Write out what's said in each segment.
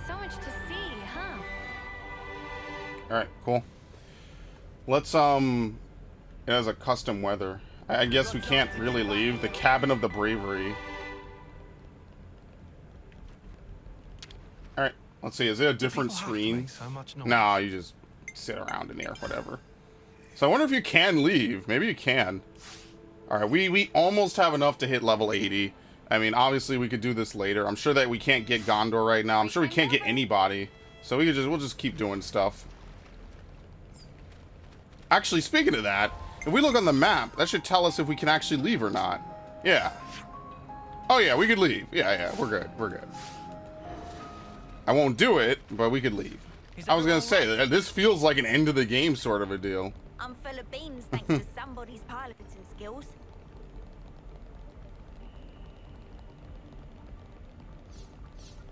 So much to see, huh? Alright, cool. Let's, it has a custom weather. I guess we can't really leave. The Cabin of the Bravery. Alright, let's see. Is it a different screen? No, you just sit around in there, whatever. So I wonder if you can leave. Maybe you can. Alright, we almost have enough to hit level 80. I mean, obviously we could do this later. I'm sure that we can't get Gondor right now. I'm sure we can't get anybody. So we'll just keep doing stuff. Actually, speaking of that, if we look on the map, that should tell us if we can actually leave or not. Yeah. Oh yeah, we could leave. Yeah, we're good. We're good. I won't do it, but we could leave. I was gonna say that this feels like an end of the game sort of a deal. I'm full of beans thanks to somebody's piloting skills.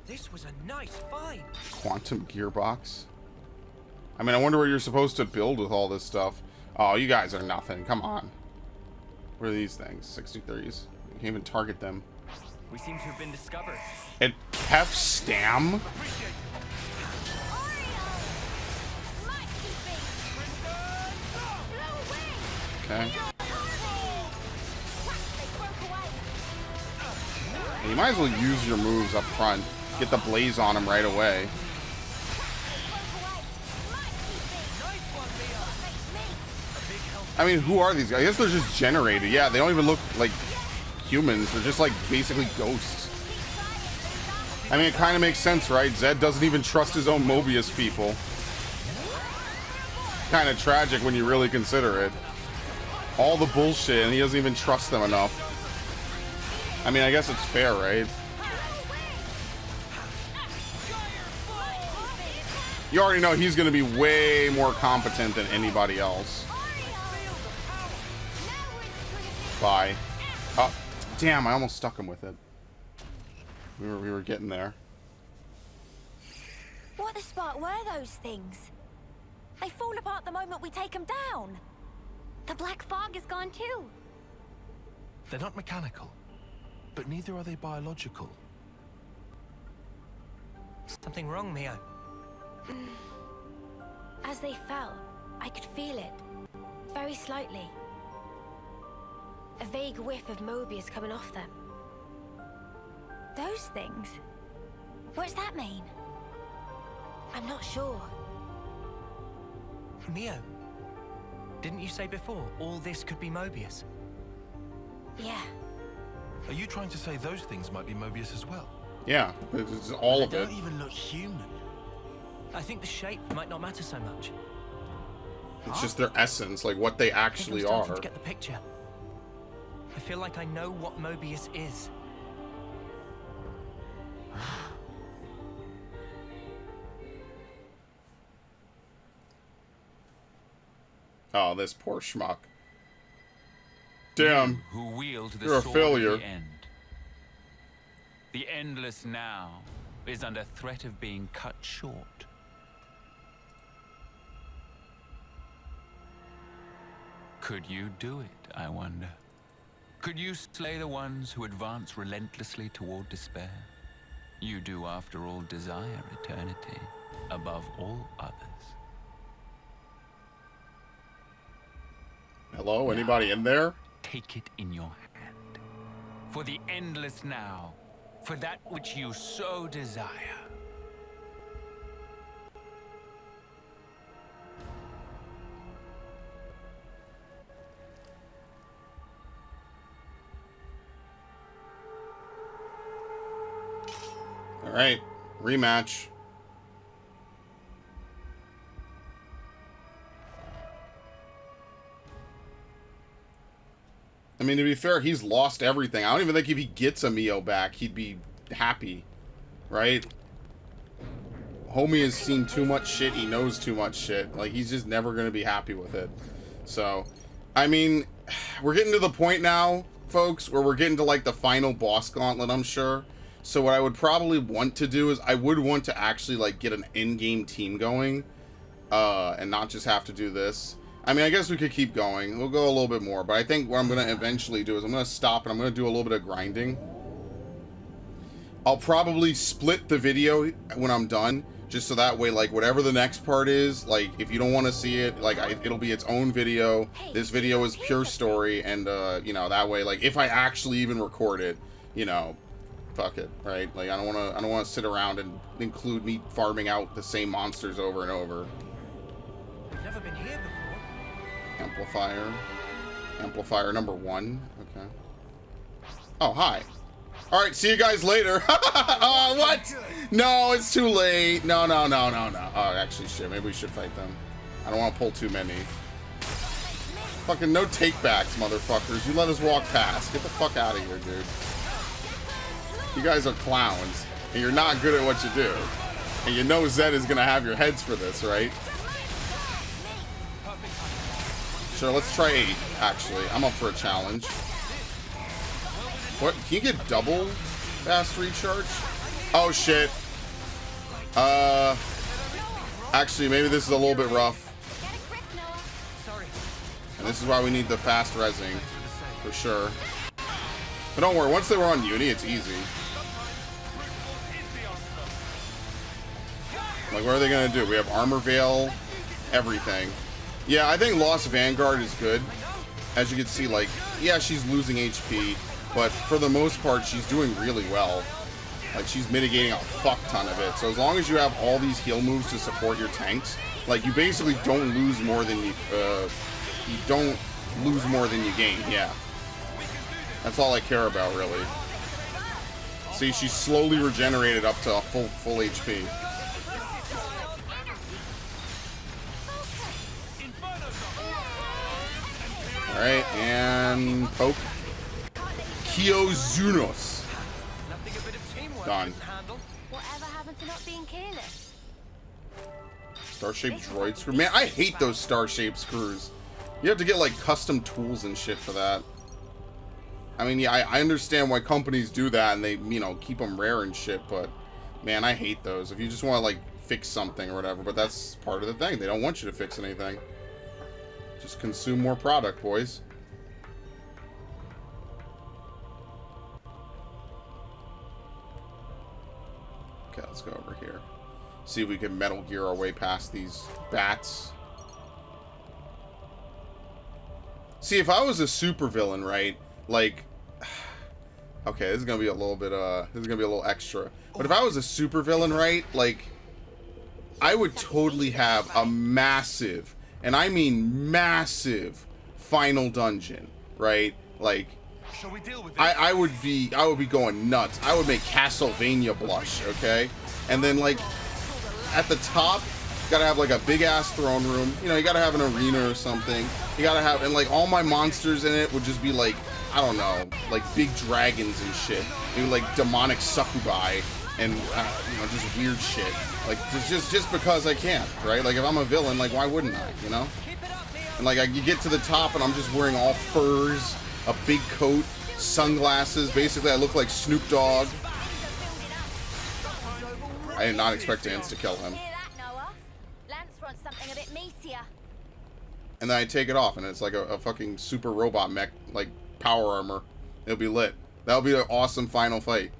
This was a nice find. Quantum gearbox. I mean, I wonder what you're supposed to build with all this stuff. Oh, you guys are nothing. Come on. What are these things? 63s. You can't even target them. We seem to have been discovered. And Hef Stam? Okay. You might as well use your moves up front. Get the blaze on him right away. I mean, who are these guys? I guess they're just generated. Yeah, they don't even look like humans. They're just like basically ghosts. I mean, it kind of makes sense, right? Zed doesn't even trust his own Mobius people. Kind of tragic when you really consider it. All the bullshit, and he doesn't even trust them enough. I mean, I guess it's fair, right? You already know he's going to be way more competent than anybody else. Bye. Oh, damn, I almost stuck him with it. We were getting there. What the spark were those things? They fall apart the moment we take them down. The black fog is gone too. They're not mechanical, but neither are they biological. Something wrong, Mio? As they fell, I could feel it. Very slightly. A vague whiff of Mobius coming off them. Those things? What does that mean? I'm not sure. Mio, didn't you say before all this could be Mobius? Yeah. Are you trying to say those things might be Mobius as well? Yeah, it's all of it. They don't even look human. I think the shape might not matter so much. It's just their essence, like what they actually I'm starting are. to get the picture. I feel like I know what Mobius is. Oh, this poor schmuck. Damn. Who wield the You're a sword failure. Of the end. The endless now is under threat of being cut short. Could you do it, I wonder? Could you slay the ones who advance relentlessly toward despair? You do, after all, desire eternity above all others. Hello, anybody in there? Take it in your hand. For the endless now. For that which you so desire. All right, rematch. I mean, to be fair, he's lost everything. I don't even think if he gets a Mio back, he'd be happy, right? Homie has seen too much shit. He knows too much shit. Like, he's just never going to be happy with it. So, I mean, we're getting to the point now, folks, where we're getting to, like, the final boss gauntlet, I'm sure. So what I would probably want to do is I would want to actually, like, get an in-game team going, and not just have to do this. I mean, I guess we could keep going. We'll go a little bit more, but I think what I'm going to eventually do is I'm going to stop and I'm going to do a little bit of grinding. I'll probably split the video when I'm done, just so that way, like, whatever the next part is, like, if you don't want to see it, like, it'll be its own video. This video is pure story, and, you know, that way, like, if I actually even record it, you know, fuck it, right? Like, I don't want to sit around and include me farming out the same monsters over and over. We've never been here before. Amplifier number 1. Okay. Oh, hi. All right, see you guys later. Oh, what? No, it's too late. No. Oh, actually, shit. Maybe we should fight them. I don't want to pull too many. Fucking no take-backs, motherfuckers. You let us walk past. Get the fuck out of here, dude. You guys are clowns, and you're not good at what you do. And you know Zed is going to have your heads for this, right? Sure, let's try 8, actually. I'm up for a challenge. What? Can you get double fast recharge? Oh, shit. Actually, maybe this is a little bit rough. And this is why we need the fast resing, for sure. But don't worry, once they were on Uni, it's easy. Like, what are they gonna do? We have Armor Veil, everything. Yeah, I think Lost Vanguard is good. As you can see, like, yeah, she's losing HP, but for the most part, she's doing really well. Like, she's mitigating a fuck ton of it. So as long as you have all these heal moves to support your tanks, like, you basically don't lose more than you don't lose more than you gain. Yeah. That's all I care about, really. See, she's slowly regenerated up to a full HP. Alright, and poke. Kyozunos. Done. Whatever happened to not being careless? Star-shaped droid screw. Man, I hate those star-shaped screws. You have to get, like, custom tools and shit for that. I mean, yeah, I understand why companies do that and they, you know, keep them rare and shit, but, man, I hate those. If you just want to, like, fix something or whatever, but that's part of the thing. They don't want you to fix anything. Just consume more product, boys. Okay, let's go over here. See if we can Metal Gear our way past these bats. See, if I was a supervillain, right? Like, okay, this is gonna be a little bit, this is gonna be a little extra. But if I was a supervillain, right? Like, I would totally have a massive, and I mean massive, final dungeon, right? Like, I would be going nuts. I would make Castlevania blush, okay? And then, like, at the top, you gotta have, like, a big-ass throne room. You know, you gotta have an arena or something. You gotta have, and, like, all my monsters in it would just be, like, I don't know, like, big dragons and shit. Maybe, like, demonic succubi and, you know, just weird shit. Like, just because I can, right? Like, if I'm a villain, like, why wouldn't I, you know? And, like, you get to the top and I'm just wearing all furs, a big coat, sunglasses. Basically, I look like Snoop Dogg. I did not expect to insta-kill him. And then I take it off, and it's like a fucking super robot mech, like, power armor. It'll be lit. That'll be an awesome final fight.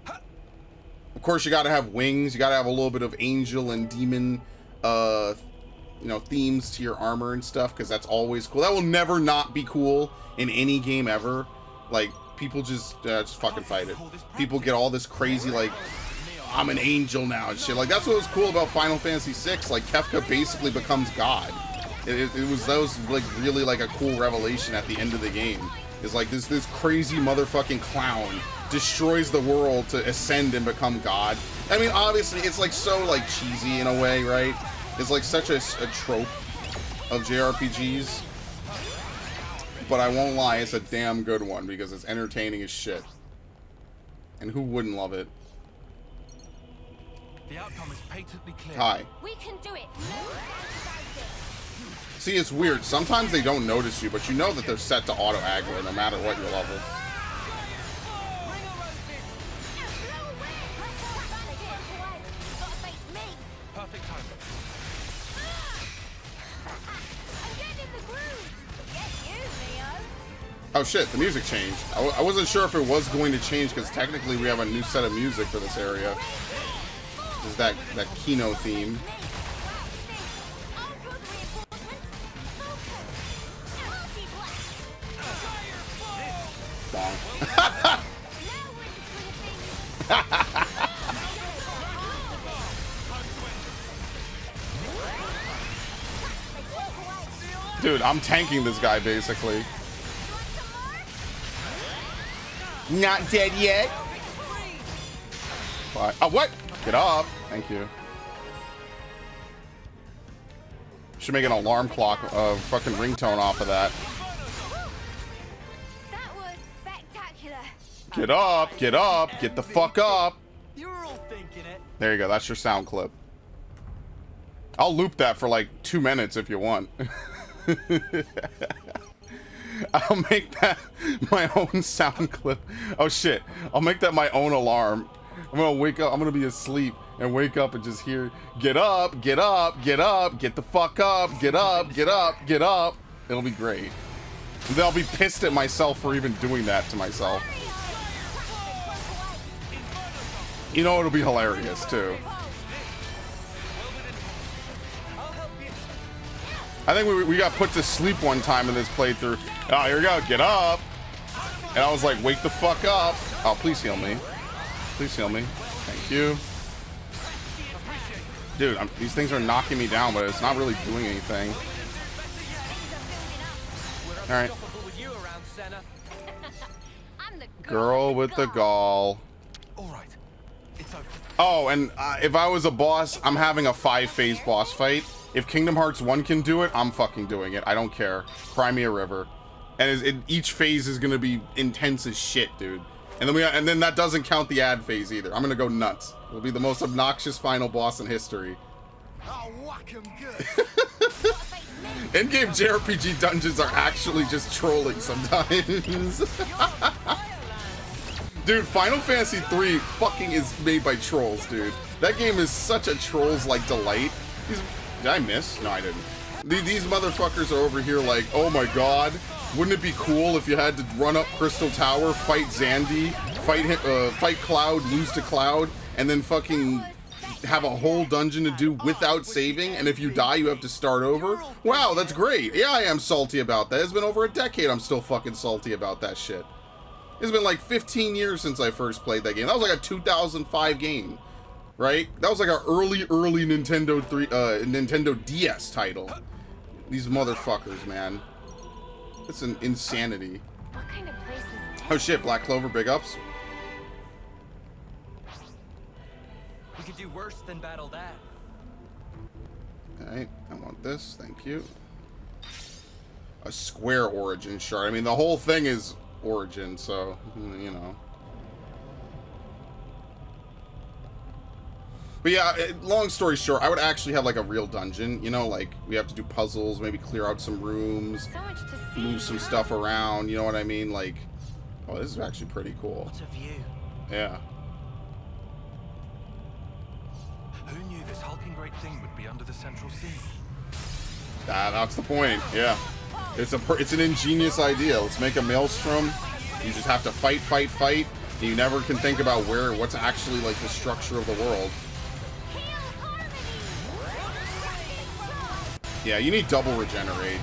Of course, you gotta have wings. You gotta have a little bit of angel and demon, you know, themes to your armor and stuff, because that's always cool. That will never not be cool in any game ever. Like, people just fucking fight it. People get all this crazy, like, I'm an angel now and shit. Like, that's what was cool about Final Fantasy VI. Like, Kefka basically becomes God. That was like really like a cool revelation at the end of the game. It's like this crazy motherfucking clown destroys the world to ascend and become God. I mean, obviously it's like so like cheesy in a way, right? It's like such a trope of JRPGs. But I won't lie, it's a damn good one because it's entertaining as shit. And who wouldn't love it? The outcome is patently clear. Hi. We can do it. See, it's weird. Sometimes they don't notice you, but you know that they're set to auto aggro no matter what your level. Perfect timing. I'm getting in the groove. Get you, Leo. Oh shit, the music changed. I wasn't sure if it was going to change because technically we have a new set of music for this area. This is that Kino theme. Bonk. Dude, I'm tanking this guy basically. Not dead yet. Bye. Oh, what? Get up. Thank you. Should make an alarm clock, fucking ringtone off of that. That was spectacular. Get up, get the fuck up. You were all thinking it. There you go, that's your sound clip. I'll loop that for like 2 minutes if you want. I'll make that my own sound clip. Oh shit, I'll make that my own alarm. I'm gonna wake up, I'm gonna be asleep and wake up and just hear, get up, get up, get up, get the fuck up, get up, get up, get up. It'll be great. And then I'll be pissed at myself for even doing that to myself. You know, it'll be hilarious too. I think we got put to sleep one time in this playthrough. Oh, here we go. Get up. And I was like, wake the fuck up. Oh, please heal me. Please heal me. Thank you. Dude, these things are knocking me down, but it's not really doing anything. All right. Girl with the gall. All right. It's open. Oh, and if I was a boss, I'm having a 5-phase boss fight. If Kingdom Hearts 1 can do it, I'm fucking doing it. I don't care. Cry me a river. And each phase is gonna be intense as shit, dude. And then that doesn't count the ad phase either. I'm gonna go nuts. It'll be the most obnoxious final boss in history. I'll whack 'em good. In-game JRPG dungeons are actually just trolling sometimes. Dude, Final Fantasy 3 fucking is made by trolls, dude. That game is such a trolls-like delight. Did I miss? No, I didn't. These motherfuckers are over here like, oh my god, wouldn't it be cool if you had to run up Crystal Tower, fight Zandy, fight Cloud, lose to Cloud, and then fucking have a whole dungeon to do without saving, and if you die, you have to start over? Wow, that's great. Yeah, I am salty about that. It's been over a decade I'm still fucking salty about that shit. It's been like 15 years since I first played that game. That was like a 2005 game. Right? That was like our early Nintendo DS title. These motherfuckers, man. It's an insanity. What kind of place is this? Oh shit, Black Clover, big ups. We could do worse than battle that. Alright, I want this, thank you. A square origin shard. I mean, the whole thing is origin, so, you know. But yeah, long story short, I would actually have like a real dungeon, you know, like we have to do puzzles, maybe clear out some rooms, So much to see. move some stuff around, you know what I mean? Like, oh, this is actually pretty cool. What a view. Yeah. Who knew this hulking great thing would be under the central sea? That's the point, yeah. It's an ingenious idea. Let's make a maelstrom. You just have to fight, fight, fight. And you never can think about what's actually like the structure of the world. Yeah, you need double regenerate.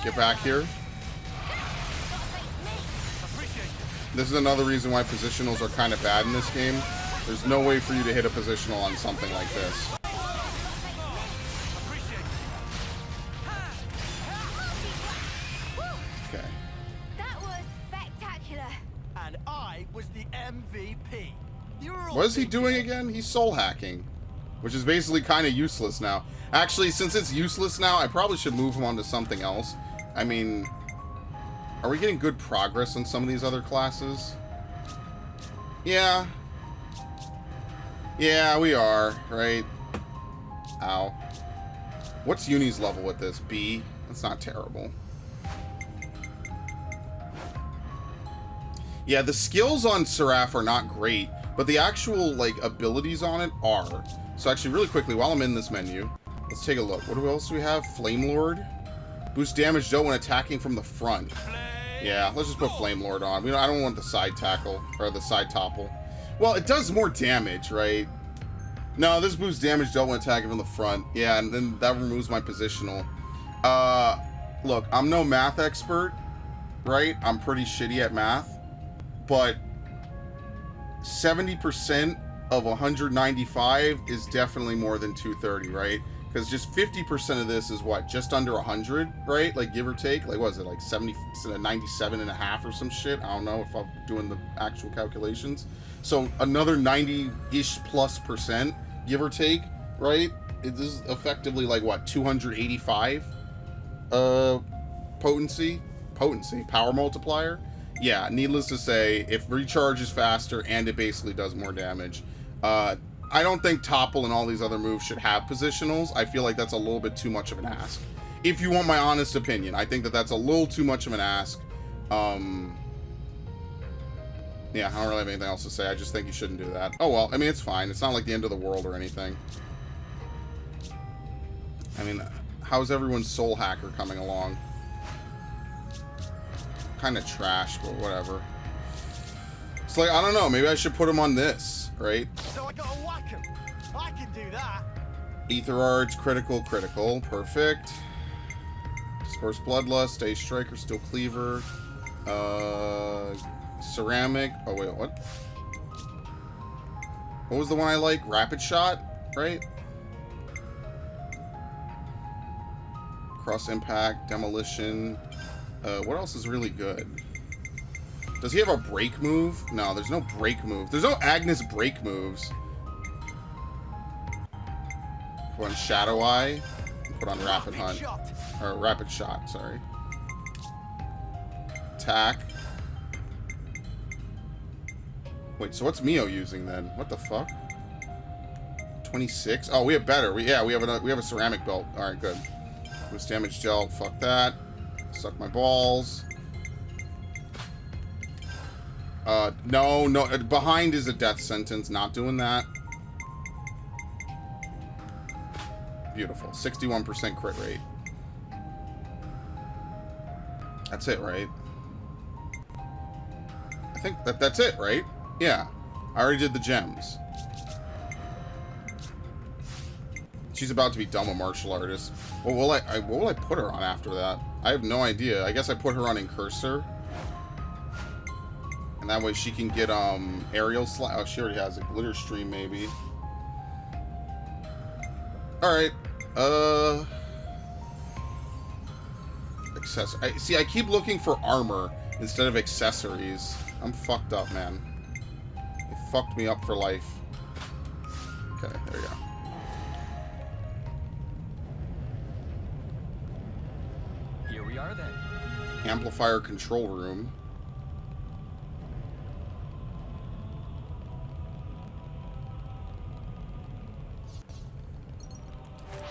Get back here. This is another reason why positionals are kind of bad in this game. There's no way for you to hit a positional on something like this. Okay. That was spectacular. And I was the MVP. You were all What is he thinking doing it. again? He's soul hacking. Which is basically kind of useless now. Actually, since it's useless now, I probably should move him on to something else. I mean, are we getting good progress on some of these other classes? Yeah. Yeah, we are, right? Ow. What's Uni's level with this? B? That's not terrible. Yeah, the skills on Seraph are not great, but the actual, like, abilities on it are. So actually, really quickly, while I'm in this menu, let's take a look. What else do we have? Flame Lord? Boost damage dealt when attacking from the front. Yeah, let's just put Flame Lord on. I don't want the side tackle, or the side topple. Well, it does more damage, right? No, this boosts damage dealt when attacking from the front. Yeah, and then that removes my positional. Look, I'm no math expert, right? I'm pretty shitty at math. But 70% of 195 is definitely more than 230, right? Because just 50% of this is what? Just under 100, right? Like, give or take. Like, what is it? Like 97 and a half or some shit? I don't know if I'm doing the actual calculations. So another 90-ish plus percent, give or take, right? It is effectively like, what, 285 potency, power multiplier. Yeah, needless to say, if recharge is faster and it basically does more damage. I don't think Topple and all these other moves should have positionals. I feel like that's a little bit too much of an ask. If you want my honest opinion, I think that that's a little too much of an ask. Yeah, I don't really have anything else to say. I just think you shouldn't do that. Oh well, I mean, it's fine. It's not like the end of the world or anything. I mean, how's everyone's Soul Hacker coming along? Kind of trash, but whatever. It's like, I don't know, maybe I should put him on this, right? So I gotta whack him. I can do that. Ether Arch, critical, perfect. Disperse Bloodlust, Stay Striker, Steel Cleaver. Ceramic. Oh wait, what? What was the one I like? Rapid Shot, right? Cross Impact, Demolition. What else is really good? Does he have a break move? No, there's no break move. There's no Agnes break moves. Put on Shadow Eye. Put on Rapid Hunt. Or Rapid Shot, sorry. Attack. Wait, so what's Mio using then? What the fuck? 26? Oh, we have better. We have a ceramic belt. Alright, good. Boost damage gel. Fuck that. Suck my balls. No. Behind is a death sentence. Not doing that. Beautiful. 61% crit rate. That's it, right? I think that's it, right? Yeah. I already did the gems. She's about to be done with martial artist. What will I put her on after that? I have no idea. I guess I put her on Incursor. And that way she can get aerial slap. Oh, she already has a glitter stream maybe. Alright. See, I keep looking for armor instead of accessories. I'm fucked up, man. It fucked me up for life. Okay, there you go. Here we are then. Amplifier control room.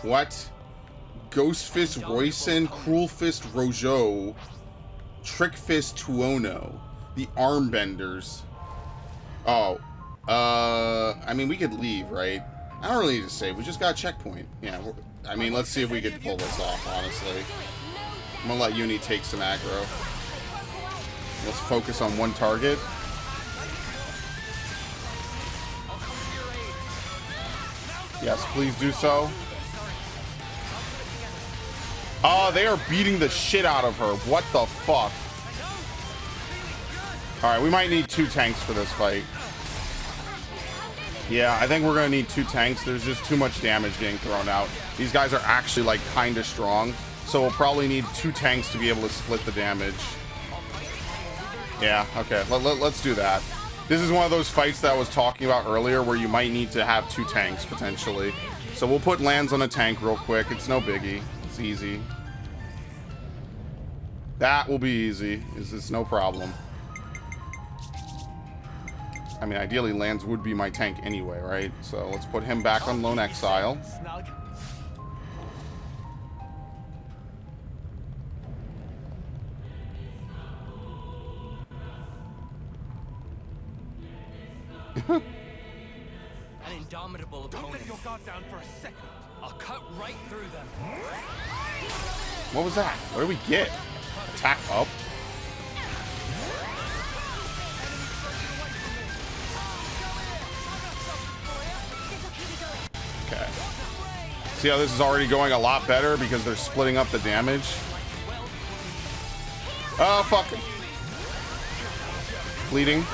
What? Ghost Fist Royson, Cruel Fist Rojo, Trick Fist Tuono, the Armbenders. Oh, I mean, we could leave, right? I don't really need to save. We just got a checkpoint. Yeah, I mean, let's see if we could pull this off, honestly. I'm gonna let Uni take some aggro. Let's focus on one target. Yes, please do so. Oh, they are beating the shit out of her. What the fuck? Alright, we might need 2 tanks for this fight. Yeah, I think we're gonna need 2 tanks. There's just too much damage getting thrown out. These guys are actually, like, kinda strong. So we'll probably need 2 tanks to be able to split the damage. Yeah, okay. Let's do that. This is one of those fights that I was talking about earlier where you might need to have 2 tanks, potentially. So we'll put lands on a tank real quick. It's no biggie. It's easy. That will be easy. It's no problem. I mean, ideally, Lands would be my tank anyway, right? So let's put him back on Lone Exile. An indomitable opponent. Don't let your guard down for a second. I'll cut right through them. What was that? What did we get? Attack up? Okay. See how this is already going a lot better because they're splitting up the damage? Oh, fuck. Fleeting.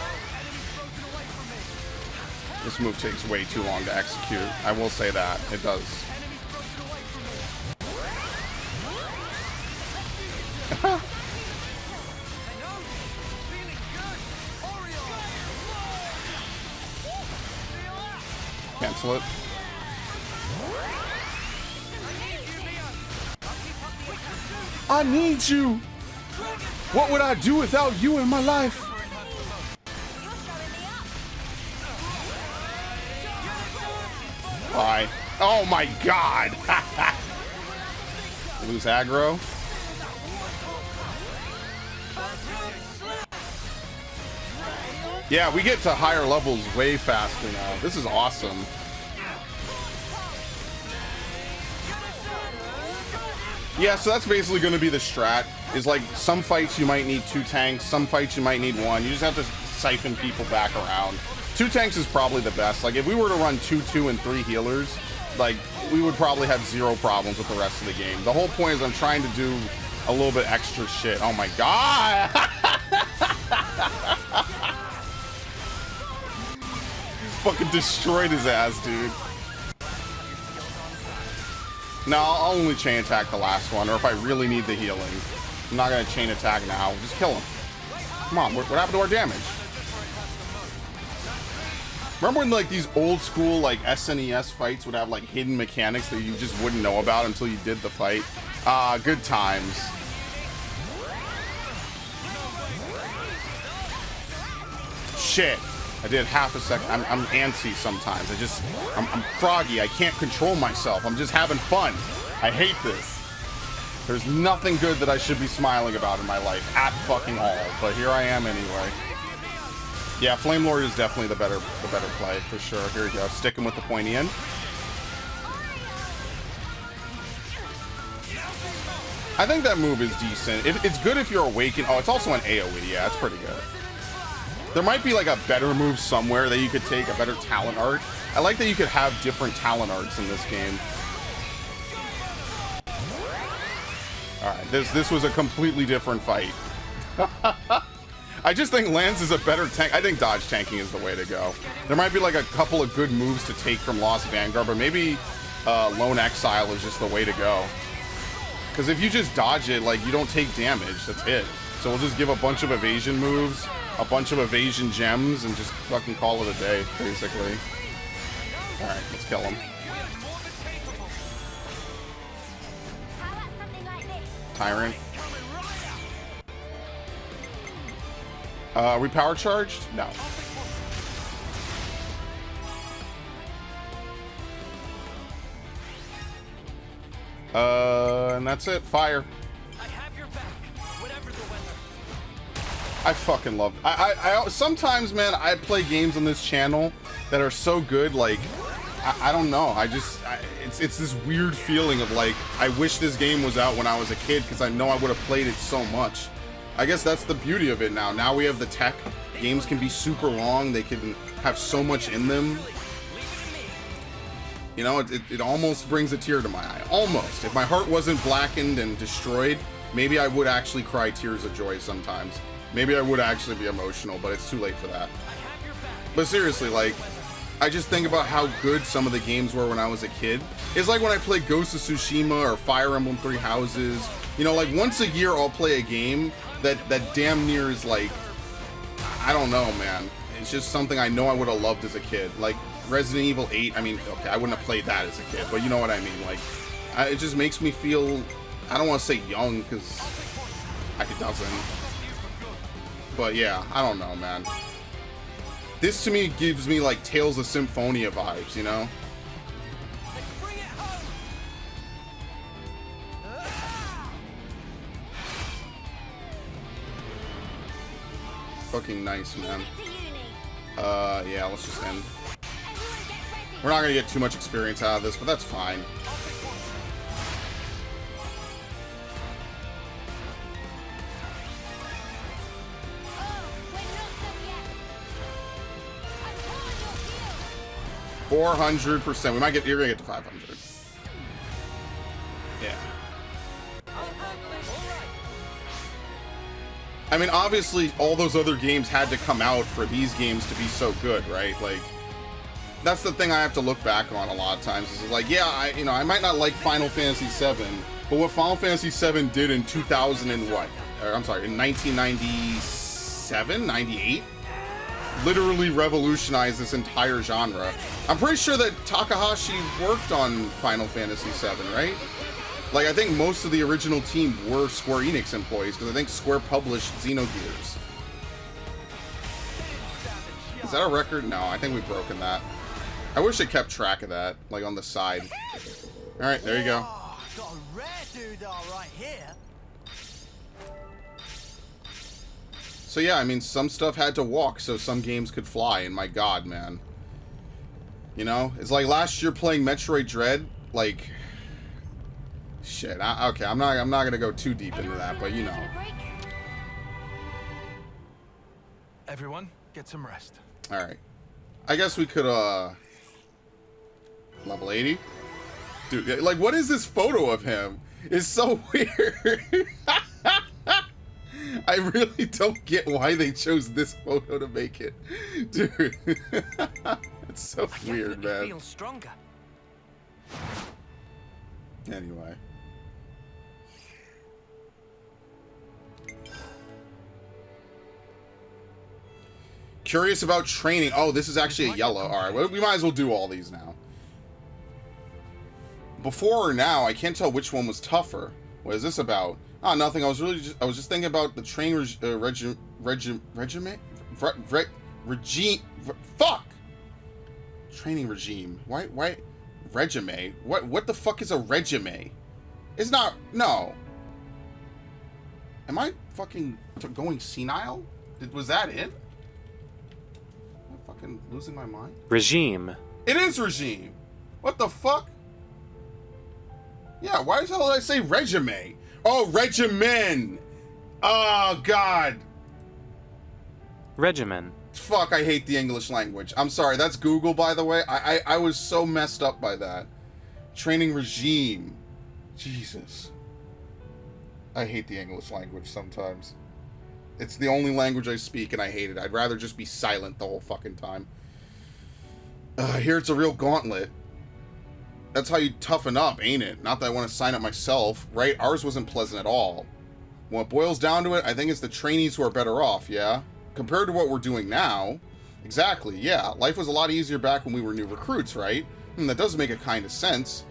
This move takes way too long to execute. I will say that. It does. Cancel it. I need you. What would I do without you in my life? Bye. Oh my god. Lose aggro. Yeah, we get to higher levels way faster now. This is awesome. Yeah, so that's basically going to be the strat. Is like some fights you might need 2 tanks, some fights you might need 1. You just have to siphon people back around. 2 tanks is probably the best. Like if we were to run 2, 2, and 3 healers, like we would probably have 0 problems with the rest of the game. The whole point is I'm trying to do a little bit extra shit. Oh my god! Fucking destroyed his ass, dude. No, I'll only chain attack the last one, or if I really need the healing. I'm not gonna chain attack now. Just kill him. Come on, what happened to our damage? Remember when like these old school like SNES fights would have like hidden mechanics that you just wouldn't know about until you did the fight? Good times. Shit. I did half a second. I'm antsy sometimes. I'm froggy. I can't control myself. I'm just having fun. I hate this. There's nothing good that I should be smiling about in my life at fucking all. But here I am anyway. Yeah, Flame Lord is definitely the better play for sure. Here we go. Sticking with the pointy end. I think that move is decent. It's good if you're awakened. Oh, it's also an AoE. Yeah, it's pretty good. There might be like a better move somewhere that you could take, a better talent art. I like that you could have different talent arts in this game. Alright, this was a completely different fight. I just think Lance is a better tank. I think dodge tanking is the way to go. There might be like a couple of good moves to take from Lost Vanguard, but maybe Lone Exile is just the way to go. Because if you just dodge it, like, you don't take damage. That's it. So we'll just give a bunch of evasion moves, a bunch of evasion gems, and just fucking call it a day, basically. Alright, let's kill him. Tyrant. Are we power charged? No. And that's it. Fire. I fucking love it. I sometimes, man, I play games on this channel that are so good, like, I don't know. It's this weird feeling of, like, I wish this game was out when I was a kid, because I know I would have played it so much. I guess that's the beauty of it now. Now we have the tech. Games can be super long. They can have so much in them. You know, it almost brings a tear to my eye. Almost. If my heart wasn't blackened and destroyed, maybe I would actually cry tears of joy sometimes. Maybe I would actually be emotional, but it's too late for that. But seriously, like, I just think about how good some of the games were when I was a kid. It's like when I play Ghost of Tsushima or Fire Emblem Three Houses. You know, like, once a year I'll play a game that damn near is like, I don't know, man. It's just something I know I would have loved as a kid. Like, Resident Evil 8, I mean, okay, I wouldn't have played that as a kid, but you know what I mean. Like, it just makes me feel, I don't want to say young, because it doesn't. But yeah, I don't know, man. This to me gives me like Tales of Symphonia vibes, you know? Fucking nice, man. Yeah, let's just end. We're not gonna get too much experience out of this, but that's fine. 400%. We might get. You're gonna get to 500. Yeah. I mean, obviously, all those other games had to come out for these games to be so good, right? Like, that's the thing I have to look back on a lot of times. Is like, yeah, I might not like Final Fantasy VII, but what Final Fantasy VII did in 2000 and what? Or, I'm sorry, in 1997, 98, literally revolutionized this entire genre. I'm pretty sure that Takahashi worked on Final Fantasy VII, right? Like, I think most of the original team were Square Enix employees, because I think Square published Xenogears. Is that a record? No, I think we've broken that. I wish I kept track of that, like, on the side. Alright, there you go. Oh, got a rare doodah right here. So yeah, I mean, some stuff had to walk so some games could fly, and my god, man. You know? It's like last year playing Metroid Dread, like... Shit, okay, I'm not gonna go too deep into that, but you know. Everyone, get some rest. Alright. I guess we could, level 80? Dude, like, what is this photo of him? It's so weird. I really don't get why they chose this photo to make it. Dude. It's so weird, man. Feel stronger. Anyway. Curious about training. Oh, this is actually a yellow. Alright, well, we might as well do all these now. Before or now, I can't tell which one was tougher. What is this about? Oh, nothing. I was just thinking about the train regime. Fuck! Training regime. Why? Regime? What the fuck is a regime? It's not... No. Am I fucking going senile? Was that it? Am I fucking losing my mind? Regime. It is regime. What the fuck? Yeah, why the hell did I say regime? Oh, regimen. Oh, God. Regimen. Fuck, I hate the English language. I'm sorry, that's Google, by the way. I was so messed up by that. Training regime. Jesus. I hate the English language sometimes. It's the only language I speak, and I hate it. I'd rather just be silent the whole fucking time. I hear it's a real gauntlet. That's how you toughen up, ain't it? Not that I want to sign up myself, right? Ours wasn't pleasant at all. When it boils down to it, I think it's the trainees who are better off, yeah? Compared to what we're doing now. Exactly, yeah. Life was a lot easier back when we were new recruits, right? And that does make a kind of sense.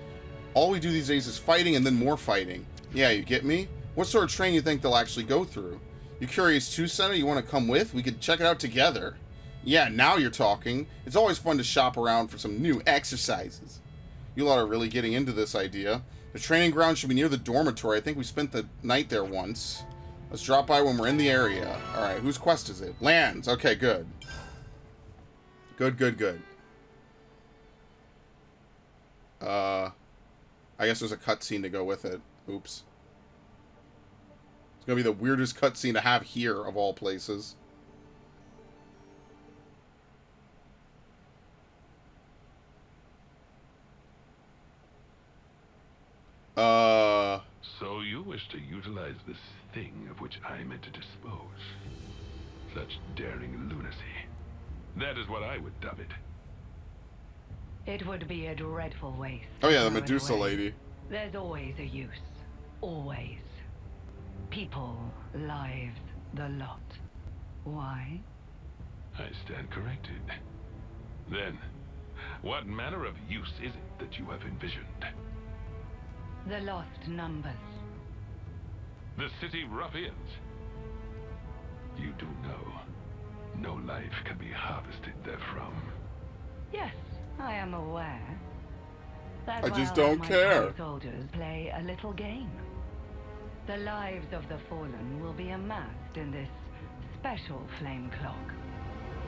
All we do these days is fighting and then more fighting. Yeah, you get me? What sort of training you think they'll actually go through? You curious too, Senna? You want to come with? We could check it out together. Yeah, now you're talking. It's always fun to shop around for some new exercises. You lot are really getting into this idea. The training ground should be near the dormitory. I think we spent the night there once. Let's drop by when we're in the area. Alright, whose quest is it? Lands. Okay, good. Good. I guess there's a cutscene to go with it. Oops. It's gonna be the weirdest cutscene to have here, of all places. So you wish to utilize this thing of which I meant to dispose. Such daring lunacy. That is what I would dub it. It would be a dreadful waste. Oh yeah, the to throw it Medusa away. lady. There's always a use. Always. People, lives, the lot. Why? I stand corrected. Then, what manner of use is it that you have envisioned? The lost numbers. The city ruffians. You do know, no life can be harvested therefrom. Yes, I am aware. That's I why just I'll don't have care. my kind soldiers play a little game. The lives of the fallen will be amassed in this special flame clock,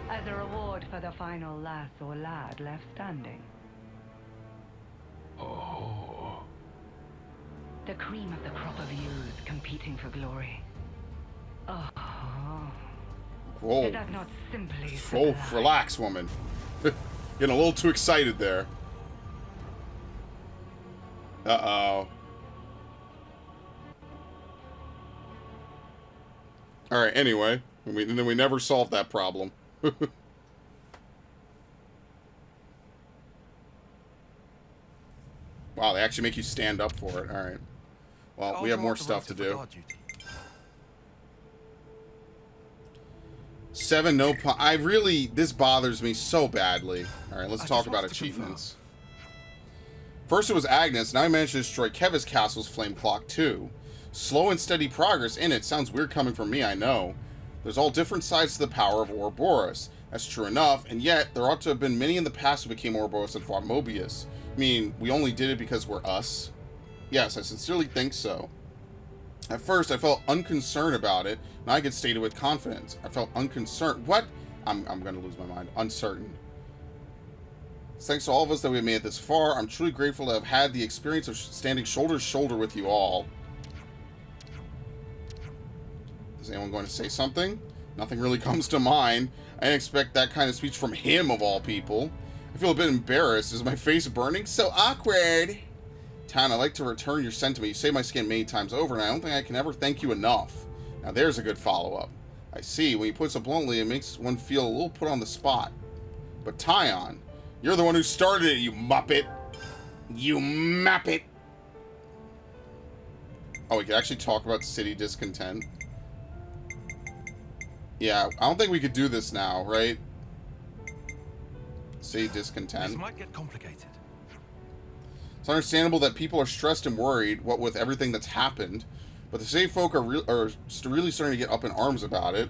as a reward for the final lass or lad left standing. Oh. The cream of the crop of youth competing for glory. Oh. Whoa. Is that not simply Oh, sublime? relax, woman. Getting a little too excited there. Uh-oh. Alright, anyway. And then we never solved that problem. Wow, they actually make you stand up for it. Alright. Well, we have more stuff to do. 7, no pun. This bothers me so badly. Alright, let's talk about achievements. First it was Agnes, now I managed to destroy Kevis Castle's flame clock too. Slow and steady progress in it. Sounds weird coming from me, I know. There's all different sides to the power of Ouroboros. That's true enough, and yet there ought to have been many in the past who became Ouroboros and fought Mobius. I mean, we only did it because we're us? Yes, I sincerely think so. At first, I felt unconcerned about it, and I could state it with confidence. I felt unconcerned. What? I'm going to lose my mind. Uncertain. Thanks to all of us that we have made it this far. I'm truly grateful to have had the experience of standing shoulder to shoulder with you all. Is anyone going to say something? Nothing really comes to mind. I didn't expect that kind of speech from him, of all people. I feel a bit embarrassed. Is my face burning? So awkward. Town, I'd like to return your sentiment. You saved my skin many times over, and I don't think I can ever thank you enough. Now there's a good follow-up. I see. When you put it so bluntly, it makes one feel a little put on the spot. But Tyon, you're the one who started it, you muppet. You muppet. Oh, we could actually talk about city discontent. Yeah, I don't think we could do this now, right? City discontent. This might get complicated. It's understandable that people are stressed and worried, what with everything that's happened, but the city folk are really starting to get up in arms about it.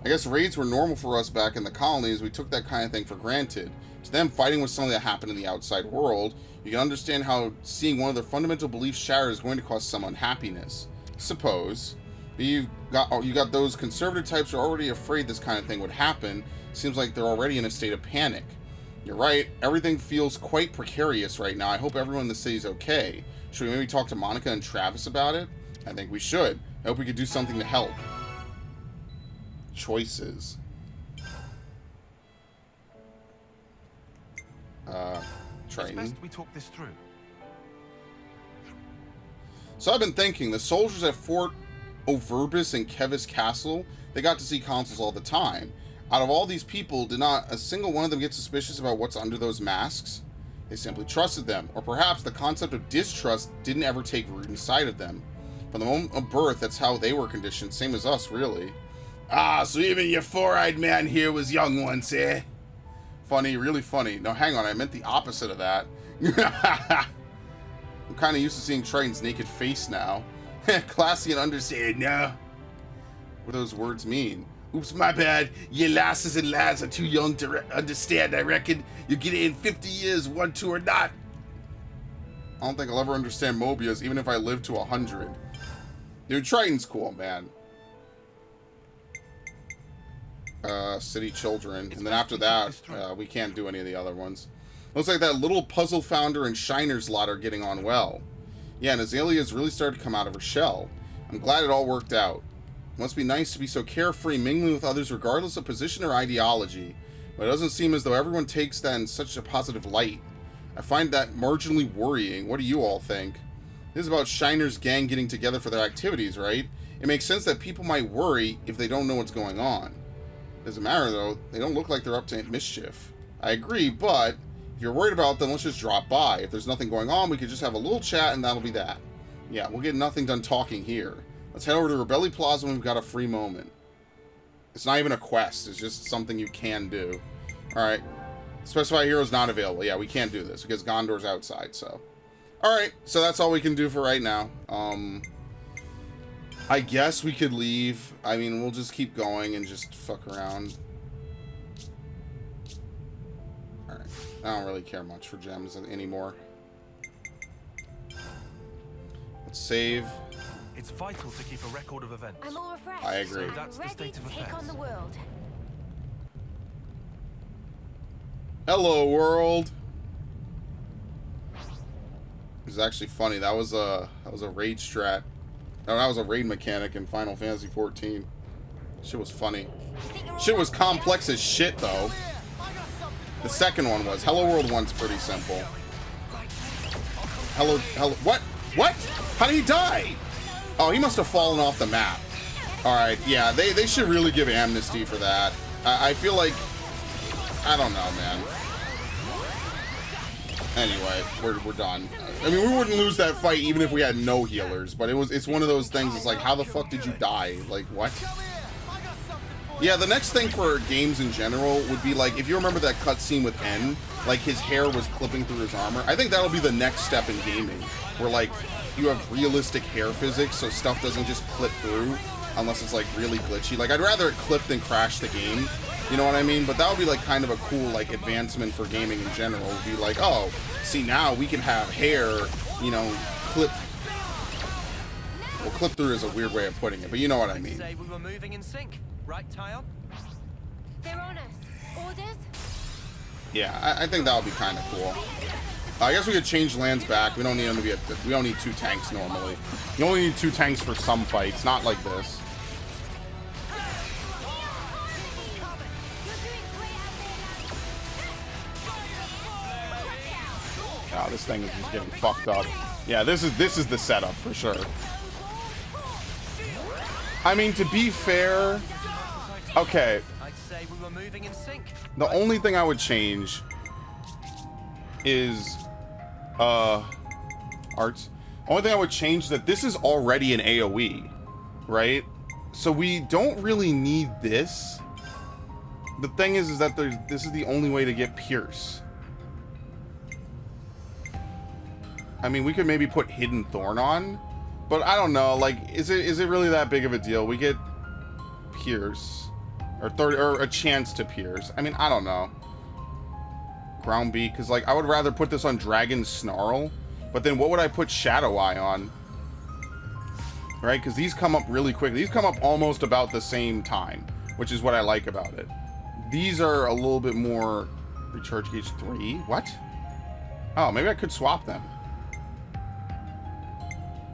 I guess raids were normal for us back in the colonies. We took that kind of thing for granted. To them, fighting with something that happened in the outside world, you can understand how seeing one of their fundamental beliefs shattered is going to cause some unhappiness. Suppose. But you got those conservative types who are already afraid this kind of thing would happen. Seems like they're already in a state of panic. You're right, everything feels quite precarious right now. I hope everyone in the city is okay. Should we maybe talk to Monica and Travis about it? I think we should. I hope we could do something to help. Choices. It's Triton. best we talk this through. So I've been thinking, the soldiers at Fort Overbus and Kevis Castle, they got to see consuls all the time. Out of all these people, did not a single one of them get suspicious about what's under those masks? They simply trusted them, or perhaps the concept of distrust didn't ever take root inside of them. From the moment of birth, that's how they were conditioned, same as us, really. Ah, so even your four-eyed man here was young once, eh? Funny, really funny. No, hang on, I meant the opposite of that. I'm kind of used to seeing Triton's naked face now. Classy and understated, no. What do those words mean? Oops, my bad. You lasses and lads are too young to understand, I reckon. You'll get it in 50 years, 1, 2, or not. I don't think I'll ever understand Mobius, even if I live to 100. Dude, Triton's cool, man. City Children. And then after that, we can't do any of the other ones. Looks like that little puzzle founder and Shiner's lot are getting on well. Yeah, and Azalea's really started to come out of her shell. I'm glad it all worked out. It must be nice to be so carefree, mingling with others regardless of position or ideology. But it doesn't seem as though everyone takes that in such a positive light. I find that marginally worrying. What do you all think? This is about Shiner's gang getting together for their activities, right? It makes sense that people might worry if they don't know what's going on. Doesn't matter, though. They don't look like they're up to mischief. I agree, but if you're worried about them, let's just drop by. If there's nothing going on, we could just have a little chat, and that'll be that. Yeah, we'll get nothing done talking here. Let's head over to Rebelli Plaza when we've got a free moment. It's not even a quest. It's just something you can do. Alright. Specify heroes not available. Yeah, we can't do this because Gondor's outside, so. Alright, so that's all we can do for right now. I guess we could leave. I mean, we'll just keep going and just fuck around. Alright. I don't really care much for gems anymore. Let's save. It's vital to keep a record of events. I'm all refreshed. I agree. I'm That's the ready state to of take affairs. on the world. Hello, world. It was actually funny. That was a raid strat. No, that was a raid mechanic in Final Fantasy 14. Shit was funny. Shit was complex as shit, though. The second one was. Hello World 1's pretty simple. What? What? How did he die? Oh, he must have fallen off the map. Alright, yeah, they should really give amnesty for that. I feel like... I don't know, man. Anyway, we're done. I mean, we wouldn't lose that fight even if we had no healers, but it's one of those things, it's like, how the fuck did you die? Like, what? Yeah, the next thing for games in general would be, like, if you remember that cutscene with N, like, his hair was clipping through his armor. I think that'll be the next step in gaming, where, like, you have realistic hair physics, so stuff doesn't just clip through, unless it's, like, really glitchy. Like, I'd rather it clip than crash the game. You know what I mean? But that would be like kind of a cool like advancement for gaming in general. It would be like, oh, see now we can have hair, you know, clip. Well, clip through is a weird way of putting it, but you know what I mean. Say we were moving in sync, right, Tyon? They're on us. Orders? Yeah, I think that would be kind of cool. I guess we could change lands back. We don't need them to be. We don't need 2 tanks normally. You only need 2 tanks for some fights, not like this. Oh, this thing is just getting fucked up. Yeah, this is the setup for sure. I mean, to be fair, okay. I'd say we were moving in sync. The only thing I would change is arts. Only thing I would change is that this is already an AoE, right? So we don't really need this. The thing is that this is the only way to get Pierce. I mean, we could maybe put Hidden Thorn on, but I don't know. Like, is it really that big of a deal? We get Pierce, or a chance to Pierce. I mean, I don't know. Ground Beat, because like I would rather put this on Dragon Snarl, but then what would I put Shadow Eye on? Right, because these come up really quick. These come up almost about the same time, which is what I like about it. These are a little bit more recharge gauge 3. What? Oh, maybe I could swap them.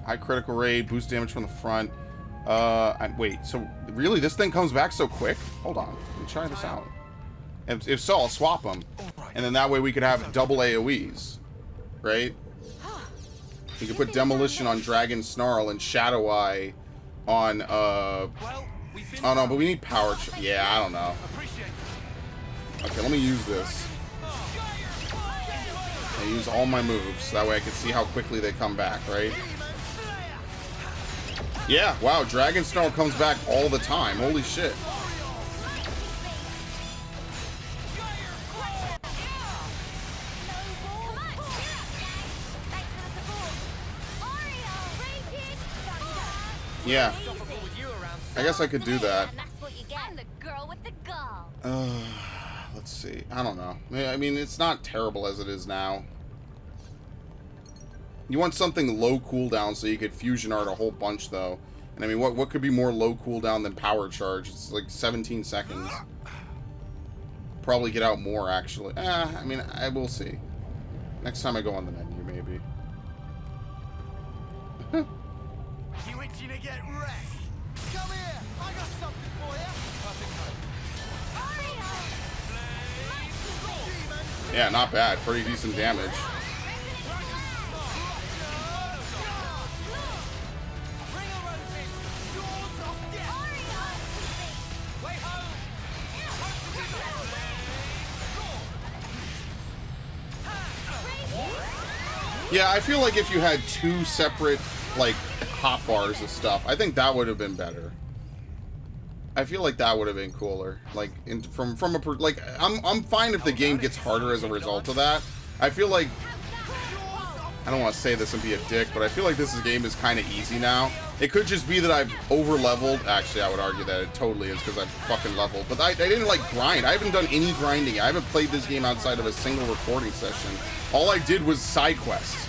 High critical rate, boost damage from the front. Wait, so really this thing comes back so quick? Hold on, let me try this out. If so, I'll swap them. And then that way we could have double AoEs. Right? We could put Demolition on Dragon Snarl and Shadow Eye on, oh no, but we need Power. Yeah, I don't know. Okay, let me use this. I use all my moves. That way I can see how quickly they come back, right? Yeah, wow, Dragon Snarl comes back all the time. Holy shit. Yeah. I guess I could do that. Let's see. I don't know. I mean, it's not terrible as it is now. You want something low cooldown so you could fusion art a whole bunch, though. And I mean, what could be more low cooldown than Power Charge? It's like 17 seconds. Probably get out more, actually. I mean, I will see. Next time I go on the menu, maybe. You itching to get wrecked? Come here, I got something for you. Yeah, not bad. Pretty decent damage. Yeah, I feel like if you had 2 separate, like, hotbars of stuff, I think that would have been better. I feel like that would have been cooler. Like, I'm fine if the game gets harder as a result of that. I feel like, I don't want to say this and be a dick, but I feel like this game is kind of easy now. It could just be that I've over-leveled. Actually, I would argue that it totally is because I've fucking leveled. But I didn't, like, grind. I haven't done any grinding. I haven't played this game outside of a single recording session. All I did was side quests.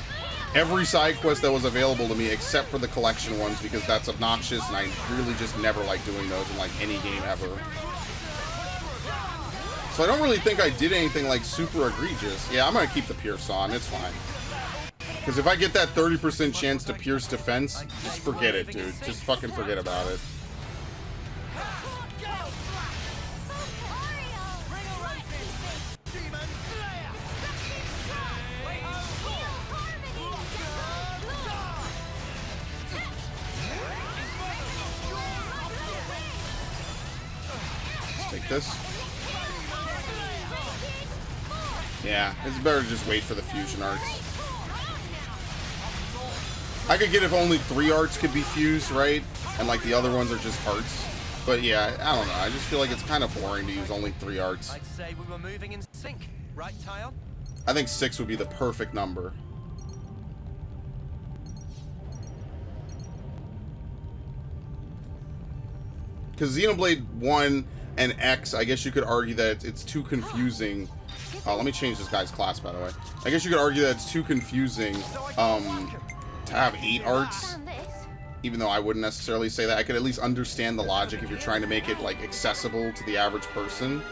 Every side quest that was available to me except for the collection ones because that's obnoxious and I really just never like doing those in, like, any game ever. So I don't really think I did anything, like, super egregious. Yeah, I'm gonna keep the Pierce on. It's fine. Because if I get that 30% chance to pierce defense, just forget it, dude. Just fucking forget about it. like this. Yeah, it's better to just wait for the fusion arts. I could get if only 3 arts could be fused, right? And like the other ones are just arts. But yeah, I don't know. I just feel like it's kind of boring to use only 3 arts. I'd say we were moving in sync, right, Tyon? I think 6 would be the perfect number. Because Xenoblade 1 and X, I guess you could argue that it's too confusing. Let me change this guy's class, by the way. I guess you could argue that it's too confusing to have 8 arts. Even though I wouldn't necessarily say that. I could at least understand the logic if you're trying to make it, like, accessible to the average person.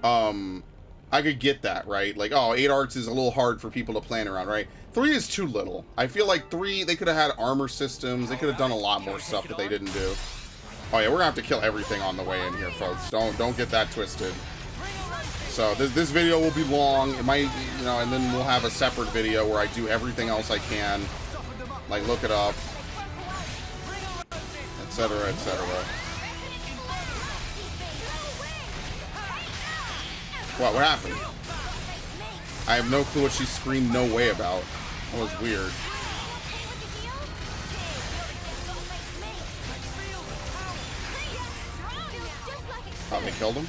I could get that, right? Like, oh, 8 arts is a little hard for people to plan around, right? 3 is too little. I feel like 3, they could have had armor systems. They could have done a lot more stuff that they didn't do. Oh yeah, we're gonna have to kill everything on the way in here, folks. Don't get that twisted. So this video will be long. It might, you know, and then we'll have a separate video where I do everything else I can, like look it up, etc., etc. What happened? I have no clue what she screamed no way about. That was weird. Oh, they killed him?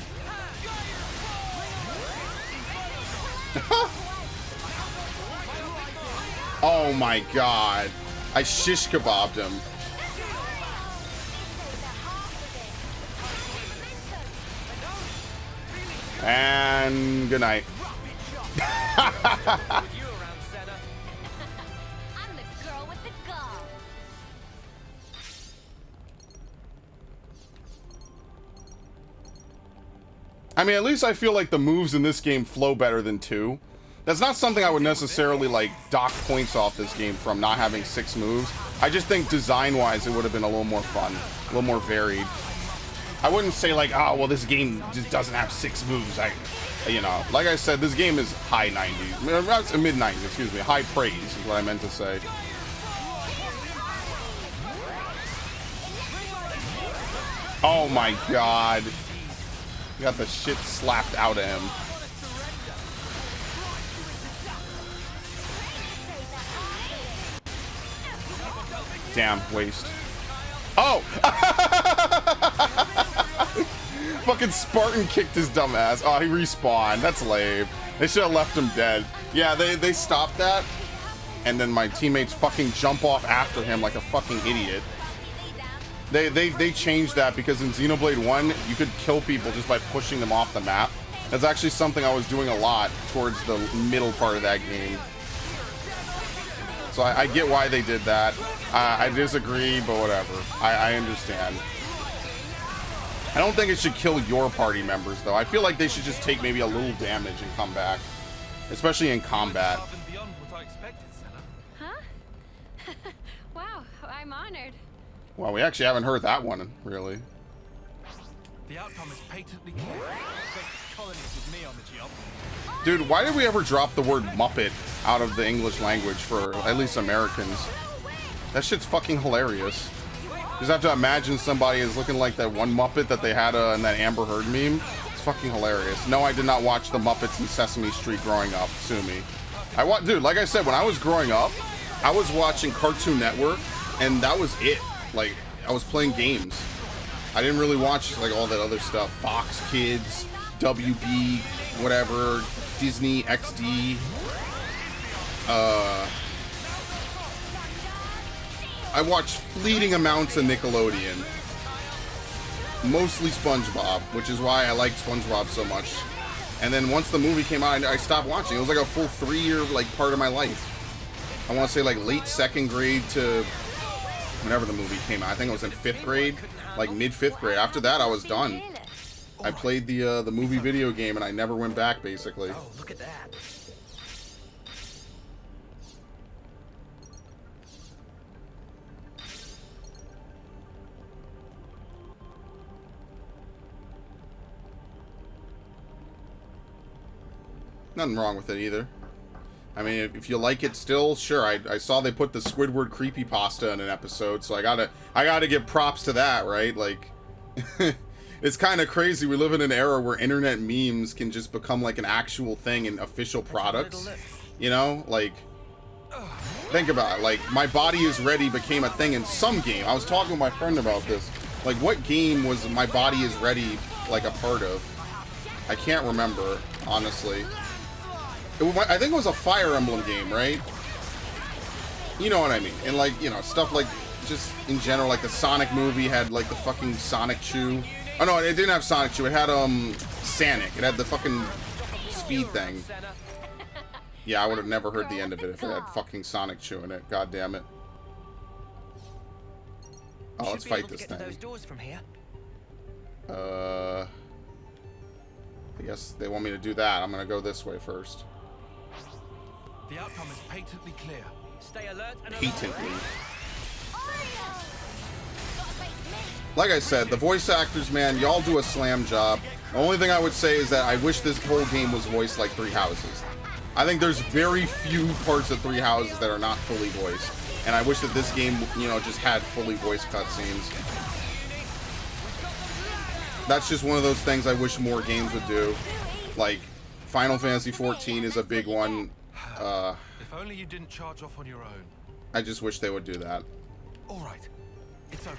Oh my god. I shish kebabbed him. And good night. I mean, at least I feel like the moves in this game flow better than 2. That's not something I would necessarily, like, dock points off this game from not having 6 moves. I just think design-wise it would have been a little more fun, a little more varied. I wouldn't say, like, oh, well, this game just doesn't have 6 moves. You know, like I said, this game is high 90s. Mid-90s, excuse me. High praise is what I meant to say. Oh, my God. Got the shit slapped out of him. Damn, waste. Oh! Fucking Spartan kicked his dumb ass. Oh, he respawned. That's lame. They should have left him dead. Yeah, they stopped that. And then my teammates fucking jump off after him like a fucking idiot. They changed that because in Xenoblade 1, you could kill people just by pushing them off the map. That's actually something I was doing a lot towards the middle part of that game. So I get why they did that. I disagree, but whatever. I understand. I don't think it should kill your party members, though. I feel like they should just take maybe a little damage and come back. Especially in combat. Huh? Wow, I'm honored. Well, we actually haven't heard that one, really. The outcome is patently clear. Colonies with me on the job. Dude, why did we ever drop the word Muppet out of the English language for at least Americans? That shit's fucking hilarious. Just have to imagine somebody is looking like that one Muppet that they had in that Amber Heard meme. It's fucking hilarious. No, I did not watch the Muppets in Sesame Street growing up. Sue me. Dude, like I said, when I was growing up, I was watching Cartoon Network, and that was it. Like, I was playing games. I didn't really watch, like, all that other stuff. Fox Kids, WB, whatever, Disney, XD. I watched fleeting amounts of Nickelodeon. Mostly SpongeBob, which is why I liked SpongeBob so much. And then once the movie came out, I stopped watching. It was like a full 3-year, like, part of my life. I want to say, like, late 2nd grade to whenever the movie came out. I think it was in 5th grade, like mid 5th grade. After that, I was done. I played the movie video game and I never went back, basically. Oh, look at that. Nothing wrong with it either. I mean, if you like it still, sure. I saw they put the Squidward creepypasta in an episode, so I gotta give props to that, right? Like, It's kind of crazy. We live in an era where internet memes can just become like an actual thing in official products. You know, like, think about it. Like, My Body Is Ready became a thing in some game. I was talking with my friend about this. Like, what game was My Body Is Ready like a part of? I can't remember, honestly. I think it was a Fire Emblem game, right? You know what I mean? And like, you know, stuff like, just in general, like the Sonic movie had like the fucking Sonic Chew. Oh no, it didn't have Sonic Chew. It had Sonic. It had the fucking speed thing. Yeah, I would have never heard the end of it if it had fucking Sonic Chew in it. God damn it. Oh, let's fight this thing. Those doors from here. I guess they want me to do that. I'm gonna go this way first. The outcome is patently clear. Stay alert and Patently. Like I said, the voice actors, man, y'all do a slam job. The only thing I would say is that I wish this whole game was voiced like Three Houses. I think there's very few parts of Three Houses that are not fully voiced. And I wish that this game, you know, just had fully voiced cutscenes. That's just one of those things I wish more games would do. Like, Final Fantasy XIV is a big one. If only you didn't charge off on your own. I just wish they would do that. All right, it's over.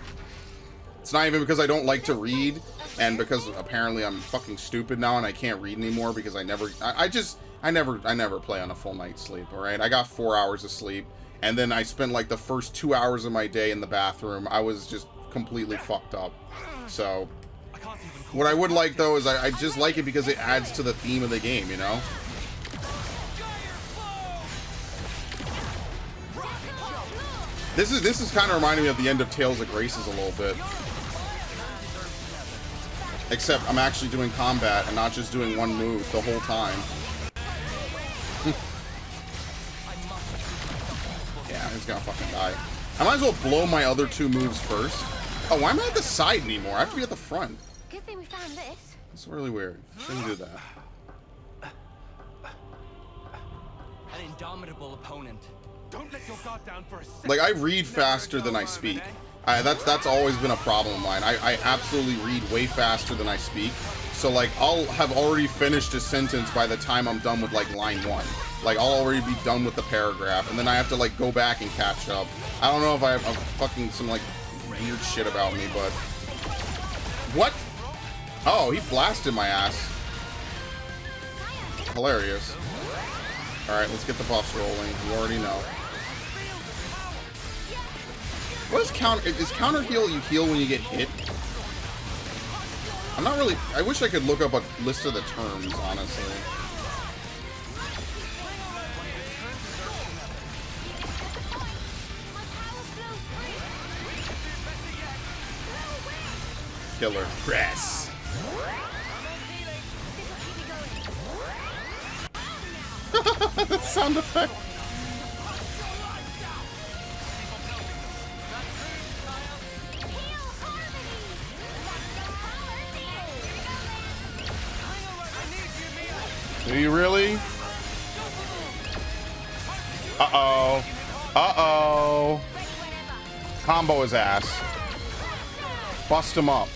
It's not even because I don't like to read, and because apparently I'm fucking stupid now and I can't read anymore because I never play on a full night's sleep, alright? I got 4 hours of sleep, and then I spent like the first 2 hours of my day in the bathroom. I was just completely fucked up. So, what I would like though is I just like it because it adds to the theme of the game, you know? This is kind of reminding me of the end of Tales of Graces a little bit. Except I'm actually doing combat and not just doing one move the whole time. Yeah, he's gonna fucking die. I might as well blow my other two moves first. Oh, why am I at the side anymore? I have to be at the front. Good thing we found this. It's really weird. Shouldn't do that. An indomitable opponent. Don't let your guard down for a second. Like, I read faster than I speak. That's always been a problem of mine. I absolutely read way faster than I speak. So, like, I'll have already finished a sentence by the time I'm done with, like, line 1. Like, I'll already be done with the paragraph, and then I have to, like, go back and catch up. I don't know if I have fucking some, like, weird shit about me, but... What? Oh, he blasted my ass. Hilarious. Alright, let's get the buffs rolling. You already know. What is counter? Is counter heal you heal when you get hit? I'm not really... I wish I could look up a list of the terms, honestly. Killer. Press. That sound effect. Do you really? Uh-oh. Uh-oh. Combo his ass. Bust him up.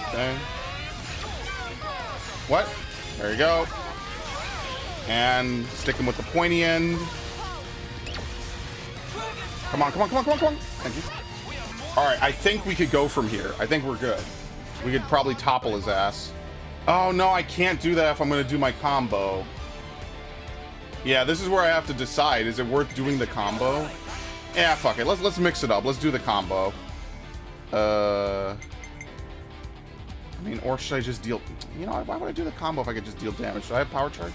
Okay. What? There you go. And stick him with the pointy end. Come on, come on, come on, come on, come on. Thank you. Alright, I think we could go from here. I think we're good. We could probably topple his ass. Oh no, I can't do that if I'm gonna do my combo. Yeah, this is where I have to decide. Is it worth doing the combo? Yeah, fuck it. Let's mix it up. Let's do the combo. I mean, or should I just deal... You know, why would I do the combo if I could just deal damage? Should I have power charge?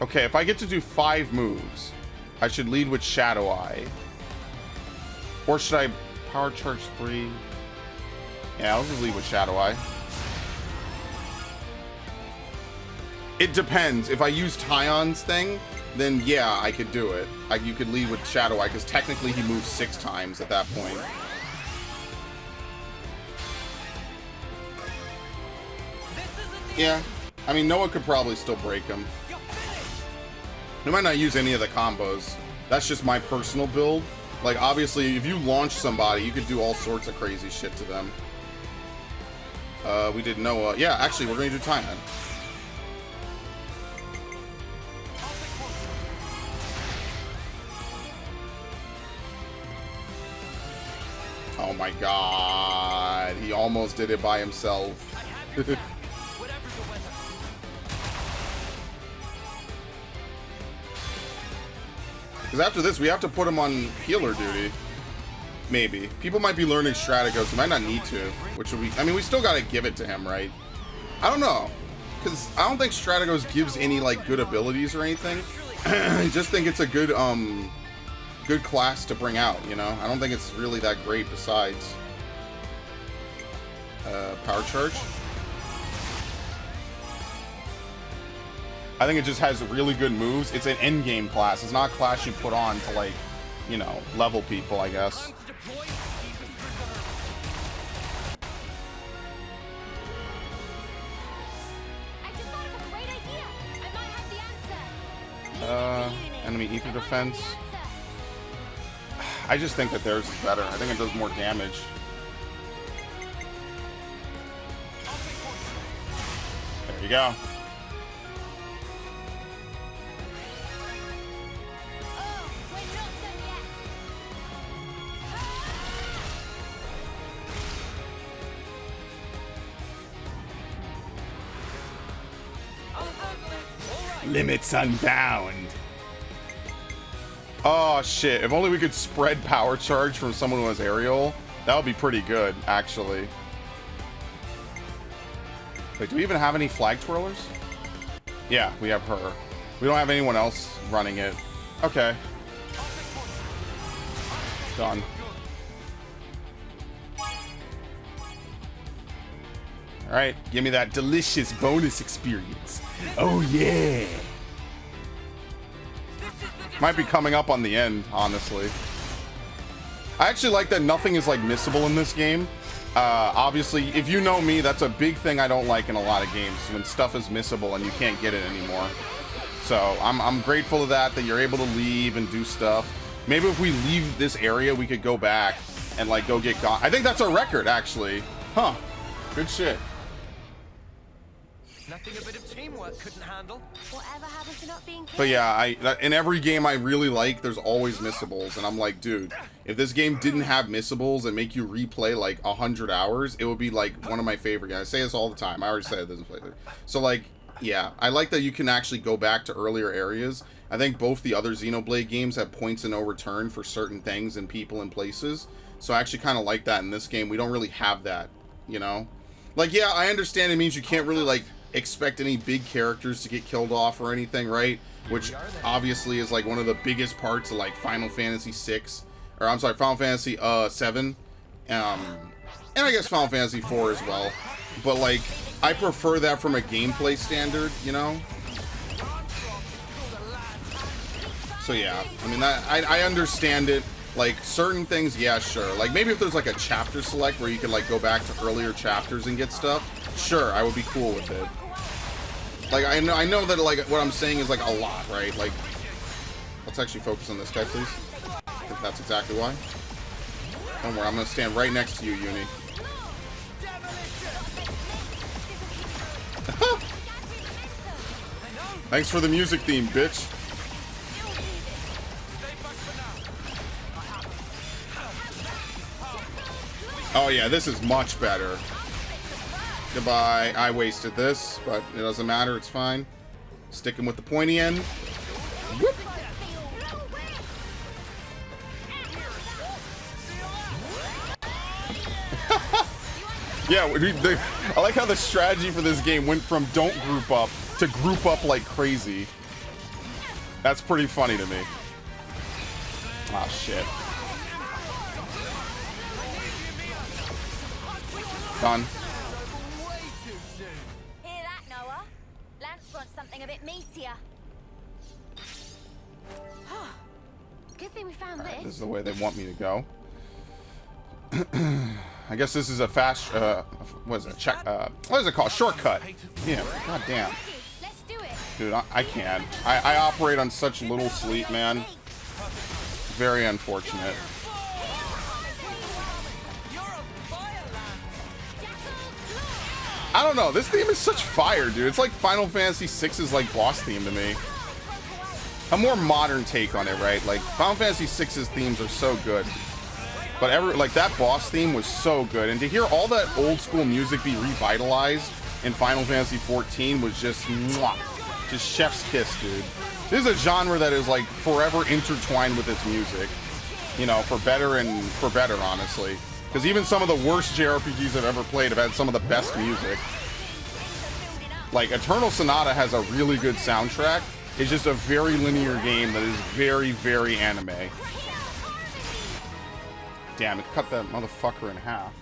Okay, if I get to do 5 moves, I should lead with Shadow Eye. Or should I power charge 3? Yeah, I'll just lead with Shadow Eye. It depends. If I use Tyon's thing, then yeah, I could do it. You could lead with Shadow Eye, because technically he moves 6 times at that point. Yeah, I mean, Noah could probably still break him. He might not use any of the combos. That's just my personal build. Like, obviously, if you launch somebody, you could do all sorts of crazy shit to them. We did Noah. Yeah, actually, we're going to do time then. Oh my god. He almost did it by himself. Because after this, we have to put him on healer duty. Maybe. People might be learning Strategos. We might not need to. Which would be... I mean, we still gotta give it to him, right? I don't know. Because I don't think Strategos gives any, like, good abilities or anything. I just think it's a good, good class to bring out, you know? I don't think it's really that great besides... Power Charge. I think it just has really good moves. It's an endgame class. It's not a class you put on to, like, you know, level people, I guess. Enemy ether defense. I just think that theirs is better. I think it does more damage. There you go. Limits unbound. Oh shit, if only we could spread power charge from someone who has aerial, that would be pretty good, actually. Wait, do we even have any flag twirlers? Yeah, we have her. We don't have anyone else running it. Okay. Done. Alright, give me that delicious bonus experience. Oh yeah! Might be coming up on the end, honestly. I actually like that nothing is, like, missable in this game. Obviously, if you know me, that's a big thing I don't like in a lot of games, when stuff is missable and you can't get it anymore. So, I'm grateful to that you're able to leave and do stuff. Maybe if we leave this area, we could go back and, like, go get gone. I think that's our record, actually. Huh. Good shit. Nothing a bit of teamwork couldn't handle. Whatever happened to not being killed? But yeah, in every game I really like, there's always missables, and I'm like, dude, if this game didn't have missables and make you replay like 100 hours, it would be like one of my favorite games. I say this all the time. I already said it doesn't play there. So like, yeah, I like that you can actually go back to earlier areas. I think both the other Xenoblade games have points of no return for certain things and people and places. So I actually kind of like that in this game. We don't really have that, you know? Like, yeah, I understand it means you can't really, like, expect any big characters to get killed off or anything, right? Which obviously is like one of the biggest parts of like Final Fantasy 6, or I'm sorry, Final Fantasy 7, and I guess Final Fantasy 4 as well. But like, I prefer that from a gameplay standard, you know? So yeah, I mean, I understand it. Like, certain things, yeah, sure. Like, maybe if there's like a chapter select where you could like go back to earlier chapters and get stuff, sure, I would be cool with it. Like, I know that, like, what I'm saying is, like, a lot, right? Like, let's actually focus on this guy, please. I think that's exactly why. Don't worry, I'm gonna stand right next to you, Uni. Thanks for the music theme, bitch. Oh, yeah, this is much better. Goodbye. I wasted this, but it doesn't matter. It's fine. Sticking with the pointy end. Whoop. Yeah, I like how the strategy for this game went from don't group up to group up like crazy. That's pretty funny to me. Ah, shit. Done. Hear that, Noah? Lance wants something a bit meatier. Good thing we found this. This is the way they want me to go. I guess this is a fast, what is it? What is it called? Shortcut. Yeah, god damn. Let's do it. Dude, I can't. I operate on such little sleep, man. very unfortunate. I don't know. This theme is such fire, dude. It's like Final Fantasy VI's like boss theme to me. A more modern take on it, right? Like Final Fantasy VI's themes are so good, but like that boss theme was so good, and to hear all that old school music be revitalized in Final Fantasy XIV was just mwah, just chef's kiss, dude. This is a genre that is like forever intertwined with its music, you know, for better, honestly. Because even some of the worst JRPGs I've ever played have had some of the best music. Like Eternal Sonata has a really good soundtrack. It's just a very linear game that is very, very anime. Damn, it cut that motherfucker in half.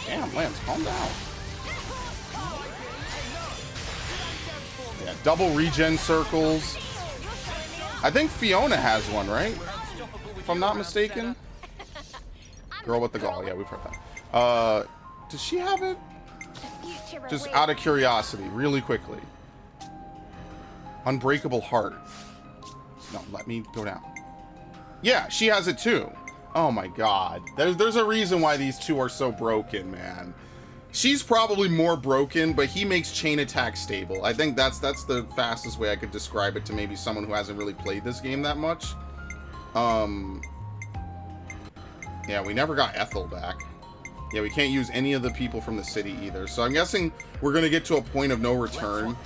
Damn, Lance, calm down. Yeah, double regen circles. I think Fiona has one, right? If I'm not mistaken. Girl with the gall. Yeah, we've heard that. Does she have it? Just out of curiosity, really quickly. Unbreakable heart. No, let me go down. Yeah, she has it too. Oh my god. There's a reason why these two are so broken, man. She's probably more broken, but he makes chain attack stable. I think that's the fastest way I could describe it to maybe someone who hasn't really played this game that much. Yeah, we never got Ethel back. Yeah, we can't use any of the people from the city either. So I'm guessing we're gonna get to a point of no return.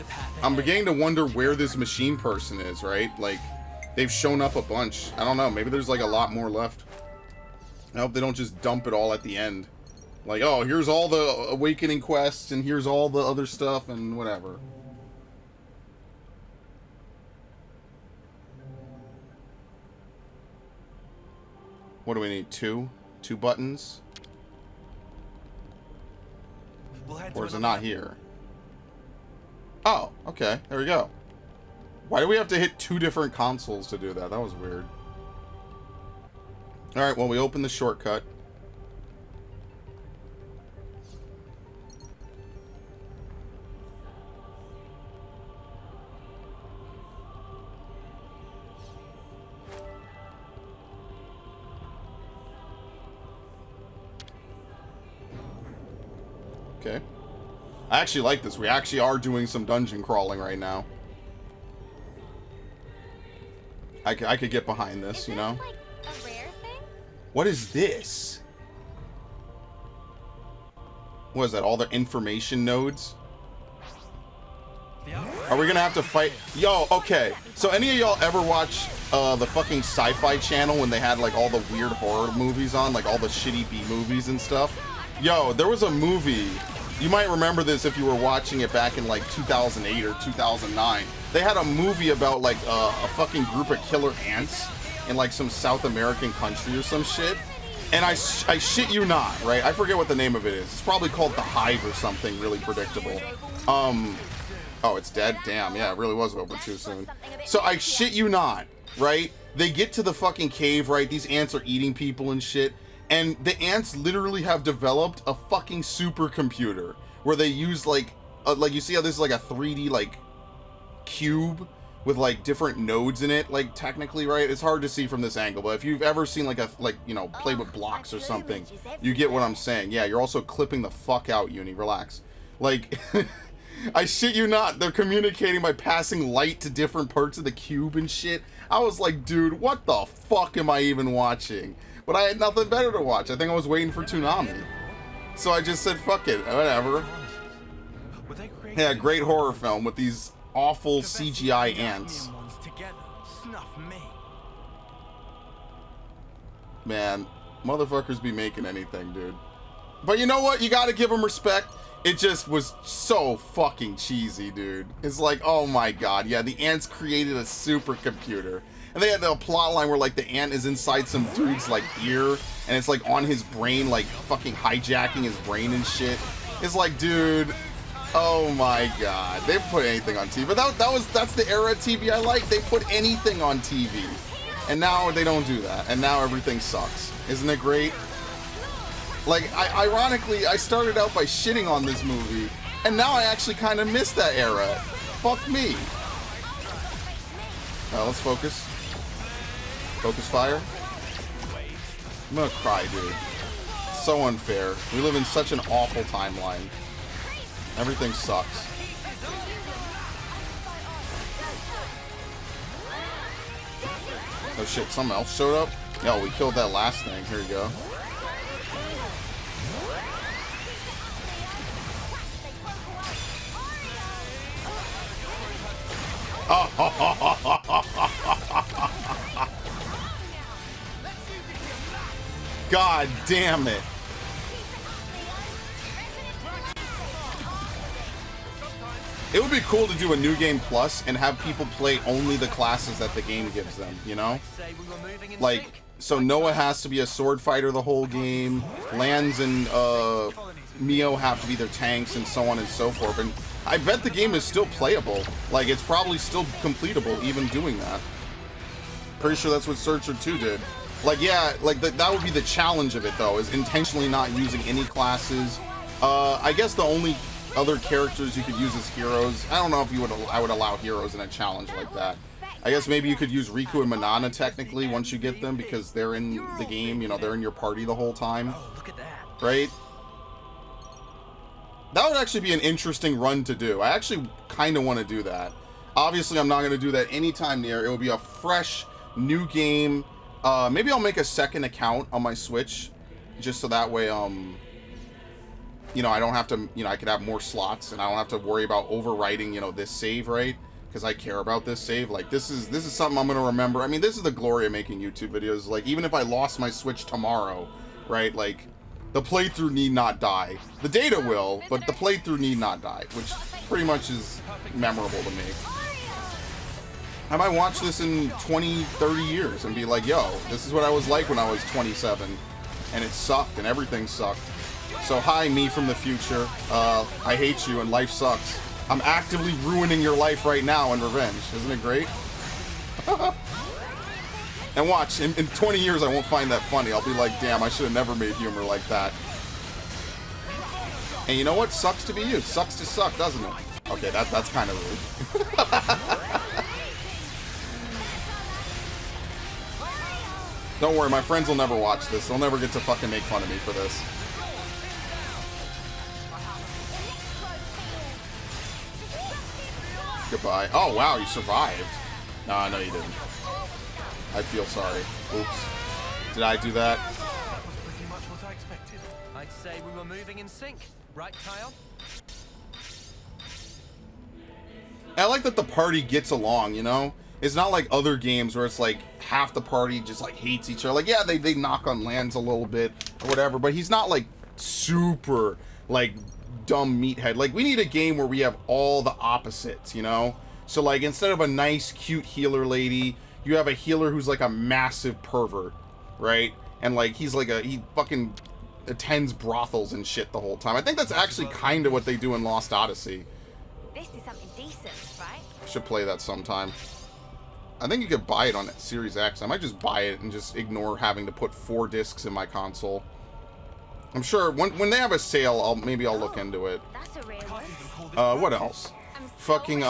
I'm beginning to wonder where this machine person is, right? Like, they've shown up a bunch. I don't know, maybe there's like a lot more left. I hope they don't just dump it all at the end. Like, oh, here's all the awakening quests, and here's all the other stuff, and whatever. What do we need? Two buttons? Or is it not here? Oh, okay. There we go. Why do we have to hit 2 different consoles to do that? That was weird. Alright, well, we open the shortcut. Okay. I actually like this. We actually are doing some dungeon crawling right now. I could get behind this, you know? Like a rare thing? What is this? What is that? All the information nodes? Are we gonna have to fight? Yo, okay. So any of y'all ever watch the fucking Sci-Fi Channel when they had like all the weird horror movies on, like all the shitty B movies and stuff? Yo, there was a movie. You might remember this if you were watching it back in like 2008 or 2009. They had a movie about like a fucking group of killer ants in like some South American country or some shit. And I shit you not, right? I forget what the name of it is. It's probably called The Hive or something really predictable. Oh, it's dead? Damn, yeah, it really was over too soon. So I shit you not, right? They get to the fucking cave, right? These ants are eating people and shit. And the ants literally have developed a fucking supercomputer where they use like you see how this is like a 3D like cube with like different nodes in it, like technically, right? It's hard to see from this angle, but if you've ever seen like you know, play with blocks or something, you get what I'm saying. Yeah, you're also clipping the fuck out, Uni. Relax. Like, I shit you not, they're communicating by passing light to different parts of the cube and shit. I was like, dude, what the fuck am I even watching? But I had nothing better to watch. I think I was waiting for Toonami. So I just said, fuck it, whatever. Yeah, great horror film with these awful CGI ants. Man, motherfuckers be making anything, dude. But you know what? You gotta give them respect. It just was so fucking cheesy, dude. It's like, oh my god, yeah, the ants created a supercomputer. And they had the plot line where like the ant is inside some dude's like ear, and it's like on his brain, like fucking hijacking his brain and shit. It's like, dude, oh my god, they put anything on TV. But that's the era of TV I like. They put anything on TV, and now they don't do that, and now everything sucks. Isn't it great? Like, ironically, I started out by shitting on this movie, and now I actually kind of miss that era. Fuck me. Let's focus. Focus fire. I'm gonna cry, dude. So unfair. We live in such an awful timeline. Everything sucks. Oh shit, something else showed up? Yo, we killed that last thing. Here you go. God damn it. It would be cool to do a new game plus and have people play only the classes that the game gives them, you know? Like, so Noah has to be a sword fighter the whole game, Lance and Mio have to be their tanks, and so on and so forth. And I bet the game is still playable. Like, it's probably still completable even doing that. Pretty sure that's what Searcher 2 did. Like, yeah, like that would be the challenge of it, though, is intentionally not using any classes. I guess the only other characters you could use as heroes, I don't know if I would allow heroes in a challenge like that. I guess maybe you could use Riku and Manana technically once you get them, because they're in the game, you know, they're in your party the whole time. Oh, look at that. Right? That would actually be an interesting run to do. I actually kind of want to do that. Obviously, I'm not going to do that anytime near. It will be a fresh, new game. Maybe I'll make a second account on my Switch, just so that way, you know, I don't have to, you know, I could have more slots, and I don't have to worry about overwriting, you know, this save, right? Because I care about this save. Like, this is something I'm going to remember. I mean, this is the glory of making YouTube videos. Like, even if I lost my Switch tomorrow, right, like, the playthrough need not die. The data will, but the playthrough need not die, which pretty much is memorable to me. I might watch this in 20, 30 years and be like, yo, this is what I was like when I was 27, and it sucked, and everything sucked. So hi, me from the future. I hate you, and life sucks. I'm actively ruining your life right now in revenge. Isn't it great? And watch, in 20 years I won't find that funny. I'll be like, damn, I should have never made humor like that. And you know what? Sucks to be you. Sucks to suck, doesn't it? Okay, that's kind of rude. Don't worry, my friends will never watch this. They'll never get to fucking make fun of me for this. Goodbye. Oh, wow, you survived. No, no, you didn't. I feel sorry. Oops. Did I do that? That was pretty much what I expected. I'd say we were moving in sync. Right, Kyle? I like that the party gets along, you know? It's not like other games where it's like half the party just like hates each other. Like, yeah, they knock on Lance a little bit or whatever, but he's not like super like dumb meathead. Like, we need a game where we have all the opposites, you know? So like, instead of a nice cute healer lady, you have a healer who's like a massive pervert, right? And like, he fucking attends brothels and shit the whole time. I think that's actually kind of what they do in Lost Odyssey. This is something decent, right? I should play that sometime. I think you could buy it on Series X. I might just buy it and just ignore having to put 4 discs in my console. I'm sure when they have a sale, maybe I'll look into it. That's a real one. What else? Fucking,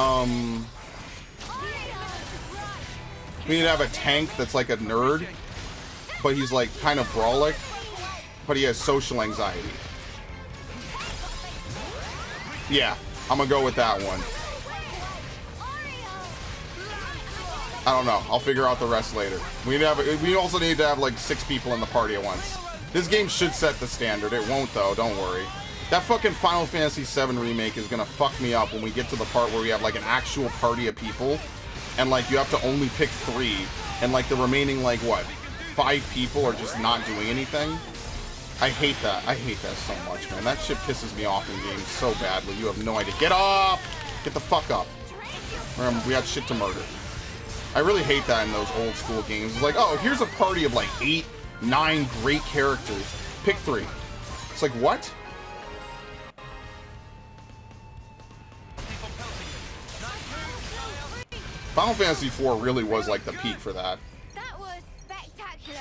we need to have a tank that's like a nerd, but he's like kind of brawlic, but he has social anxiety. Yeah, I'm gonna go with that one. I don't know. I'll figure out the rest later. We also need to have like 6 people in the party at once. This game should set the standard. It won't though, don't worry. That fucking Final Fantasy VII remake is gonna fuck me up when we get to the part where we have like an actual party of people, and like you have to only pick 3, and like the remaining like what, 5 people are just not doing anything. I hate that. I hate that so much, man. That shit pisses me off in games so badly. You have no idea. Get up! Get the fuck up. We got shit to murder. I really hate that in those old school games. It's like, oh, here's a party of like 8, 9 great characters. Pick 3. It's like, what? Final Fantasy IV really was like the peak for that. That was spectacular.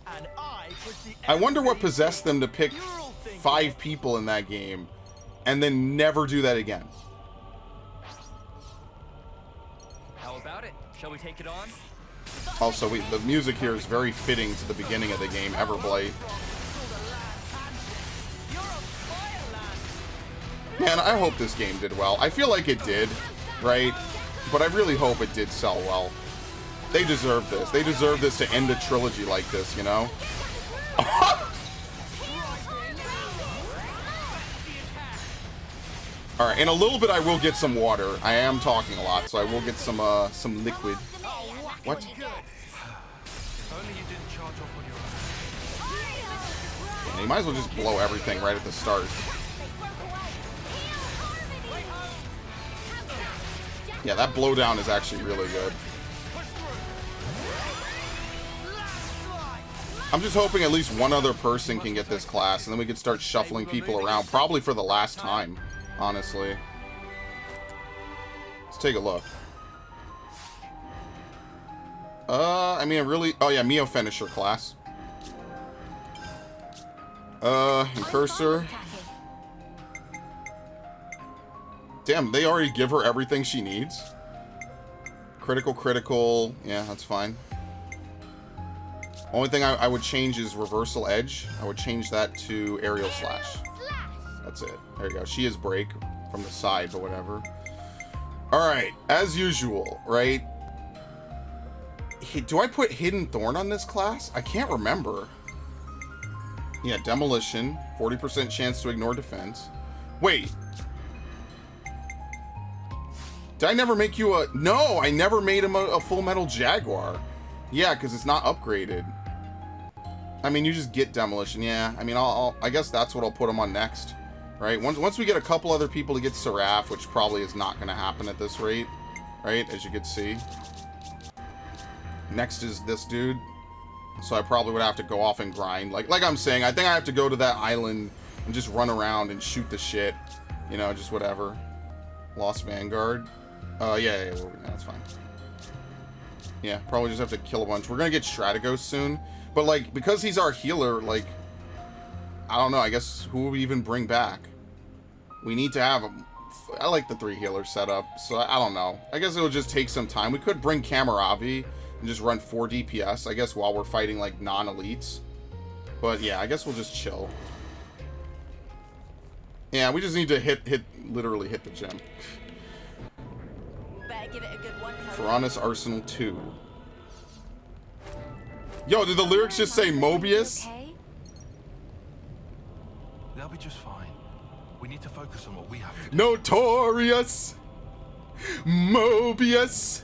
And I was the I wonder what possessed them to pick 5 people in that game and then never do that again. Shall we take it on? Also, the music here is very fitting to the beginning of the game, Everblight. Man, I hope this game did well. I feel like it did, right? But I really hope it did sell well. They deserve this. They deserve this to end a trilogy like this, you know? Alright, in a little bit I will get some water. I am talking a lot, so I will get some liquid. What? If only you didn't charge off on your own. Yeah, you might as well just blow everything right at the start. Yeah, that blowdown is actually really good. I'm just hoping at least one other person can get this class, and then we can start shuffling people around, probably for the last time, honestly. Let's take a look. I mean, really... Oh, yeah, Mio finisher class. And Cursor. Damn, they already give her everything she needs. Critical. Yeah, that's fine. Only thing I would change is Reversal Edge. I would change that to Aerial Slash. That's it. There you go. She is Break from the side, but whatever. Alright, as usual, right? Do I put Hidden Thorn on this class? I can't remember. Yeah, Demolition. 40% chance to ignore defense. Wait. Did I never make you a... No, I never made him a Full Metal Jaguar. Yeah, because it's not upgraded. I mean, you just get Demolition. Yeah, I mean, I guess that's what I'll put him on next. Right? Once we get a couple other people to get Seraph, which probably is not going to happen at this rate. Right? As you can see. Next is this dude. So I probably would have to go off and grind. Like I'm saying, I think I have to go to that island and just run around and shoot the shit. You know, just whatever. Lost Vanguard. Yeah, that's fine. Yeah, probably just have to kill a bunch. We're gonna get Strategos soon. But, like, because he's our healer, like... I don't know, I guess who will we even bring back? We need to have him. I like the 3 healers set up, so I don't know. I guess it would just take some time. We could bring Kamaravi and just run 4 DPS, I guess, while we're fighting, like, non-elites. But, yeah, I guess we'll just chill. Yeah, we just need to literally hit the gym. Better give it a good one. Piranha's Arsenal 2. Yo, did the lyrics just say Mobius? Okay? They'll be just fine. We need to focus on what we have to do. Notorious Mobius.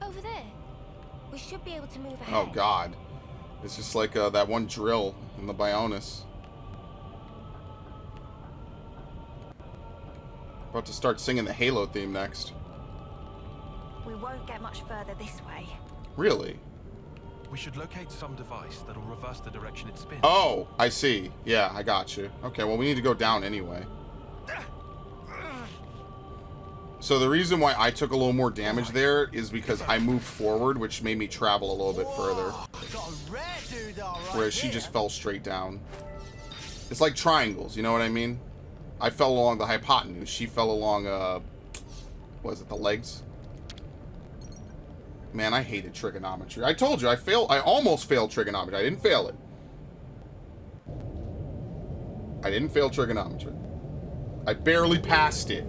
Over there. We should be able to move ahead. Oh god. It's just like that one drill in the Bionis. About to start singing the Halo theme next. We won't get much further this way. Really? We should locate some device that'll reverse the direction it spins. Oh, I see. Yeah, I got you. Okay, well, we need to go down anyway. So the reason why I took a little more damage there is because I moved forward, which made me travel a little bit further. Got a rare dude, all right. Whereas she just fell straight down. It's like triangles, you know what I mean? I fell along the hypotenuse. She fell along, what is it, the legs? Man, I hated trigonometry. I told you, I almost failed trigonometry. I didn't fail it. I didn't fail trigonometry. I barely passed it.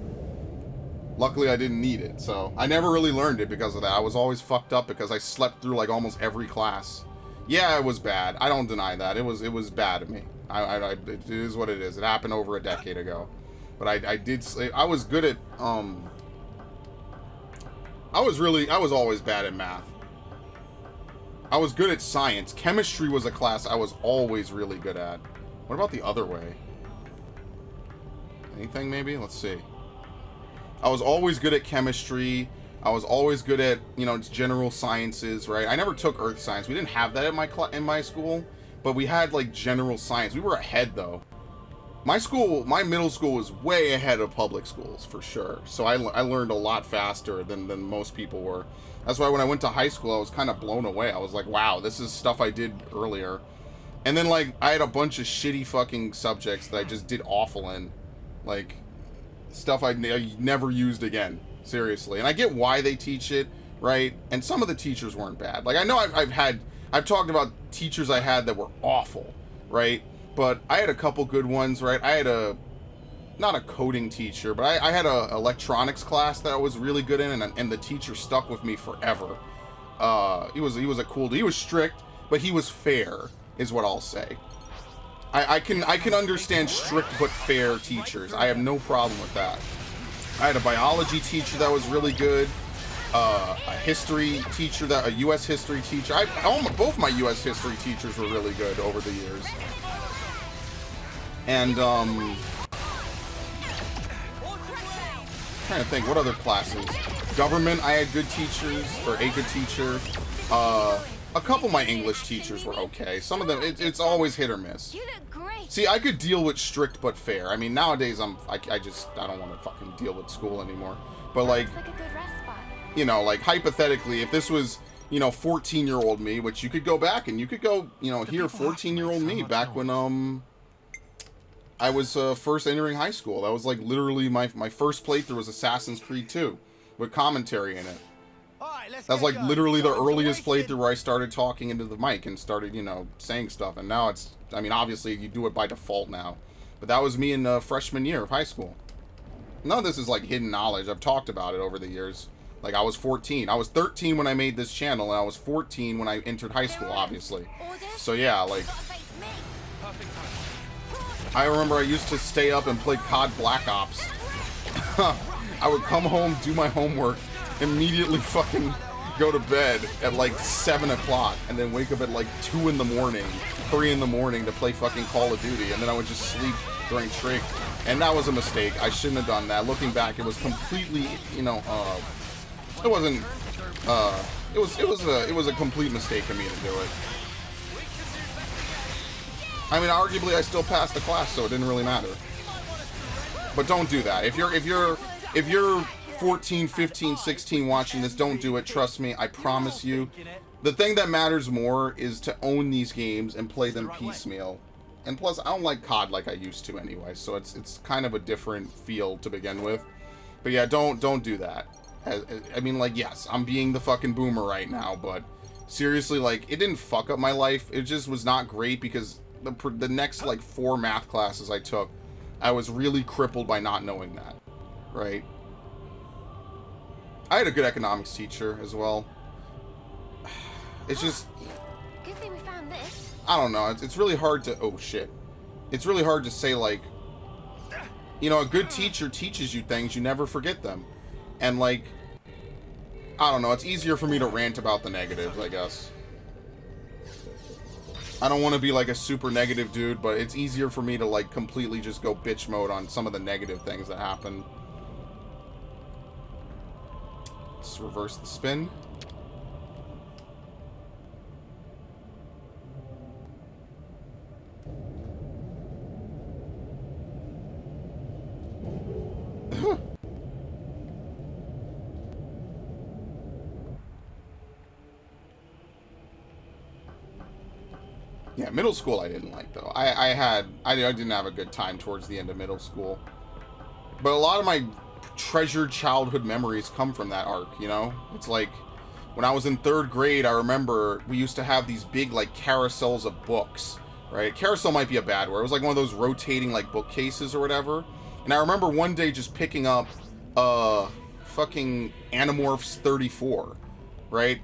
Luckily, I didn't need it, so I never really learned it because of that. I was always fucked up because I slept through like almost every class. Yeah, it was bad. I don't deny that. It was bad of me. It is what it is. It happened over a decade ago. But I was good at, I was always bad at math. I was good at science. Chemistry was a class I was always really good at. What about the other way? Anything maybe? Let's see. I was always good at chemistry. I was always good at, you know, general sciences, right? I never took earth science. We didn't have that in my school, but we had like general science. We were ahead though. My middle school was way ahead of public schools for sure. So I learned a lot faster than most people were. That's why when I went to high school, I was kind of blown away. I was like, wow, this is stuff I did earlier. And then, like, I had a bunch of shitty fucking subjects that I just did awful in. Like, stuff I never used again. Seriously. And I get why they teach it, right? And some of the teachers weren't bad. Like, I know I've talked about teachers I had that were awful, right? But I had a couple good ones, right? I had not a coding teacher, but I had a electronics class that I was really good in, and the teacher stuck with me forever. He was a cool dude. He was strict, but he was fair, is what I'll say. I can understand strict but fair teachers. I have no problem with that. I had a biology teacher that was really good. A history teacher, a U.S. history teacher. Both my U.S. history teachers were really good over the years. And trying to think, what other classes? Government, I had good teachers, or a good teacher. A couple of my English teachers were okay. Some of them, it's always hit or miss. You look great. See, I could deal with strict but fair. I mean, nowadays I don't want to fucking deal with school anymore. But like, Looks like a good rest spot. you know, like hypothetically, if this was, you know, 14-year-old me, which you could go back and you could go, you know, hear 14-year-old me back when I was first entering high school. That was like literally my first playthrough was Assassin's Creed 2 with commentary in it. That was like literally the earliest playthrough where I started talking into the mic and started, you know, saying stuff. And now it's, I mean, obviously you do it by default now. But that was me in freshman year of high school. None of this is like hidden knowledge. I've talked about it over the years. Like, I was 14. I was 13 when I made this channel, and I was 14 when I entered high school, obviously. So yeah, like, I remember I used to stay up and play COD Black Ops. I would come home, do my homework, immediately fucking go to bed at like 7 o'clock, and then wake up at like 2 in the morning, 3 in the morning to play fucking Call of Duty, and then I would just sleep during trig. And that was a mistake. I shouldn't have done that. Looking back, it was completely, you know, it wasn't, it was a complete mistake of me to do it. I mean, arguably I still passed the class, so it didn't really matter. But don't do that. If you're 14, 15, 16 watching this, don't do it. Trust me, I promise you. The thing that matters more is to own these games and play them piecemeal. And plus, I don't like COD like I used to anyway, so it's kind of a different feel to begin with. But yeah, don't do that. I mean, like, yes, I'm being the fucking boomer right now, but seriously, like, it didn't fuck up my life. It just was not great because the next, like, 4 math classes I took, I was really crippled by not knowing that, right? I had a good economics teacher as well. It's just, Good thing we found this. I don't know. It's really hard to... Oh, shit. It's really hard to say, like... You know, a good teacher teaches you things. You never forget them. And, like... I don't know. It's easier for me to rant about the negatives, I guess. I don't want to be, like, a super negative dude, but it's easier for me to, like, completely just go bitch mode on some of the negative things that happen. Let's reverse the spin. Yeah, middle school I didn't like, though. I didn't have a good time towards the end of middle school. But a lot of my treasured childhood memories come from that arc, you know? It's like, when I was in 3rd grade, I remember we used to have these big, like, carousels of books, right? Carousel might be a bad word. It was like one of those rotating, like, bookcases or whatever. And I remember one day just picking up, fucking Animorphs 34, right?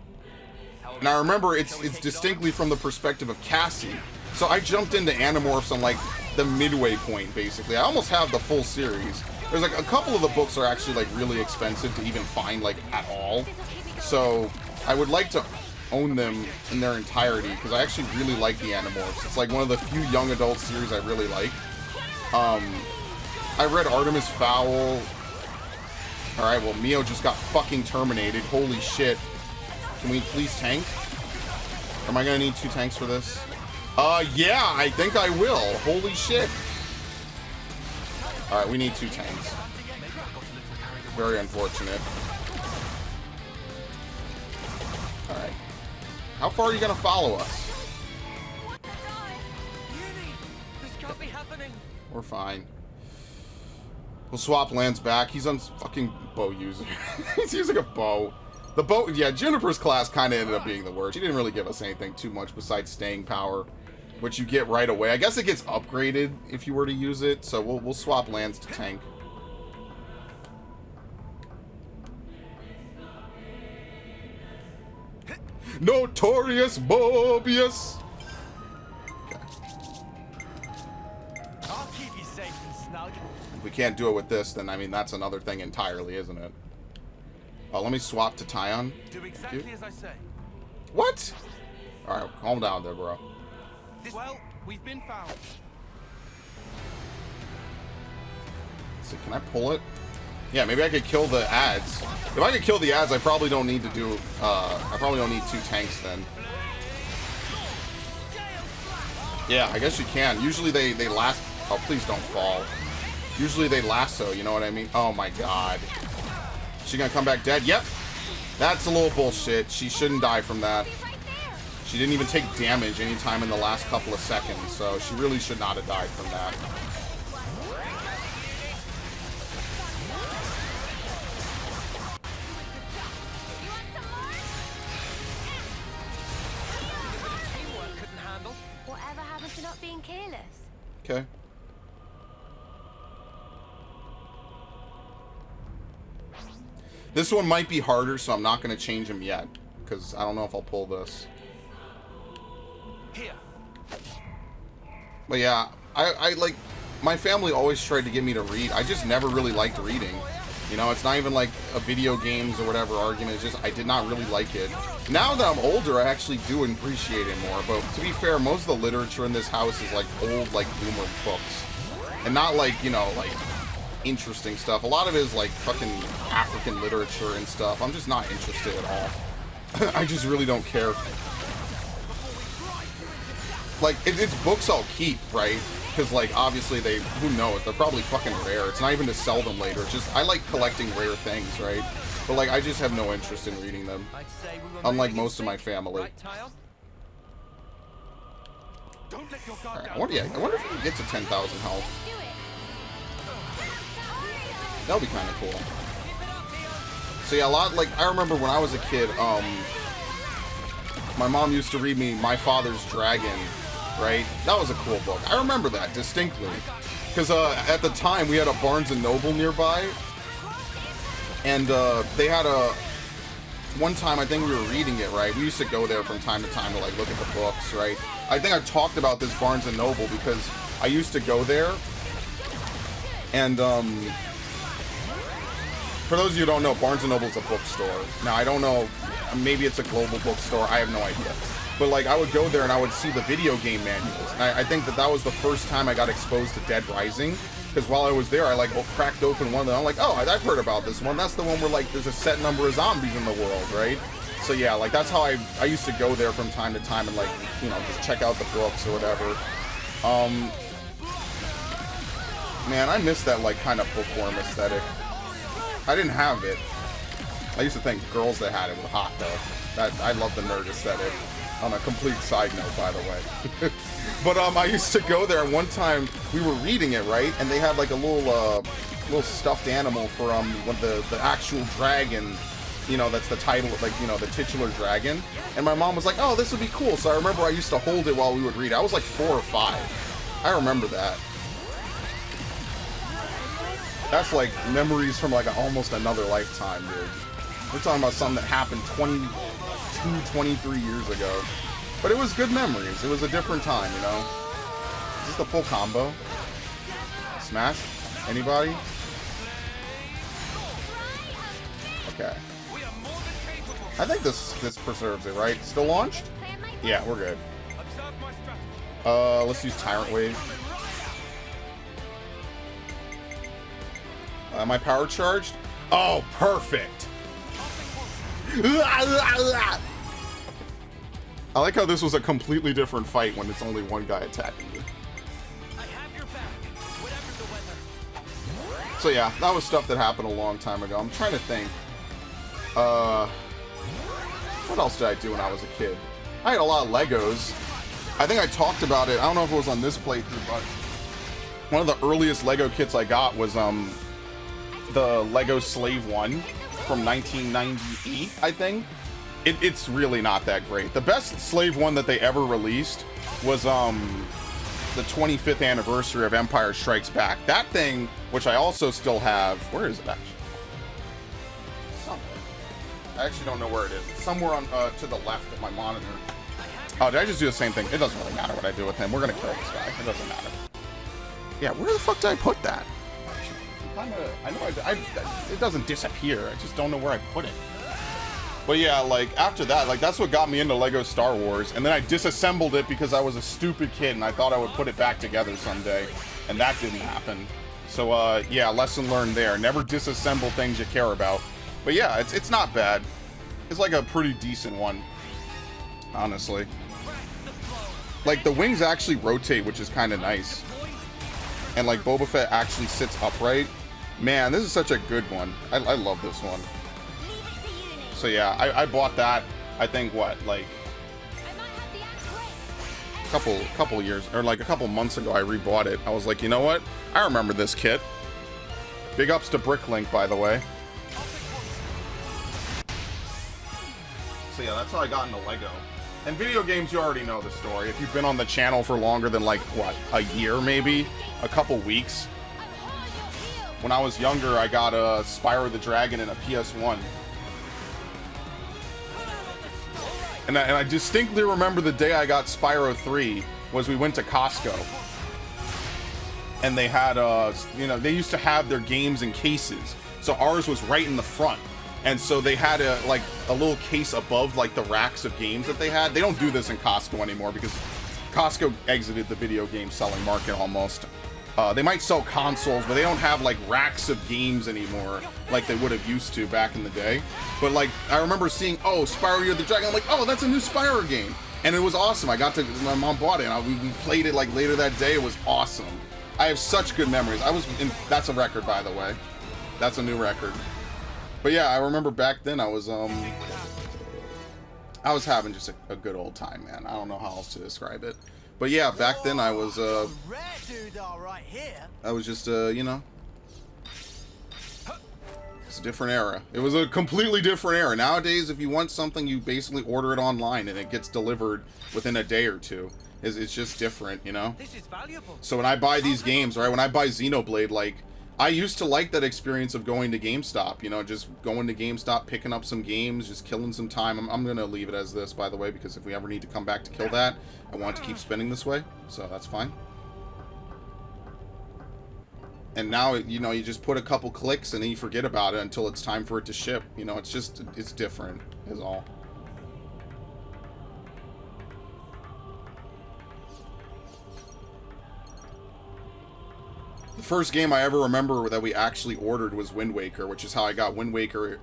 And I remember it's distinctly from the perspective of Cassie. So I jumped into Animorphs on, like, the midway point, basically. I almost have the full series. There's, like, a couple of the books are actually, like, really expensive to even find, like, at all. So I would like to own them in their entirety, because I actually really like the Animorphs. It's, like, one of the few young adult series I really like. I read Artemis Fowl. Alright, well, Mio just got fucking terminated. Holy shit. Can we please tank? Am I gonna need 2 tanks for this? Yeah, I think I will. Holy shit. Alright, we need 2 tanks. Very unfortunate. Alright. How far are you gonna follow us? happening? We're fine. We'll swap Lance back. He's on fucking bow user. He's using a bow. The bow, yeah, Juniper's class kind of ended up being the worst. She didn't really give us anything too much besides staying power, which you get right away. I guess it gets upgraded if you were to use it, so we'll swap Lance to tank. Notorious Mobius! I'll keep you safe and snug. If we can't do it with this, then, I mean, that's another thing entirely, isn't it? Oh, let me swap to Tyon. Do exactly as I say. What? Alright, calm down there, bro. Well, we've been found. So, can I pull it? Yeah, maybe I could kill the ads. If I could kill the ads, I probably don't need to do, I probably don't need 2 tanks then. Yeah, I guess you can. Usually they last, oh, please don't fall. Usually they lasso, you know what I mean? Oh my god. She gonna come back dead? Yep. That's a little bullshit. She shouldn't die from that. She didn't even take damage anytime in the last couple of seconds, so she really should not have died from that. Teamwork couldn't handle. Whatever happened to not being careless? Okay. This one might be harder, so I'm not going to change him yet, because I don't know if I'll pull this. Here. But yeah, I like, my family always tried to get me to read. I just never really liked reading. You know, it's not even like a video games or whatever argument. It's just, I did not really like it. Now that I'm older, I actually do appreciate it more. But to be fair, most of the literature in this house is like old, like boomer books. And not like, you know, like interesting stuff. A lot of it is like fucking African literature and stuff. I'm just not interested at all. I just really don't care. Like, it's books I'll keep, right? Because, like, obviously they, who knows, they're probably fucking rare. It's not even to sell them later. It's just, I like collecting rare things, right? But, like, I just have no interest in reading them. I'd say we were Unlike moving in most of my sync, family. right, Tyon? Don't let your guard Alright, down. I wonder if we can get to 10,000 health. Do it. That would be kind of cool. So, yeah, a lot, like, I remember when I was a kid, my mom used to read me My Father's Dragon, right? That was a cool book. I remember that distinctly. Because at the time, we had a Barnes & Noble nearby. And they had a... One time, I think we were reading it, right? We used to go there from time to time to, like, look at the books, right? I think I talked about this Barnes & Noble because I used to go there. And, for those of you who don't know, Barnes & Noble is a bookstore. Now, I don't know, maybe it's a global bookstore, I have no idea. But, like, I would go there and I would see the video game manuals. And I think that was the first time I got exposed to Dead Rising. Because while I was there, I, like, cracked open one of them. I'm like, oh, I've heard about this one. That's the one where, like, there's a set number of zombies in the world, right? So, yeah, like, that's how I used to go there from time to time and, like, you know, just check out the books or whatever. Man, I miss that, like, kind of bookworm aesthetic. I didn't have it. I used to think girls that had it were hot, though. I love the nerd aesthetic. On a complete side note, by the way. But I used to go there, and one time we were reading it, right? And they had like a little stuffed animal for the actual dragon. You know, that's the title, like, you know, the titular dragon. And my mom was like, "Oh, this would be cool." So I remember I used to hold it while we would read. I was like 4 or 5. I remember that. That's like memories from like almost another lifetime, dude. We're talking about something that happened 22, 23 years ago. But it was good memories. It was a different time, you know? Is this the full combo? Smash? Anybody? Okay. I think this preserves it, right? Still launched? Yeah, we're good. Let's use Tyrant Wave. Am I power charged? Oh, perfect! I like how this was a completely different fight when it's only one guy attacking you. I have your back, whatever the weather. So yeah, that was stuff that happened a long time ago. I'm trying to think. What else did I do when I was a kid? I had a lot of Legos. I think I talked about it. I don't know if it was on this playthrough, but one of the earliest Lego kits I got was the Lego Slave 1 from 1998, I think. It's really not that great. The best Slave 1 that they ever released was the 25th anniversary of Empire Strikes Back. That thing, which I also still have, where is it actually? Somewhere. I actually don't know where it is. It's somewhere on to the left of my monitor. Oh, did I just do the same thing? It doesn't really matter what I do with him. We're gonna kill this guy. It doesn't matter. Yeah, where the fuck did I put that? I know it doesn't disappear. I just don't know where I put it. But yeah, like after that, like that's what got me into Lego Star Wars, and then I disassembled it because I was a stupid kid and I thought I would put it back together someday, and that didn't happen. So yeah, lesson learned there. Never disassemble things you care about. But yeah, it's not bad. It's like a pretty decent one, honestly. Like the wings actually rotate, which is kind of nice, and like Boba Fett actually sits upright. Man, this is such a good one. I love this one. So yeah, I bought that, I think, what, like a couple years, or like a couple months ago, I rebought it. I was like, you know what? I remember this kit. Big ups to Bricklink, by the way. So yeah, that's how I got into Lego. And video games, you already know the story. If you've been on the channel for longer than like, what, a year maybe? A couple weeks? When I was younger, I got a Spyro the Dragon and a PS1. And I distinctly remember the day I got Spyro 3 was we went to Costco. And they had, you know, they used to have their games in cases. So ours was right in the front. And so they had a little case above like the racks of games that they had. They don't do this in Costco anymore because Costco exited the video game selling market almost. They might sell consoles, but they don't have like racks of games anymore like they would have used to back in the day. But like I remember seeing, oh, Spyro the Dragon. I'm like, oh, that's a new Spyro game, and it was awesome. My mom bought it, and we played it like later that day. It was awesome. I have such good memories. That's a record, by the way. That's a new record. But yeah, I remember back then I was having just a good old time, man. I don't know how else to describe it. But yeah, back then I was just you know, it's a different era. It was a completely different era. Nowadays, if you want something, you basically order it online and it gets delivered within a day or two. It's just different, you know? This is valuable. So when I buy these games, right, when I buy Xenoblade, like, I used to like that experience of going to GameStop, you know, just going to GameStop, picking up some games, just killing some time. I'm going to leave it as this, by the way, because if we ever need to come back to kill that, I want it to keep spinning this way, so that's fine. And now, you know, you just put a couple clicks and then you forget about it until it's time for it to ship. You know, it's different, is all. The first game I ever remember that we actually ordered was Wind Waker, which is how I got Wind Waker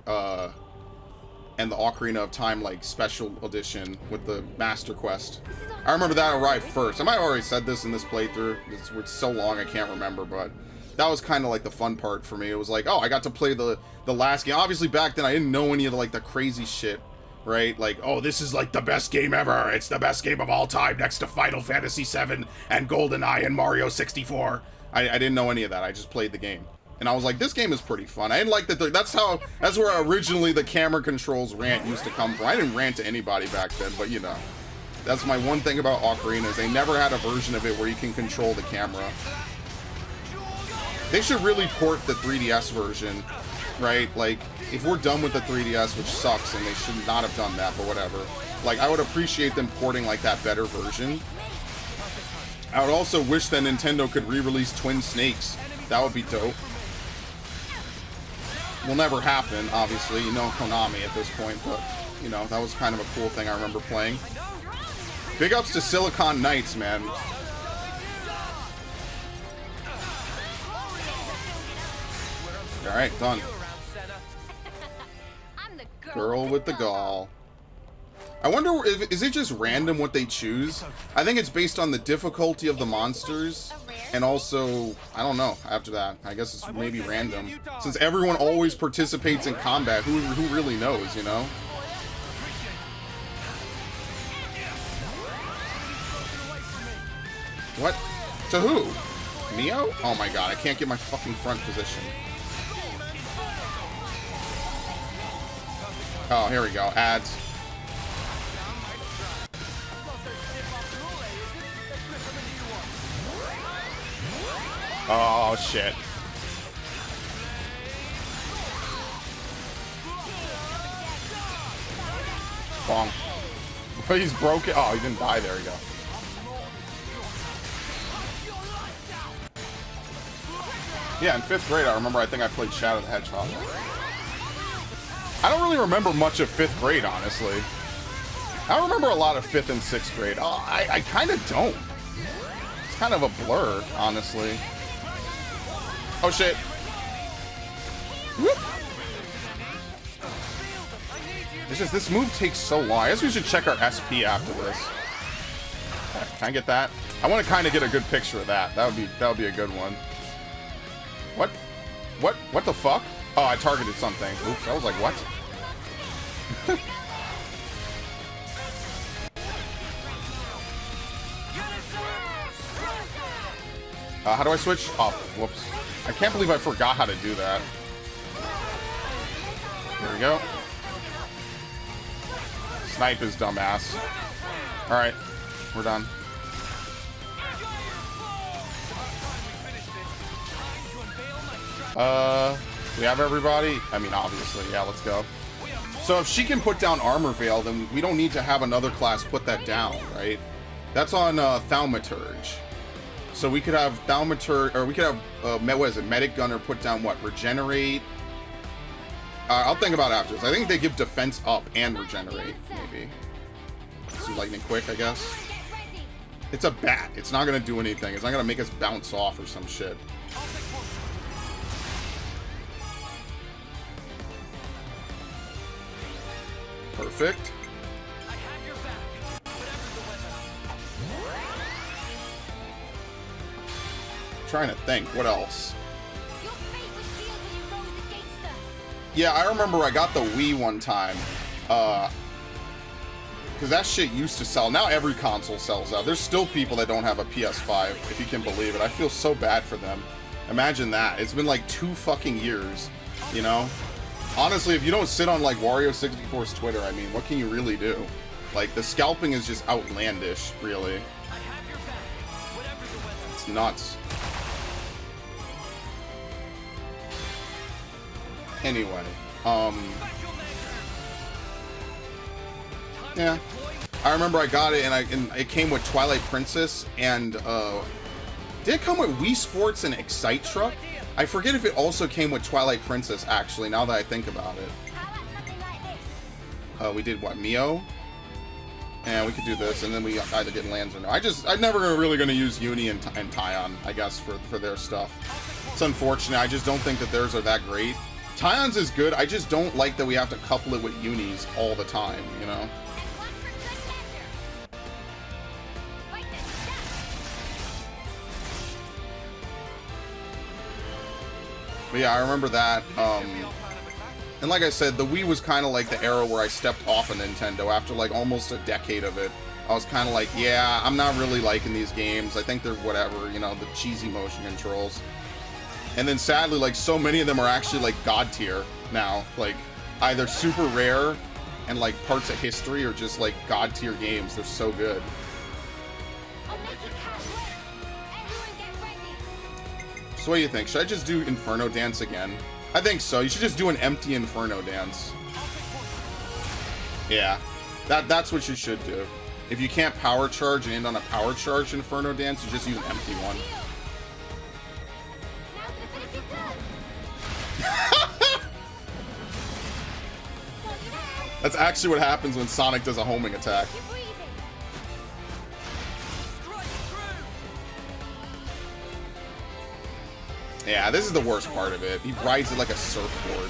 and the Ocarina of Time, like, special edition with the Master Quest. I remember that arrived first. I might have already said this in this playthrough. It's so long I can't remember, but that was kind of like the fun part for me. It was like, oh, I got to play the last game. Obviously, back then, I didn't know any of the, like, the crazy shit, right? Like, oh, this is, like, the best game ever. It's the best game of all time next to Final Fantasy VII and GoldenEye and Mario 64. I didn't know any of that. I just played the game. And I was like, this game is pretty fun. I didn't like that. That's where originally the camera controls rant used to come from. I didn't rant to anybody back then, but you know. That's my one thing about Ocarina is they never had a version of it where you can control the camera. They should really port the 3DS version, right? Like, if we're done with the 3DS, which sucks, and they should not have done that, but whatever. Like, I would appreciate them porting, like, that better version. I would also wish that Nintendo could re-release Twin Snakes. That would be dope. Will never happen, obviously. You know Konami at this point, but, you know, that was kind of a cool thing I remember playing. Big ups to Silicon Knights, man. Alright, done. Girl with the gall. I wonder, is it just random what they choose? I think it's based on the difficulty of the monsters, and also, I don't know, after that. I guess it's maybe random. Since everyone always participates in combat, who really knows, you know? What? To who? Neo? Oh my god, I can't get my fucking front position. Oh, here we go. Ads. Oh, shit. Bonk. He's broken. Oh, he didn't die. There we go. Yeah, in 5th grade, I remember, I think I played Shadow the Hedgehog. I don't really remember much of 5th grade, honestly. I don't remember a lot of 5th and 6th grade. Oh, I kind of don't. It's kind of a blur, honestly. Oh, shit. Whoop. It's just, this move takes so long. I guess we should check our SP after this. Can I get that? I want to kind of get a good picture of that. That would be a good one. What? What the fuck? Oh, I targeted something. Oops, I was like, what? How do I switch? Oh, whoops. I can't believe I forgot how to do that. There we go. Snipe his dumbass. Alright, we're done. We have everybody? I mean, obviously, yeah, let's go. So if she can put down Armor Veil, then we don't need to have another class put that down, right? That's on Thaumaturge. So we could have Thaumaturge, or we could have, what is it, Medic Gunner put down what? Regenerate? I'll think about it after this. I think they give defense up and regenerate, maybe. Let's do lightning quick, I guess. It's a bat. It's not going to do anything. It's not going to make us bounce off or some shit. Perfect. Trying to think. What else? Yeah, I remember I got the Wii one time. Because that shit used to sell. Now every console sells out. There's still people that don't have a PS5, if you can believe it. I feel so bad for them. Imagine that. It's been like 2 fucking years, you know? Honestly, if you don't sit on like Wario64's Twitter, I mean, what can you really do? Like, the scalping is just outlandish, really. It's nuts. Anyway, yeah, I remember I got it, and it came with Twilight Princess, and did it come with Wii Sports and Excite Truck? I forget if it also came with Twilight Princess, actually, now that I think about it. We did what, Mio? And we could do this, and then we either get lands or no. I'm never really gonna use Uni and Tyon, I guess, for their stuff. It's unfortunate. I just don't think that theirs are that great. Tyon's is good, I just don't like that we have to couple it with unis all the time, you know? But yeah, I remember that, and like I said, the Wii was kind of like the era where I stepped off of Nintendo after like almost a decade of it. I was kind of like, yeah, I'm not really liking these games, I think they're whatever, you know, the cheesy motion controls. And then sadly, like, so many of them are actually, like, God tier now. Like, either super rare and, like, parts of history or just, like, God tier games. They're so good. So what do you think? Should I just do Inferno Dance again? I think so. You should just do an empty Inferno Dance. Yeah. That's what you should do. If you can't power charge and end on a power charge Inferno Dance, you just use an empty one. That's actually what happens when Sonic does a homing attack. Yeah, this is the worst part of it. He rides it like a surfboard.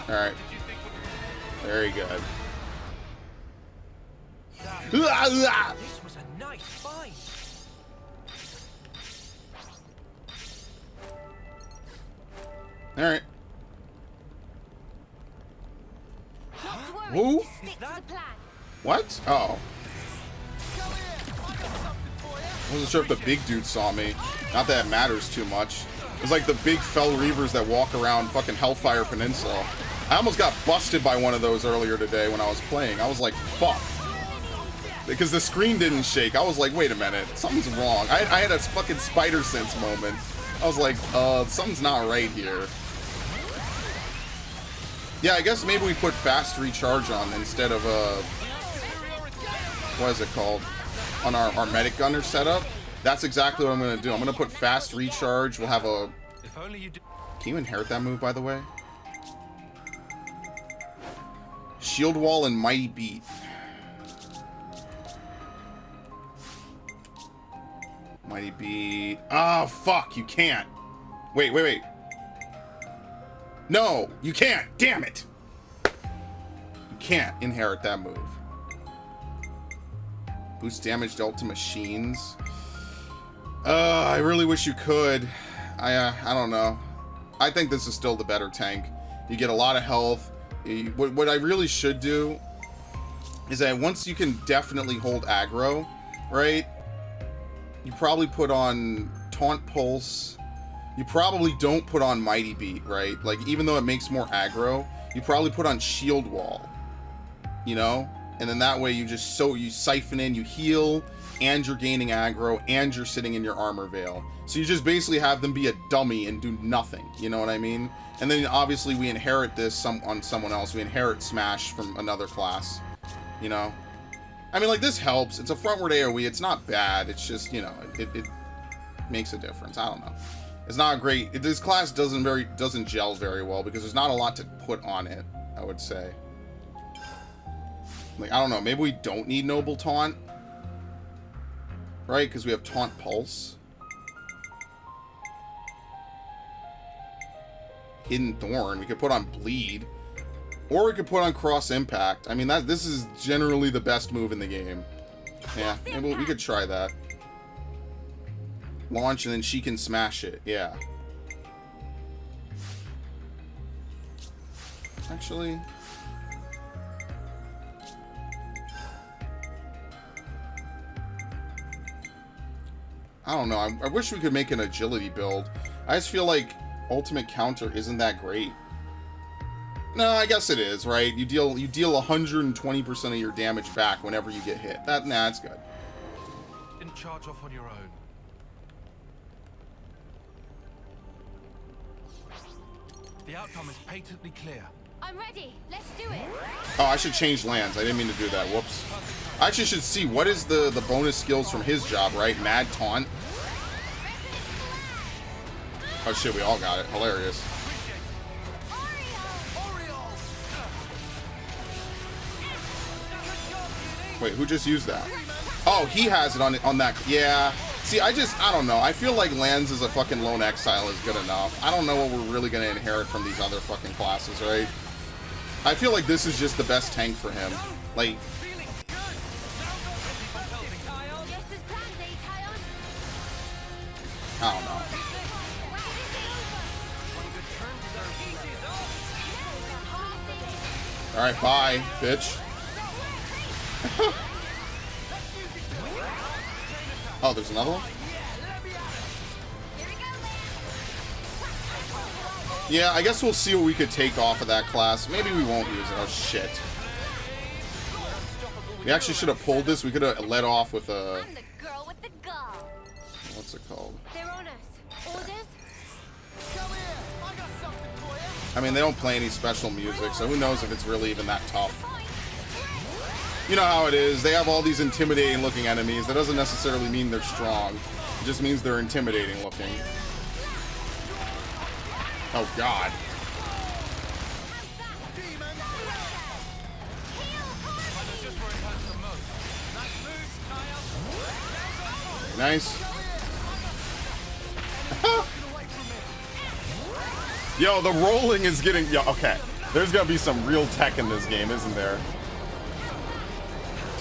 Alright. Very good. This was a nice fight. Alright. Who? What? Oh. wasn't sure if the big dude saw me. Not that it matters too much. It's like the big Fel Reavers that walk around fucking Hellfire Peninsula. I almost got busted by one of those earlier today when I was playing. I was like, fuck. Because the screen didn't shake. I was like, wait a minute. Something's wrong. I had a fucking spider sense moment. I was like, something's not right here. Yeah, I guess maybe we put fast recharge on instead of, what is it called? On our medic gunner setup. That's exactly what I'm going to do. I'm going to put fast recharge. We'll have a... If only you do. Can you inherit that move, by the way? Shield Wall and Mighty Beat. Mighty Beat. Oh, fuck. You can't. Wait. No, you can't. Damn it. You can't inherit that move. Boost damage dealt to machines. I really wish you could. I don't know. I think this is still the better tank. You get a lot of health. What I really should do is that once you can definitely hold aggro, right? You probably put on Taunt Pulse. You probably don't put on Mighty Beat, right? Like, even though it makes more aggro, you probably put on Shield Wall. You know? And then that way you just you siphon in, you heal, and you're gaining aggro, and you're sitting in your armor veil. So you just basically have them be a dummy and do nothing. You know what I mean? And then obviously we inherit this on someone else. We inherit Smash from another class. You know? I mean, like, this helps. It's a frontward AoE. It's not bad. It's just, you know, it makes a difference. I don't know. It's not great. This class doesn't gel very well because there's not a lot to put on it, I would say. Like, I don't know. Maybe we don't need Noble Taunt. Right? Because we have Taunt Pulse. Hidden Thorn. We could put on Bleed. Or we could put on Cross Impact. I mean, this is generally the best move in the game. Yeah, maybe we could try that. Launch and then she can smash it. Yeah. Actually... I don't know. I wish we could make an agility build. I just feel like ultimate counter isn't that great. No, I guess it is, right? You deal 120% of your damage back whenever you get hit. That's good. Didn't charge off on your own. The outcome is patently clear. I'm ready. Let's do it. Oh, I should change lands. I didn't mean to do that. Whoops. I actually should see what is the bonus skills from his job, right? Mad Taunt. Oh shit, we all got it. Hilarious. Wait, who just used that? Oh, he has it on that. Yeah. See, I don't know. I feel like lands as a fucking lone exile is good enough. I don't know what we're really going to inherit from these other fucking classes, right? I feel like this is just the best tank for him. Like... I don't know. Alright, bye, bitch. Oh, there's another one? Yeah, I guess we'll see what we could take off of that class. Maybe we won't use it. Oh, shit. We actually should have pulled this. We could have let off with a... I'm the girl with the gall. What's it called? They're on us. Orders? Come here. I got something for you. I mean, they don't play any special music, so who knows if it's really even that tough. You know how it is. They have all these intimidating looking enemies. That doesn't necessarily mean they're strong. It just means they're intimidating looking. Oh, God. Nice. Yo, the rolling is getting... Yo, okay. There's gonna be some real tech in this game, isn't there?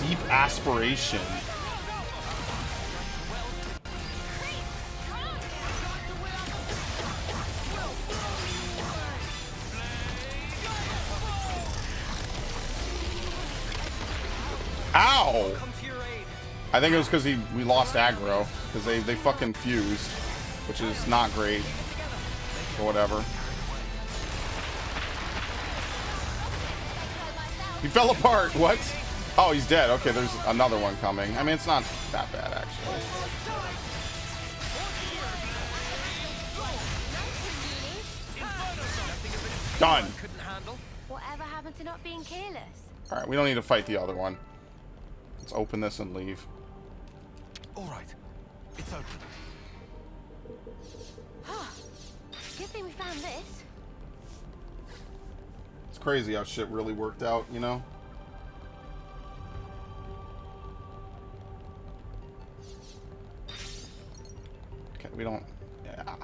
Deep Aspiration. Ow! Come to your aid. I think it was because we lost aggro. Because they fucking fused. Which is not great. Or whatever. He fell apart. What? Oh, he's dead. Okay, there's another one coming. I mean, it's not that bad, actually. Done. Whatever happened to not being careless? Alright, we don't need to fight the other one. Let's open this and leave. Alright, it's open. Good thing we found this. It's crazy how shit really worked out, you know? Okay, we don't... Yeah,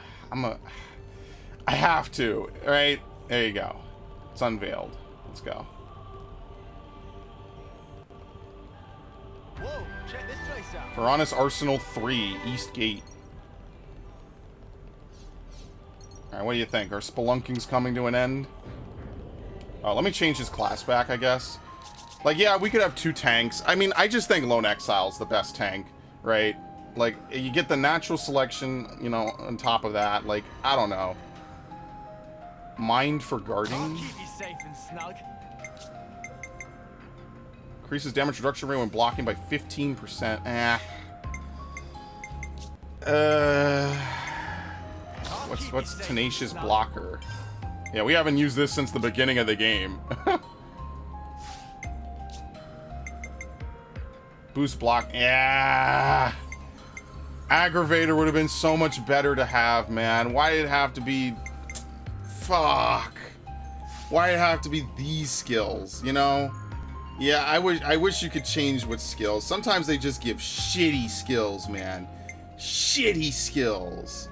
I have to, right? There you go. It's unveiled. Let's go. Whoa, check this place out. Piranha's Arsenal 3, East Gate. Alright, what do you think? Are spelunking's coming to an end? Oh, let me change his class back, I guess. Like, yeah, we could have 2 tanks. I mean, I just think Lone Exile's the best tank, right? Like, you get the natural selection, you know, on top of that. Like, I don't know. Mind for I'll guarding? keep you safe and snug. Increases damage reduction rate when blocking by 15%. What's Tenacious Blocker? Yeah, we haven't used this since the beginning of the game. Boost block. Yeah. Aggravator would have been so much better to have, man. Why did it have to be... Fuck. Why did it have to be these skills, you know? Yeah, I wish you could change with skills. Sometimes they just give shitty skills, man. Shitty skills.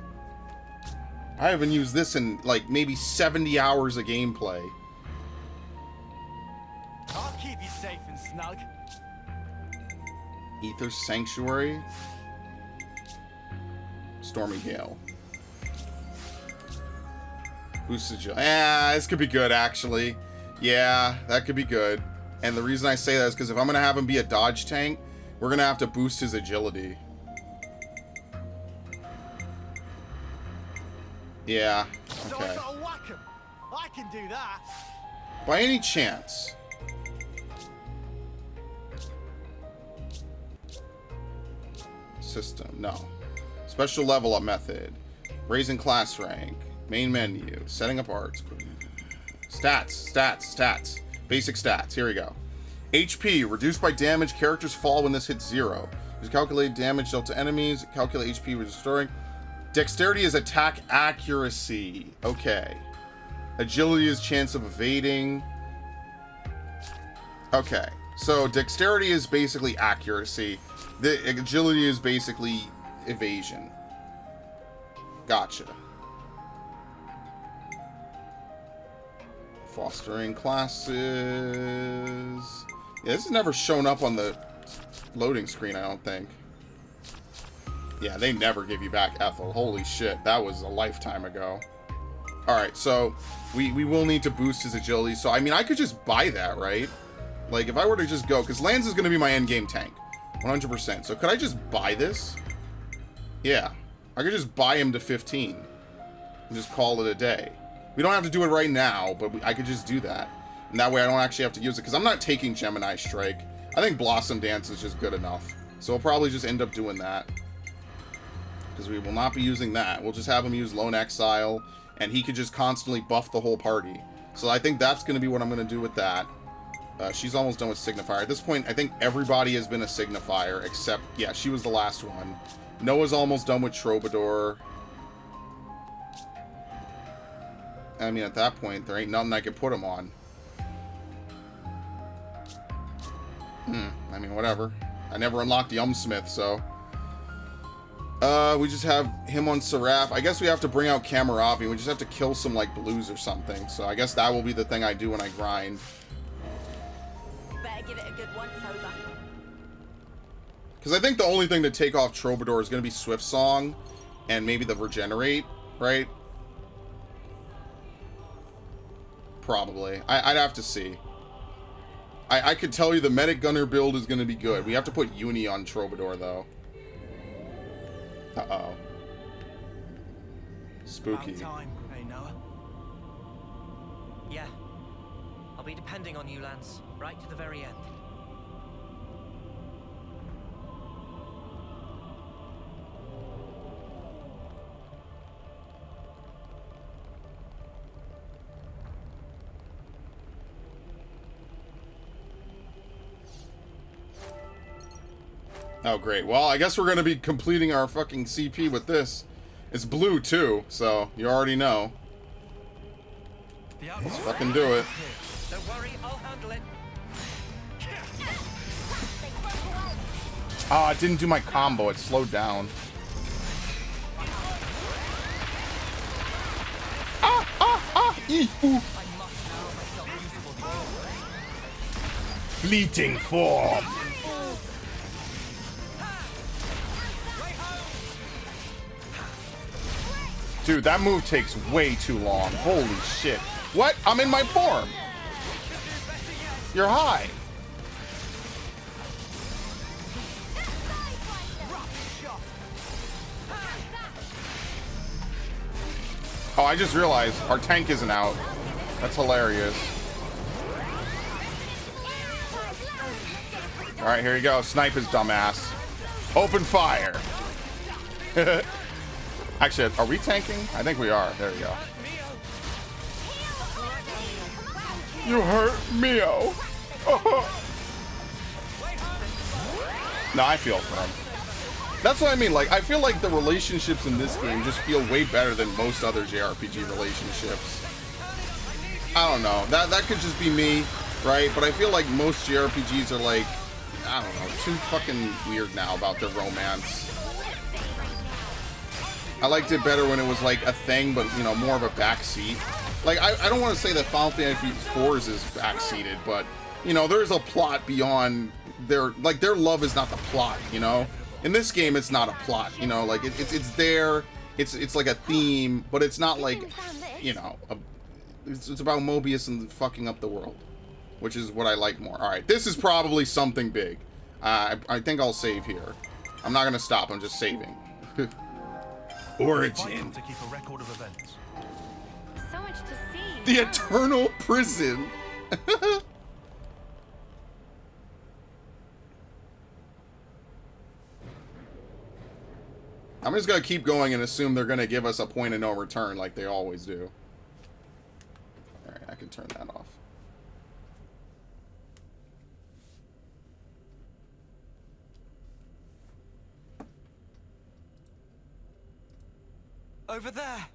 I haven't used this in, like, maybe 70 hours of gameplay. I'll keep you safe and snug. Ether Sanctuary. Stormy Gale. Boosted Agility. Yeah, this could be good, actually. Yeah, that could be good. And the reason I say that is because if I'm going to have him be a dodge tank, we're going to have to boost his agility. Yeah, So okay. I gotta whack 'em. I can do that. By any chance... System, no. Special level up method. Raising class rank. Main menu. Setting up arts. Stats. Basic stats. Here we go. HP. Reduced by damage. Characters fall when this hits 0. Just calculate damage dealt to enemies. Calculate HP restoring. Dexterity is attack accuracy. Okay. Agility is chance of evading. Okay. So dexterity is basically accuracy. The agility is basically evasion. Gotcha. Fostering classes. Yeah, this has never shown up on the loading screen, I don't think. Yeah, they never give you back Ethel. Holy shit, that was a lifetime ago. Alright, so we will need to boost his agility. So, I mean, I could just buy that, right? Like, if I were to just go... Because Lance is going to be my endgame tank. 100%. So, could I just buy this? Yeah. I could just buy him to 15. And just call it a day. We don't have to do it right now, but I could just do that. And that way I don't actually have to use it. Because I'm not taking Gemini Strike. I think Blossom Dance is just good enough. So, we'll probably just end up doing that. Because we will not be using that. We'll just have him use Lone Exile, and he could just constantly buff the whole party. So I think that's going to be what I'm going to do with that. She's almost done with Signifier. At this point, I think everybody has been a Signifier, except, yeah, she was the last one. Noah's almost done with Troubadour. I mean, at that point, there ain't nothing I could put him on. I mean, whatever. I never unlocked the Smith, so... we just have him on Seraph. I guess we have to bring out Kamaravi. We just have to kill some, like, blues or something. So I guess that will be the thing I do when I grind. Better give it a good once over. Because I think the only thing to take off Troubadour is going to be Swift Song and maybe the Regenerate, right? Probably. I'd have to see. I could tell you the medic gunner build is going to be good. We have to put Uni on Troubadour, though. Uh-oh. Spooky. About time, hey Noah. Yeah. I'll be depending on you, Lance, right to the very end. Oh, great. Well, I guess we're going to be completing our fucking CP with this. It's blue, too, so you already know. Let's fucking do it. Don't worry, I'll handle it. Oh, it didn't do my combo. It slowed down. Fleeting form. Dude, that move takes way too long. Holy shit. What? I'm in my form. You're high. Oh, I just realized our tank isn't out. That's hilarious. Alright, here you go. Snipe his dumbass. Open fire. Actually, are we tanking? I think we are. There you go. You hurt Mio. No, I feel for him. That's what I mean. Like, I feel like the relationships in this game just feel way better than most other JRPG relationships. I don't know. That could just be me, right? But I feel like most JRPGs are like, I don't know, too fucking weird now about their romance. I liked it better when it was like a thing, but, you know, more of a backseat. Like, I don't want to say that Final Fantasy IV is backseated, but, you know, there's a plot beyond their love is not the plot, you know? In this game, it's not a plot, you know? Like, it's there, it's like a theme, but it's not like, you know, it's about Mobius and fucking up the world, which is what I like more. Alright, this is probably something big. I think I'll save here. I'm not gonna stop, I'm just saving. Origin. To keep a record of events. So much to see. The Eternal Prison. I'm just gonna keep going and assume they're gonna give us a point of no return like they always do. Alright, I can turn that off. Over there.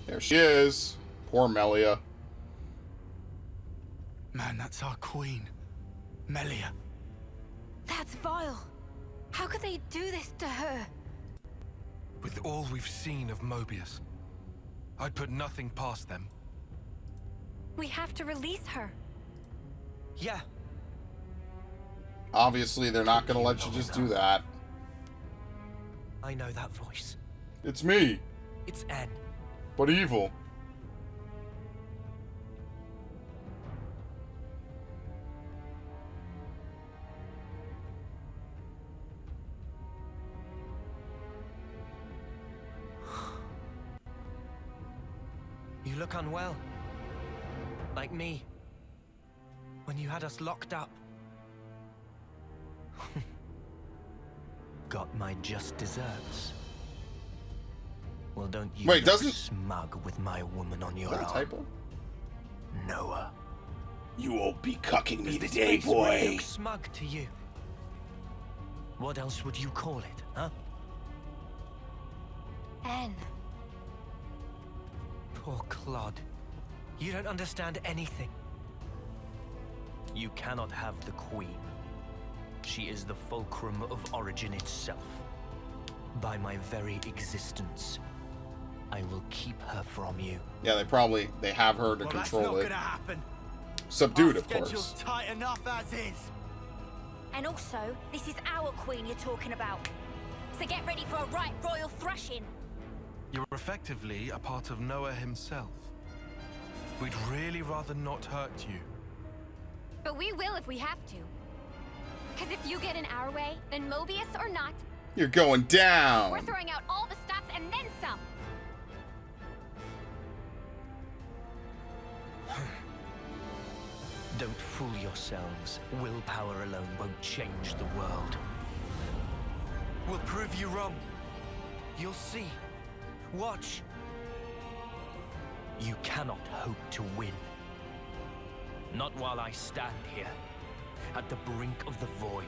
There she is. Poor Melia. Man, that's our queen. Melia. That's vile. How could they do this to her? With all we've seen of Mobius, I'd put nothing past them. We have to release her. Yeah. Obviously, they're not gonna let you just do that. I know that voice. It's me, It's N. but evil. You look unwell. Like me. When you had us locked up. Got my just desserts. Well, don't you Wait, look doesn't- smug with my woman on your Is that a arm. typo? Noah. You won't be cucking me Does this today, face really boy. look smug to you? What else would you call it, huh? N. Poor Claude. You don't understand anything. You cannot have the Queen. She is the fulcrum of Origin itself. By my very existence, I will keep her from you. Yeah, they have her to Well, that's control not it. gonna happen. Subdued, Our of course. schedule's tight enough as is. And also, this is our queen you're talking about. So get ready for a right royal thrashing. You're effectively a part of Noah himself. We'd really rather not hurt you. But we will if we have to. Because if you get in our way, then Mobius or not, You're going down. we're throwing out all the stops and then some. Don't fool yourselves. Willpower alone won't change the world. We'll prove you wrong. You'll see. Watch. You cannot hope to win. Not while I stand here, at the brink of the void.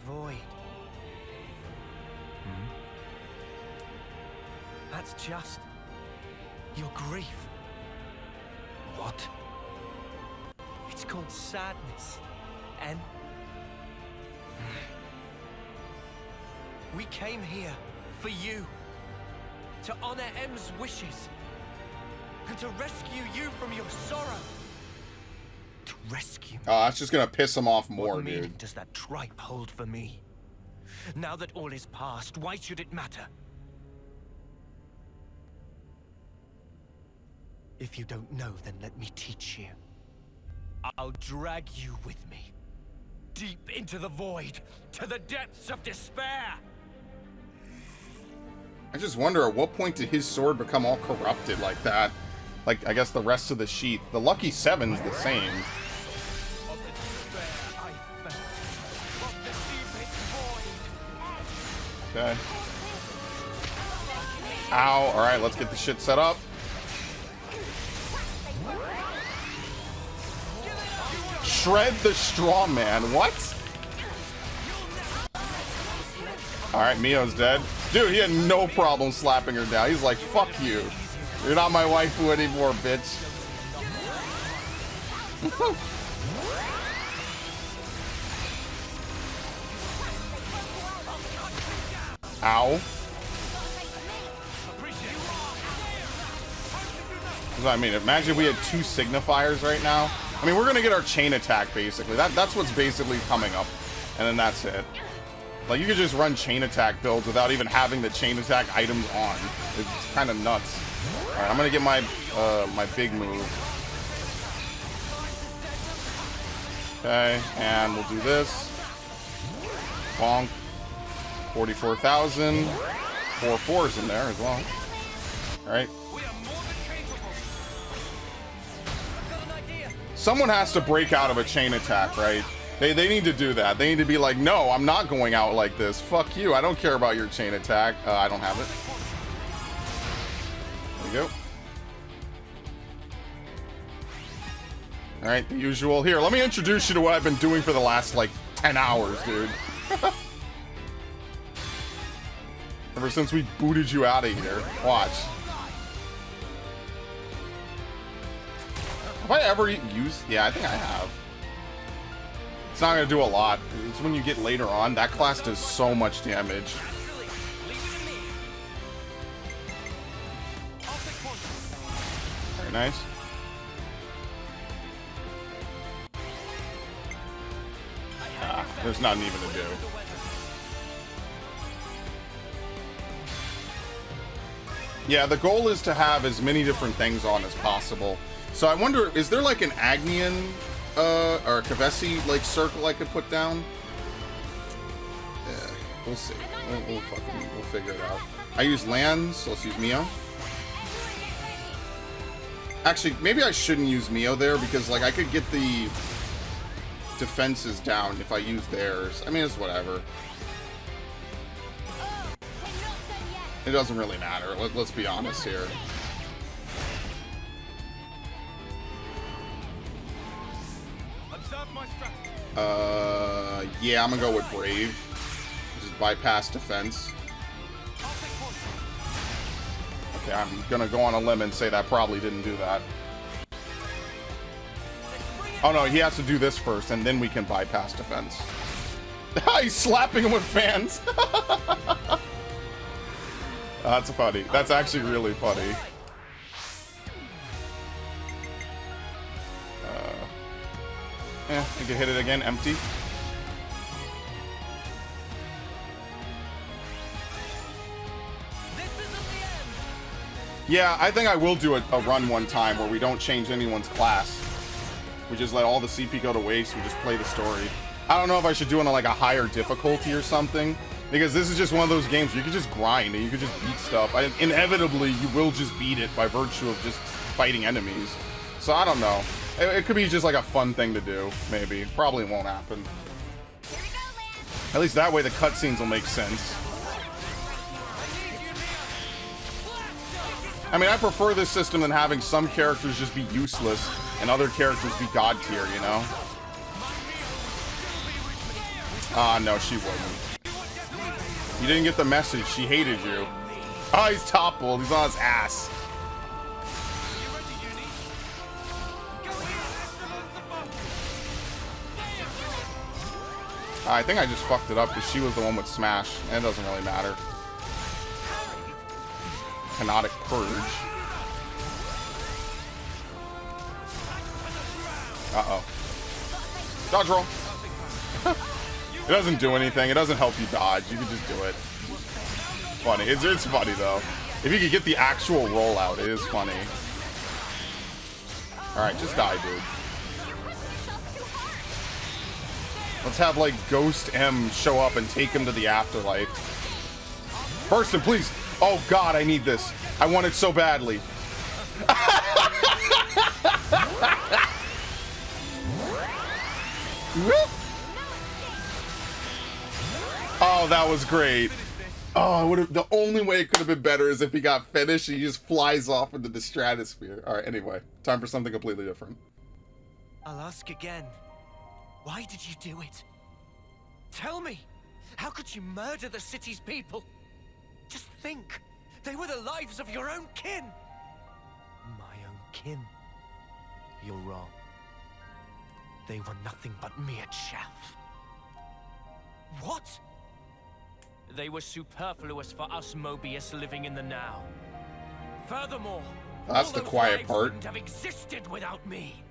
Void. That's just your grief. What? It's called sadness. And we came here for you. To honor M's wishes. And to rescue you from your sorrow. To rescue me? Oh, that's just gonna piss him off more, What meaning dude. does that tripe hold for me? Now that all is past, why should it matter? If you don't know, then let me teach you. I'll drag you with me. Deep into the void, to the depths of despair! I just wonder, at what point did his sword become all corrupted like that? Like, I guess the rest of the sheath. The Lucky Seven's the same. Of the despair I felt. Of the deepest void. Okay. Ow. Alright, let's get the shit set up. Shred the straw man. What? Alright, Mio's dead. Dude, he had no problem slapping her down. He's like, fuck you. You're not my waifu anymore, bitch. Ow. I mean, imagine if we had two signifiers right now. I mean, we're gonna get our chain attack, basically. That's what's basically coming up. And then that's it. Like, you could just run chain attack builds without even having the chain attack items on. It's kind of nuts. Alright, I'm gonna get my my big move. Okay, and we'll do this. Bonk. 44,000. 4 4s in there as well. Alright. Someone has to break out of a chain attack, right? They need to do that. They need to be like, no, I'm not going out like this. Fuck you. I don't care about your chain attack. I don't have it. There you go. All right, the usual. Here, let me introduce you to what I've been doing for the last, like, 10 hours, dude. Ever since we booted you out of here. Watch. Have I ever used... Yeah, I think I have. It's not going to do a lot. It's when you get later on. That class does so much damage. Very nice. Ah, there's nothing even to do. Yeah, the goal is to have as many different things on as possible. So I wonder, is there like an Agnian or Kavesi like circle I could put down? Yeah, we'll see. We'll figure it out. I use lands, so let's use Mio. Actually, maybe I shouldn't use Mio there because like I could get the defenses down if I use theirs. I mean, it's whatever. It doesn't really matter. Let's be honest here. Yeah, I'm gonna go with Brave. Just bypass defense. Okay, I'm gonna go on a limb and say that probably didn't do that. Oh no, he has to do this first, and then we can bypass defense. He's slapping him with fans. That's funny. That's actually really funny. You can hit it again, empty. Yeah, I think I will do a run one time where we don't change anyone's class. We just let all the CP go to waste. We just play the story. I don't know if I should do it on like a higher difficulty or something, because this is just one of those games where you can just grind and you can just beat stuff. Inevitably, you will just beat it by virtue of just fighting enemies. So I don't know. It could be just like a fun thing to do, maybe. Probably won't happen. At least that way the cutscenes will make sense. I mean, I prefer this system than having some characters just be useless and other characters be god tier, you know? Ah, no, she wouldn't. You didn't get the message. She hated you. Oh, he's toppled. He's on his ass. I think I just fucked it up because she was the one with Smash, and it doesn't really matter. Canonic Purge. Uh-oh. Dodge roll. It doesn't do anything. It doesn't help you dodge. You can just do it. Funny. It's funny, though. If you could get the actual rollout, it is funny. Alright, just die, dude. Let's have, like, Ghost M show up and take him to the afterlife. Person, please. Oh, God, I need this. I want it so badly. Oh, that was great. Oh, would have. The only way it could have been better is if he got finished and he just flies off into the stratosphere. All right, anyway, time for something completely different. I'll ask again. Why did you do it? Tell me, how could you murder the city's people? Just think, they were the lives of your own kin. My own kin? You're wrong. They were nothing but mere chaff. What? They were superfluous for us Mobius living in the now. Furthermore, that's the quiet part. Wouldn't have existed without me.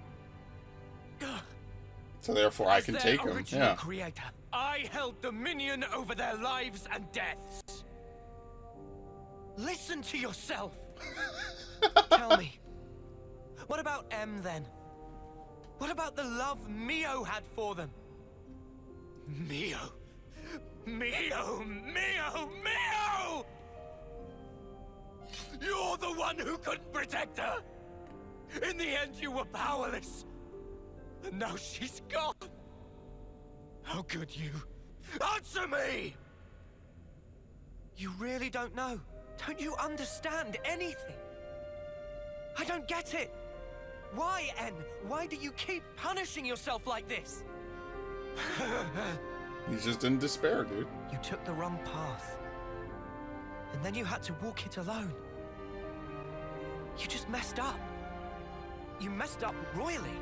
So therefore, I can take them. Yeah. Creator, I held dominion over their lives and deaths. Listen to yourself. Tell me, what about M then? What about the love Mio had for them? Mio! Mio! Mio! Mio! You're the one who couldn't protect her! In the end, you were powerless. And now she's gone. How could you? Answer me! You really don't know. Don't you understand anything? I don't get it. Why, N? Why do you keep punishing yourself like this? He's just in despair, dude. You took the wrong path. And then you had to walk it alone. You just messed up. You messed up royally.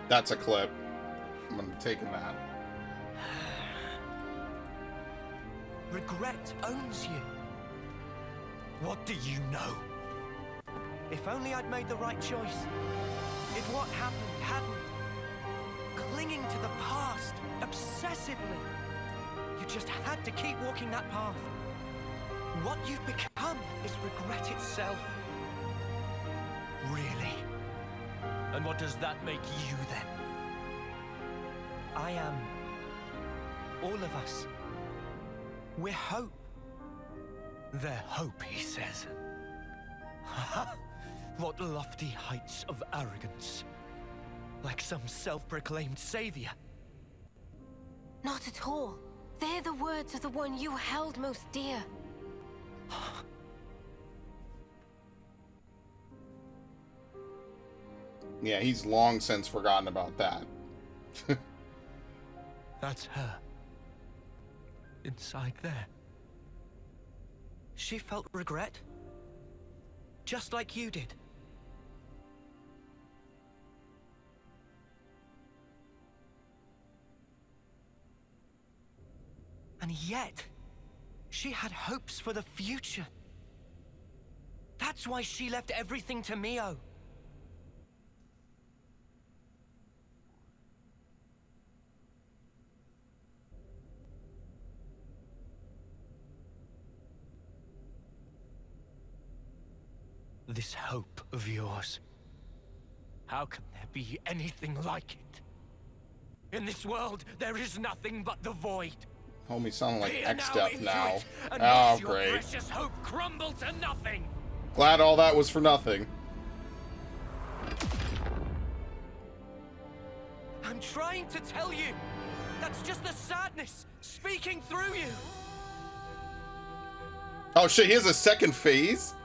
That's a clip. I'm taking that. Regret owns you. What do you know? If only I'd made the right choice. If what happened hadn't. Clinging to the past, obsessively. You just had to keep walking that path. What you've become is regret itself. Really? And what does that make you then? I am... all of us. We're hope. They're hope, he says. What lofty heights of arrogance. Like some self-proclaimed savior. Not at all. They're the words of the one you held most dear. Yeah, he's long since forgotten about that. That's her. Inside there. She felt regret. Just like you did. And yet, she had hopes for the future. That's why she left everything to Mio. This hope of yours. How can there be anything like it? In this world, there is nothing but the void. Homie sounding like Peer X-Death into now. it, and Oh, watch your great. precious hope crumble to nothing. Glad all that was for nothing. I'm trying to tell you. That's just the sadness speaking through you. Oh shit, he has a second phase?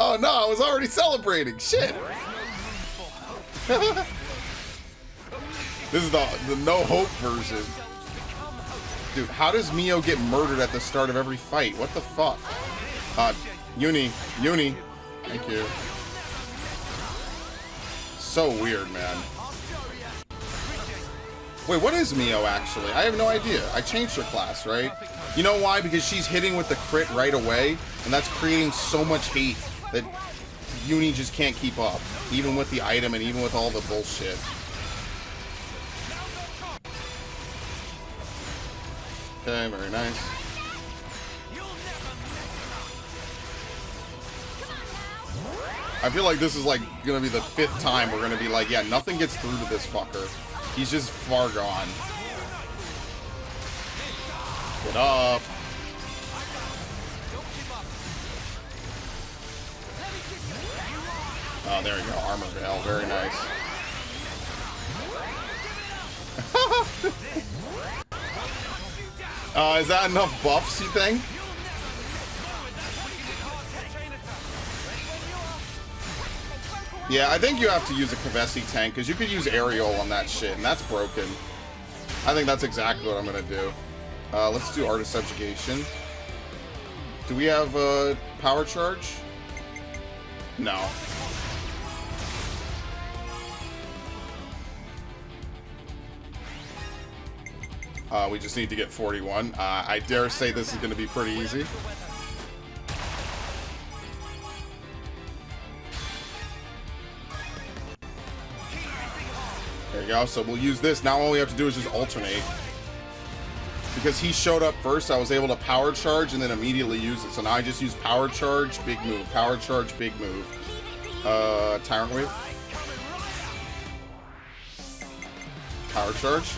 Oh no, I was already celebrating. Shit. This is the no hope version. Dude, how does Mio get murdered at the start of every fight? What the fuck? Uni. Thank you. So weird, man. Wait, what is Mio actually? I have no idea. I changed her class, right? You know why? Because she's hitting with the crit right away, and that's creating so much hate that Uni just can't keep up, even with the item and even with all the bullshit. Okay, very nice. I feel like this is like gonna be the 5th time we're gonna be like, yeah, nothing gets through to this fucker. He's just far gone. Get up. Oh, there we go. Armor Veil. Very nice. Is that enough buffs, you think? Yeah, I think you have to use a Kavesi tank, because you could use Aerial on that shit, and that's broken. I think that's exactly what I'm going to do. Let's do Artist Subjugation. Do we have Power Charge? No. We just need to get 41. I dare say this is going to be pretty easy. There you go. So we'll use this. Now all we have to do is just alternate. Because he showed up first, I was able to power charge and then immediately use it. So now I just use power charge, big move. Power charge, big move. Tyrant Wave. Power charge.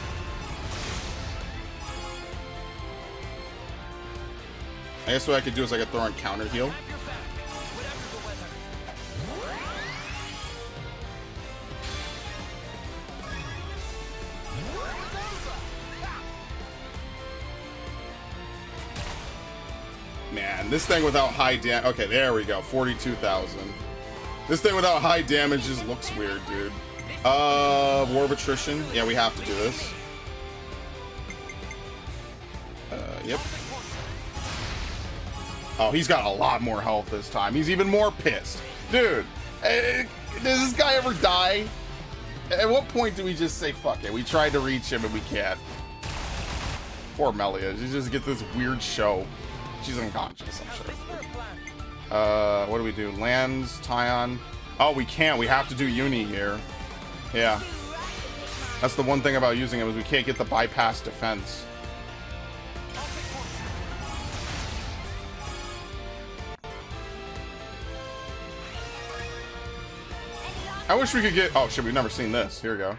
I guess what I could do is I could throw in counter heal. Man, this thing without high damage. Okay, there we go. 42,000. This thing without high damage just looks weird, dude. War of Attrition. Yeah, we have to do this. Yep. Oh, he's got a lot more health this time. He's even more pissed. Dude, does this guy ever die? At what point do we just say, fuck it? We tried to reach him and we can't. Poor Melia. She just gets this weird show. She's unconscious, I'm sure. What do we do? Lands, Tyon. Oh, we can't. We have to do Uni here. Yeah. That's the one thing about using him is we can't get the bypass defense. I wish we could get... Oh, shit, we've never seen this. Here we go.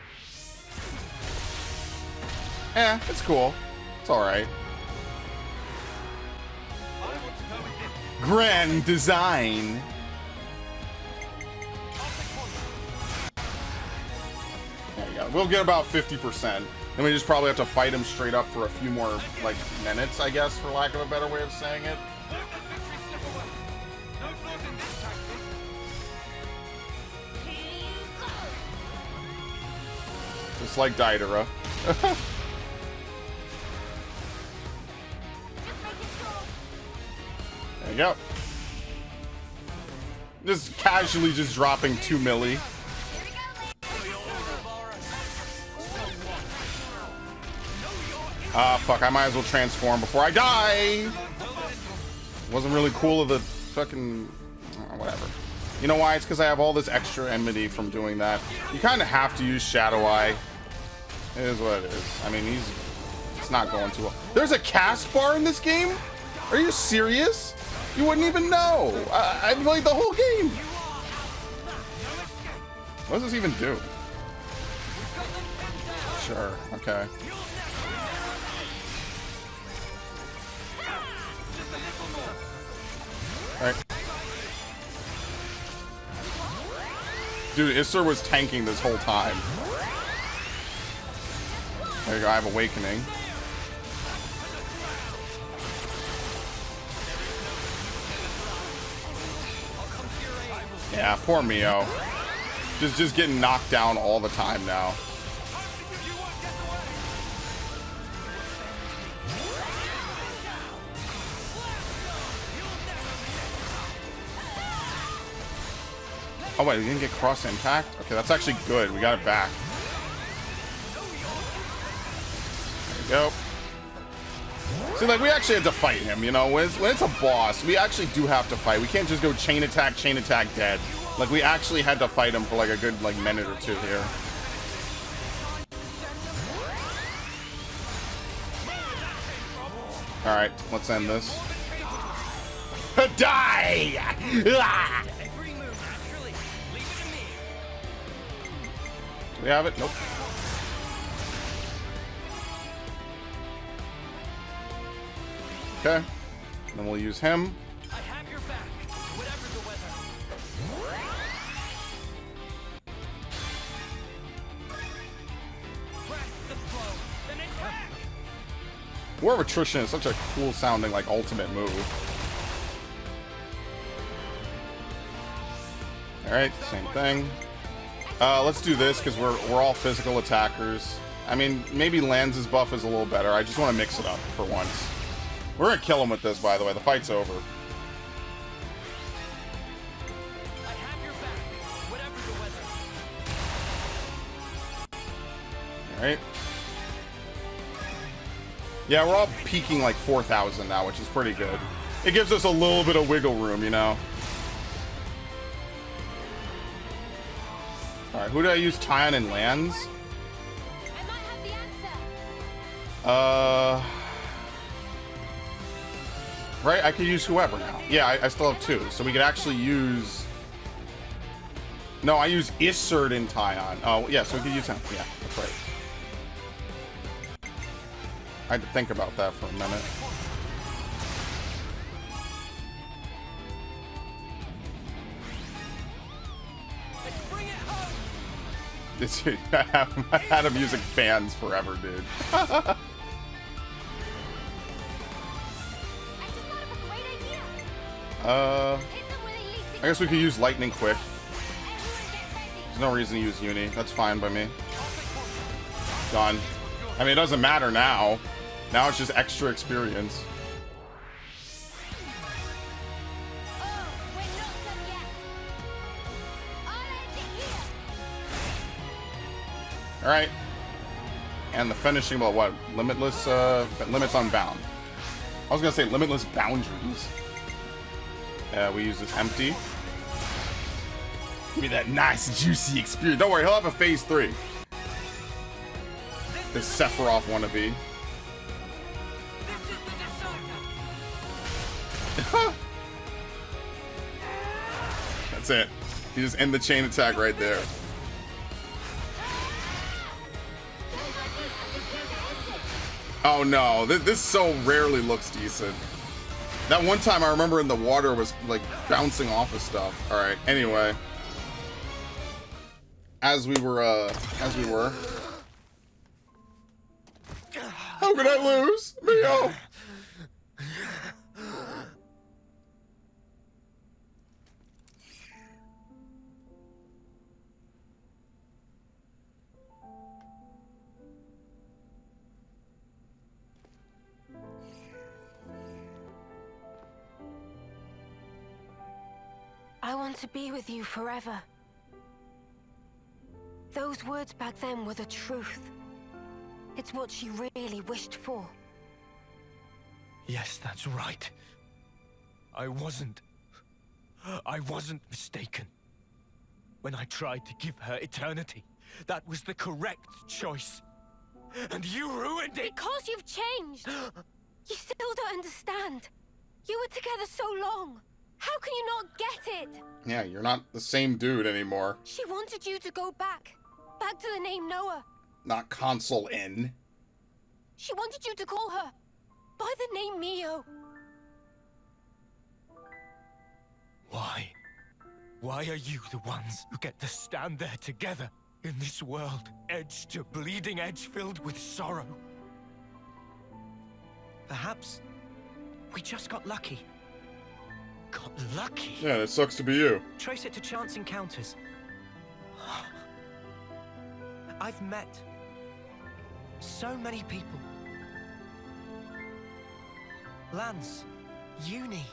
Eh, it's cool. It's alright. Grand design. There you go. We'll get about 50%. And we just probably have to fight him straight up for a few more, like, minutes, I guess, for lack of a better way of saying it. Just like Daedra. There you go. Just casually just dropping 2 milli. Ah, fuck, I might as well transform before I die! Wasn't really cool of the fucking... whatever. You know why? It's because I have all this extra enmity from doing that. You kind of have to use Shadow Eye. It is what it is. I mean, it's not going too well. There's a cast bar in this game? Are you serious? You wouldn't even know. I played the whole game. What does this even do? Sure. Okay. All right. Dude, Isser was tanking this whole time. There you go, I have Awakening. Yeah, poor Mio. Just getting knocked down all the time now. Oh wait, we didn't get cross impact? Okay, that's actually good. We got it back. There we go. See, like, we actually had to fight him, you know? When it's a boss, we actually do have to fight. We can't just go chain attack, dead. Like, we actually had to fight him for, like, a good, like, minute or two here. Alright, let's end this. Die! Ah! Do we have it? Nope. Okay. Then we'll use him. I have your back, whatever the weather. Press the blow, then attack! War of Attrition is such a cool sounding, like, ultimate move. Alright, same thing. Let's do this, because we're all physical attackers. I mean, maybe Lanz's buff is a little better. I just want to mix it up for once. We're gonna kill him with this, by the way. The fight's over. I have your back, whatever the weather. Alright. Yeah, we're all peaking like 4,000 now, which is pretty good. It gives us a little bit of wiggle room, you know? Alright, who did I use? Tyon and Lanz? I might have the answer. Right, I could use whoever now. Yeah, I still have two, so we could actually use... No, I use Iserd and Tyon. Oh, yeah, so we could use him. Yeah, that's right. I had to think about that for a minute. Let's bring it home! I had him using fans forever, dude. I guess we could use Lightning quick. There's no reason to use Uni. That's fine by me. Done. I mean, it doesn't matter now. Now it's just extra experience. Alright. And the finishing, well, what? Limitless, limits unbound. I was gonna say limitless boundaries. We use this empty. Give me that nice, juicy experience. Don't worry, he'll have a phase 3. This Sephiroth wannabe. That's it. You just end the chain attack right there. Oh no, this so rarely looks decent. That one time I remember in the water was like bouncing off of stuff. Alright, anyway. As we were. How could I lose? Mio! I want to be with you forever. Those words back then were the truth. It's what she really wished for. Yes, that's right. I wasn't mistaken. When I tried to give her eternity, that was the correct choice. And you ruined it! Because you've changed! You still don't understand. You were together so long. How can you not get it? Yeah, you're not the same dude anymore. She wanted you to go back. Back to the name Noah. Not Console N. She wanted you to call her by the name Mio. Why? Why are you the ones who get to stand there together in this world, edge to bleeding edge, filled with sorrow? Perhaps we just got lucky. Got lucky? Yeah, it sucks to be you. Trace it to chance encounters. I've met so many people. Lance, Uni,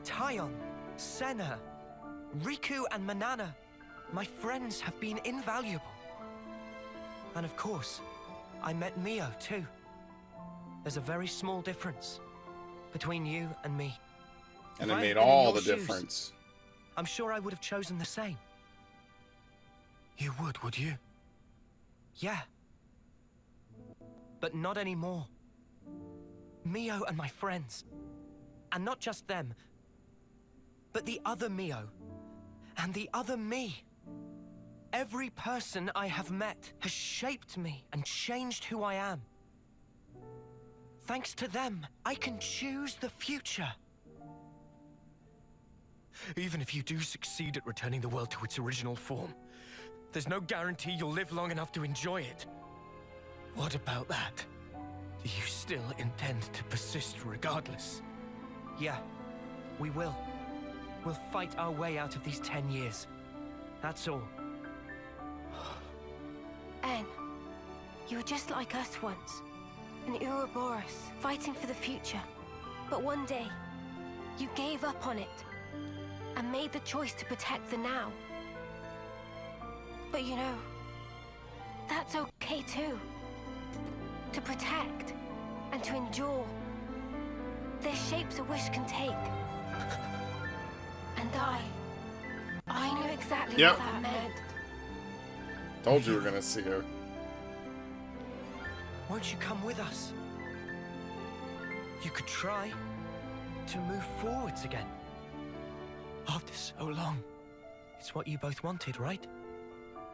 Tyon, Senna, Riku and Manana. My friends have been invaluable. And of course, I met Mio too. There's a very small difference between you and me. And If it I made had been in all your the shoes, difference. I'm sure I would have chosen the same. You would you? Yeah. But not anymore. Mio and my friends. And not just them, but the other Mio. And the other me. Every person I have met has shaped me and changed who I am. Thanks to them, I can choose the future. Even if you do succeed at returning the world to its original form, there's no guarantee you'll live long enough to enjoy it. What about that? Do you still intend to persist regardless? Yeah, we will. We'll fight our way out of these 10 years. That's all. Anne, you were just like us once. An Ouroboros, fighting for the future. But one day, you gave up on it. And made the choice to protect the now. But you know, that's okay too. To protect and to endure. They're shapes a wish can take. And I knew exactly what that meant. Told you we were gonna see her. Won't you come with us? You could try to move forwards again. After so long. It's what you both wanted, right?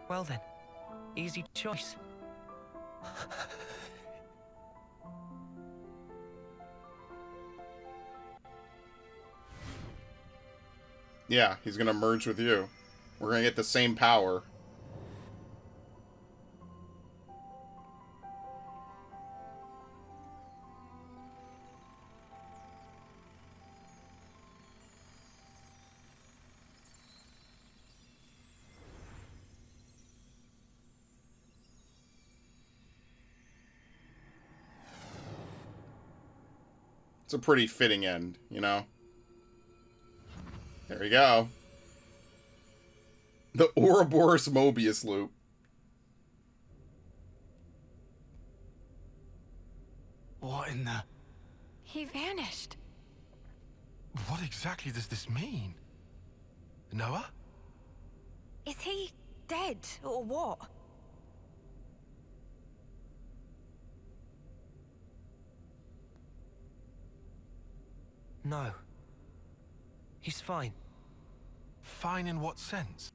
Well then, easy choice. Yeah, he's gonna merge with you. We're gonna get the same power. It's a pretty fitting end, you know? There we go. The Ouroboros Mobius loop. What in the... He vanished. What exactly does this mean? Noah? Is he dead or what? No. He's fine. Fine in what sense?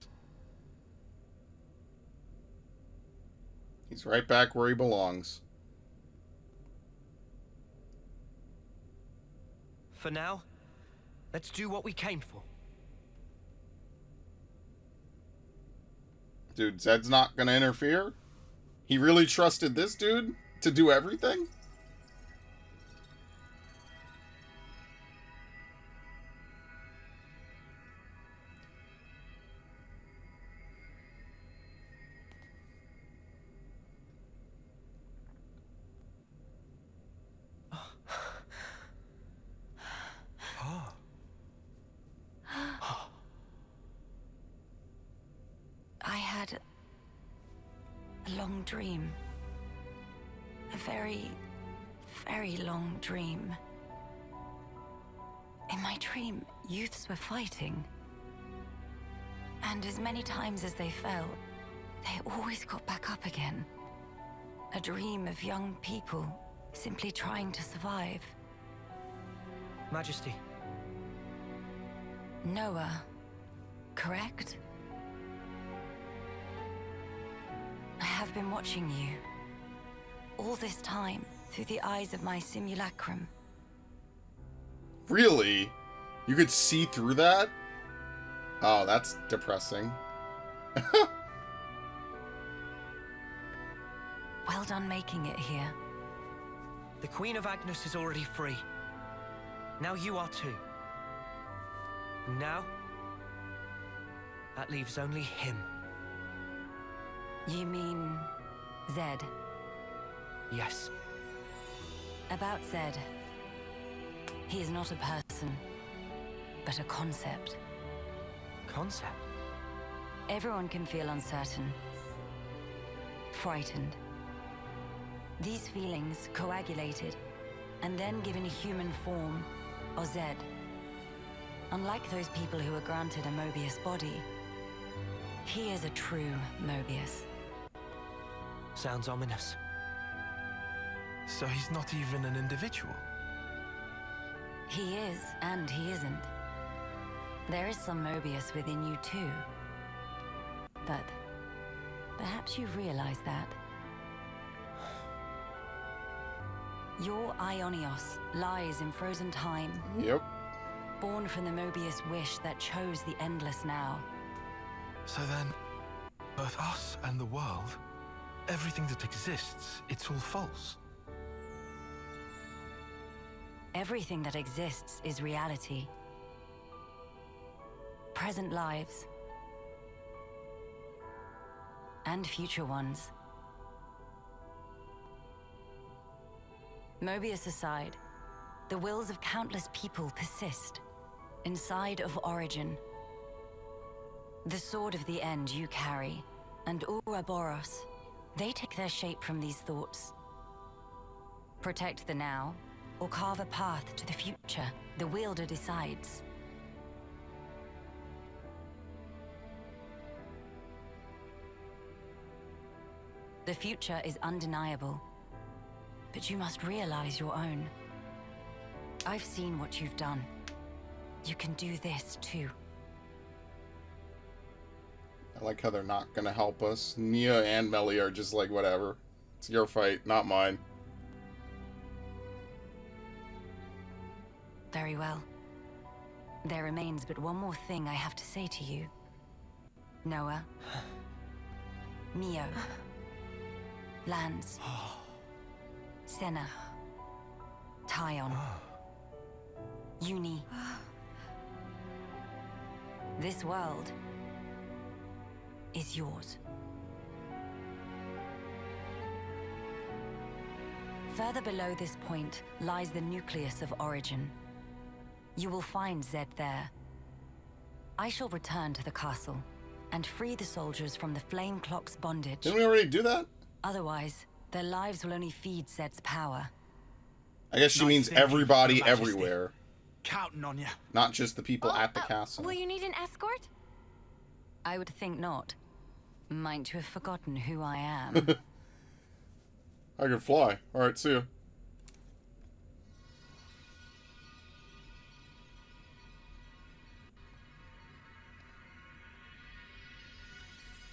He's right back where he belongs. For now, let's do what we came for. Dude, Zed's not gonna interfere? He really trusted this dude to do everything? I had a long dream. A very, very long dream. In my dream, youths were fighting. And as many times as they fell, they always got back up again. A dream of young people simply trying to survive. Majesty, Noah, correct? I have been watching you. All this time, through the eyes of my simulacrum. Really? You could see through that? Oh, that's depressing. Well done making it here. The Queen of Agnes is already free. Now you are too. And now, that leaves only him. You mean Zed? Yes. About Zed. He is not a person, but a concept. Concept? Everyone can feel uncertain, frightened. These feelings coagulated and then given a human form, or Zed. Unlike those people who are granted a Mobius body, he is a true Mobius. Sounds ominous. So he's not even an individual? He is, and he isn't. There is some Mobius within you too. But perhaps you've realized that. Your Ionios lies in frozen time. Yep. Born from the Mobius wish that chose the endless now. So then, both us and the world, everything that exists, it's all false. Everything that exists is reality. Present lives. And future ones. Mobius aside, the wills of countless people persist inside of Origin. The sword of the end you carry, and Ouroboros, they take their shape from these thoughts. Protect the now, or carve a path to the future, the wielder decides. The future is undeniable, but you must realize your own. I've seen what you've done. You can do this too. I like how they're not gonna help us. Nia and Melly are just like, whatever. It's your fight, not mine. Very well. There remains but one more thing I have to say to you. Noah. Mio. Lanz. Senna. Tyon. Uni. This world is yours. Further below this point lies the nucleus of Origin. You will find Zed there. I shall return to the castle and free the soldiers from the Flame Clock's bondage. Didn't we already do that? Otherwise, their lives will only feed Zed's power. I guess she Nice means thinking, everybody Your Majesty. everywhere. Counting on you. Not just the people at the castle. Will you need an escort? I would think not. Might you have forgotten who I am? I can fly. Alright, see ya.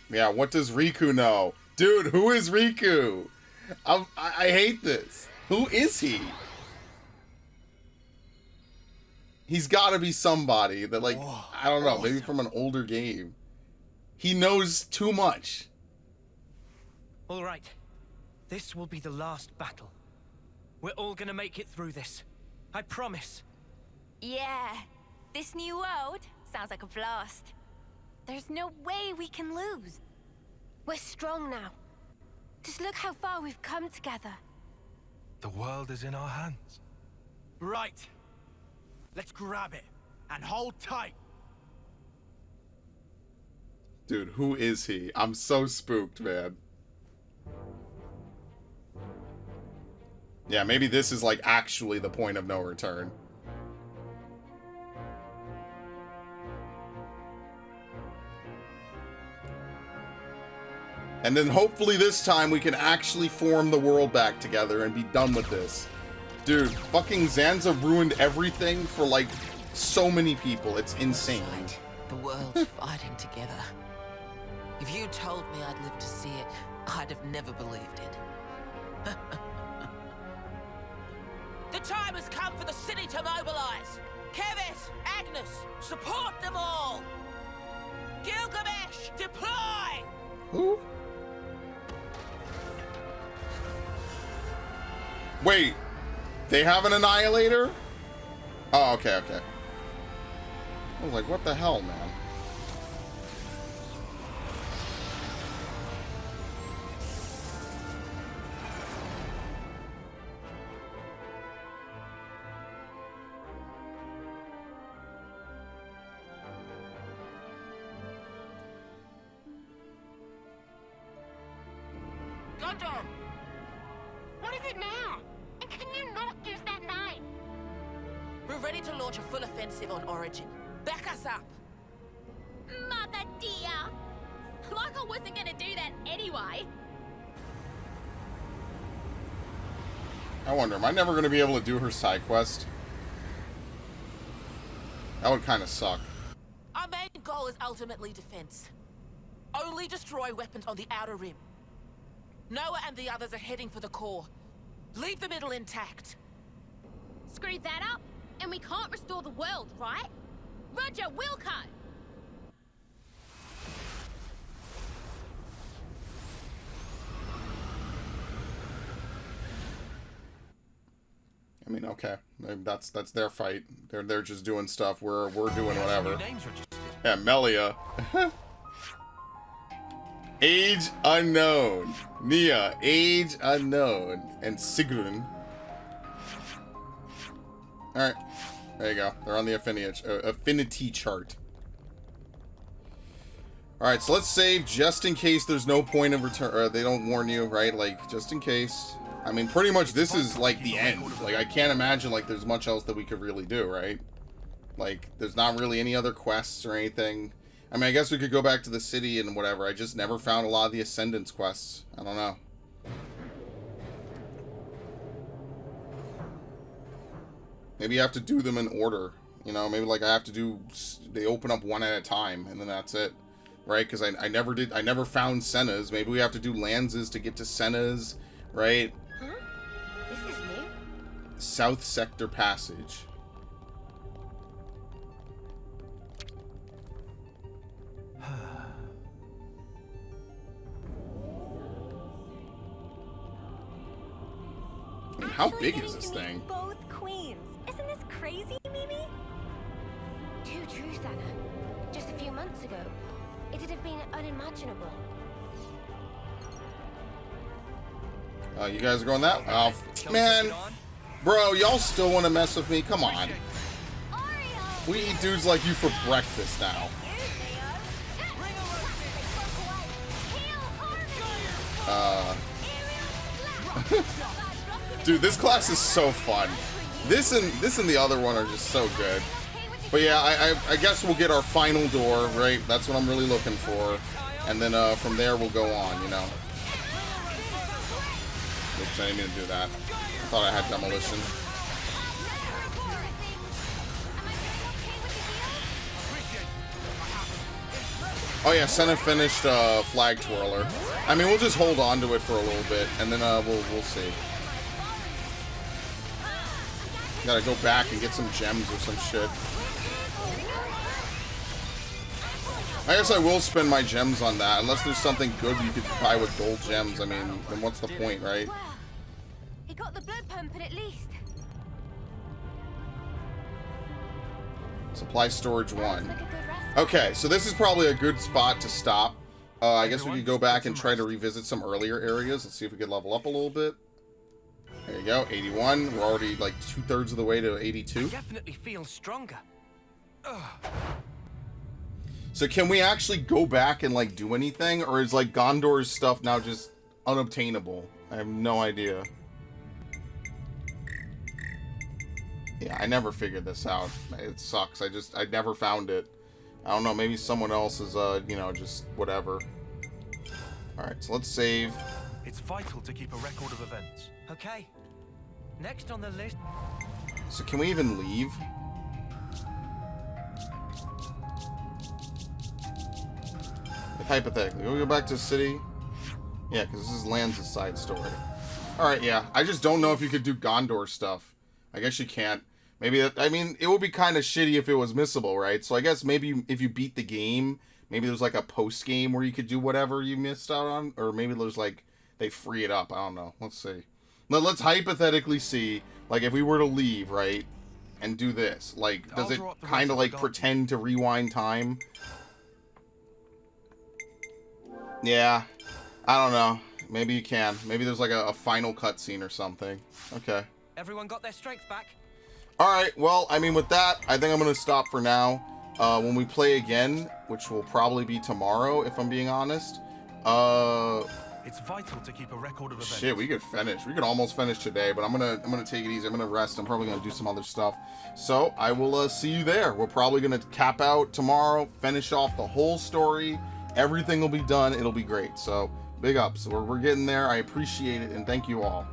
Yeah, what does Riku know? Dude, who is Riku? I hate this. Who is he? He's gotta be somebody that, like, I don't know, maybe from an older game. He knows too much. All right. This will be the last battle. We're all gonna make it through this. I promise. Yeah. This new world sounds like a blast. There's no way we can lose. We're strong now. Just look how far we've come together. The world is in our hands. Right. Let's grab it and hold tight. Dude, who is he? I'm so spooked, man. Yeah, maybe this is, like, actually the point of no return. And then hopefully this time we can actually form the world back together and be done with this. Dude, fucking Zanza ruined everything for, like, So many people, it's insane. Looks like the world's fighting together. If you told me I'd live to see it, I'd have never believed it. The time has come for the city to mobilize. Keves, Agnes, support them all. Gilgamesh, deploy! Who? Wait, they have an annihilator? Oh, okay, okay. I was like, what the hell, man? Gondor! What is it now? And can you not use that knife? We're ready to launch a full offensive on Origin. Back us up! Mother dear! Like I wasn't gonna do that anyway. I wonder, am I never going to be able to do her side quest? That would kind of suck. Our main goal is ultimately defense. Only destroy weapons on the outer rim. Noah and the others are heading for the core. Leave the middle intact. Screw that up, and we can't restore the world, right? Roger, Wilco! I mean, okay, maybe that's their fight. They're just doing stuff. We're doing whatever. Yeah, Melia. Age unknown. Nia, age unknown, and Sigrun. All right, there you go. They're on the affinity chart. All right, so let's save just in case there's no point of return. Or they don't warn you, right? Like just in case. I mean, pretty much this is like the end. Like I can't imagine like there's much else that we could really do, right? Like there's not really any other quests or anything. I mean, I guess we could go back to the city and whatever. I just never found a lot of the Ascendance quests. I don't know. Maybe you have to do them in order. You know, maybe like I have to do... They open up one at a time, and then that's it. Right? Because I never found Senna's. Maybe we have to do Lanz's to get to Senna's. Right? Huh? This is new. South Sector Passage. How big is this thing? Both queens. Isn't this crazy, Mimi? Too true, Sana. Just a few months ago, it'd have been unimaginable. You guys are going that? Oh, man. Bro, y'all still want to mess with me? Come on. We eat dudes like you for breakfast now. Dude, this class is so fun. This and the other one are just so good. But yeah, I guess we'll get our final door, right? That's what I'm really looking for. And then from there we'll go on, you know. Oops, I didn't mean to do that. I thought I had demolition. Oh yeah, Senna finished Flag Twirler. I mean, we'll just hold on to it for a little bit, and then we'll see. Gotta go back and get some gems or some shit. I guess I will spend my gems on that, unless there's something good you could buy with gold gems. I mean, then what's the point, right? Well, he got the blood pumping at least. Supply storage 1. Okay, so this is probably a good spot to stop. I guess we could go back and try to revisit some earlier areas. Let's see if we could level up a little bit. There you go, 81. We're already like 2/3 of the way to 82. Definitely feel stronger. Ugh. So can we actually go back and like do anything, or is like Gondor's stuff now just unobtainable? I have no idea. Yeah, I never figured this out. It sucks. I never found it. I don't know, maybe someone else is you know, just whatever. Alright, so let's save. It's vital to keep a record of events. Okay. Next on the list. So can we even leave? hypothetically, we'll go back to the city. Yeah, because this is Lance's side story. Alright, yeah. I just don't know if you could do Gondor stuff. I guess you can't. Maybe that, I mean, it would be kind of shitty if it was missable, right? So I guess maybe if you beat the game, maybe there's like a post-game where you could do whatever you missed out on. Or maybe there's like, they free it up. I don't know. Let's see. Let's hypothetically see, like, if we were to leave, right? And do this. Like, does it kind of like pretend to rewind time? Yeah. I don't know. Maybe you can. Maybe there's like a final cutscene or something. Okay. Everyone got their strength back? Alright, well, I mean, with that, I think I'm going to stop for now. When we play again, which will probably be tomorrow, if I'm being honest. It's vital to keep a record of events. Shit, we could finish. We could almost finish today, but I'm gonna take it easy. I'm gonna rest. I'm probably gonna do some other stuff. So I will see you there. We're probably gonna cap out tomorrow, finish off the whole story. Everything will be done. It'll be great. So big ups. We're getting there. I appreciate it, and thank you all.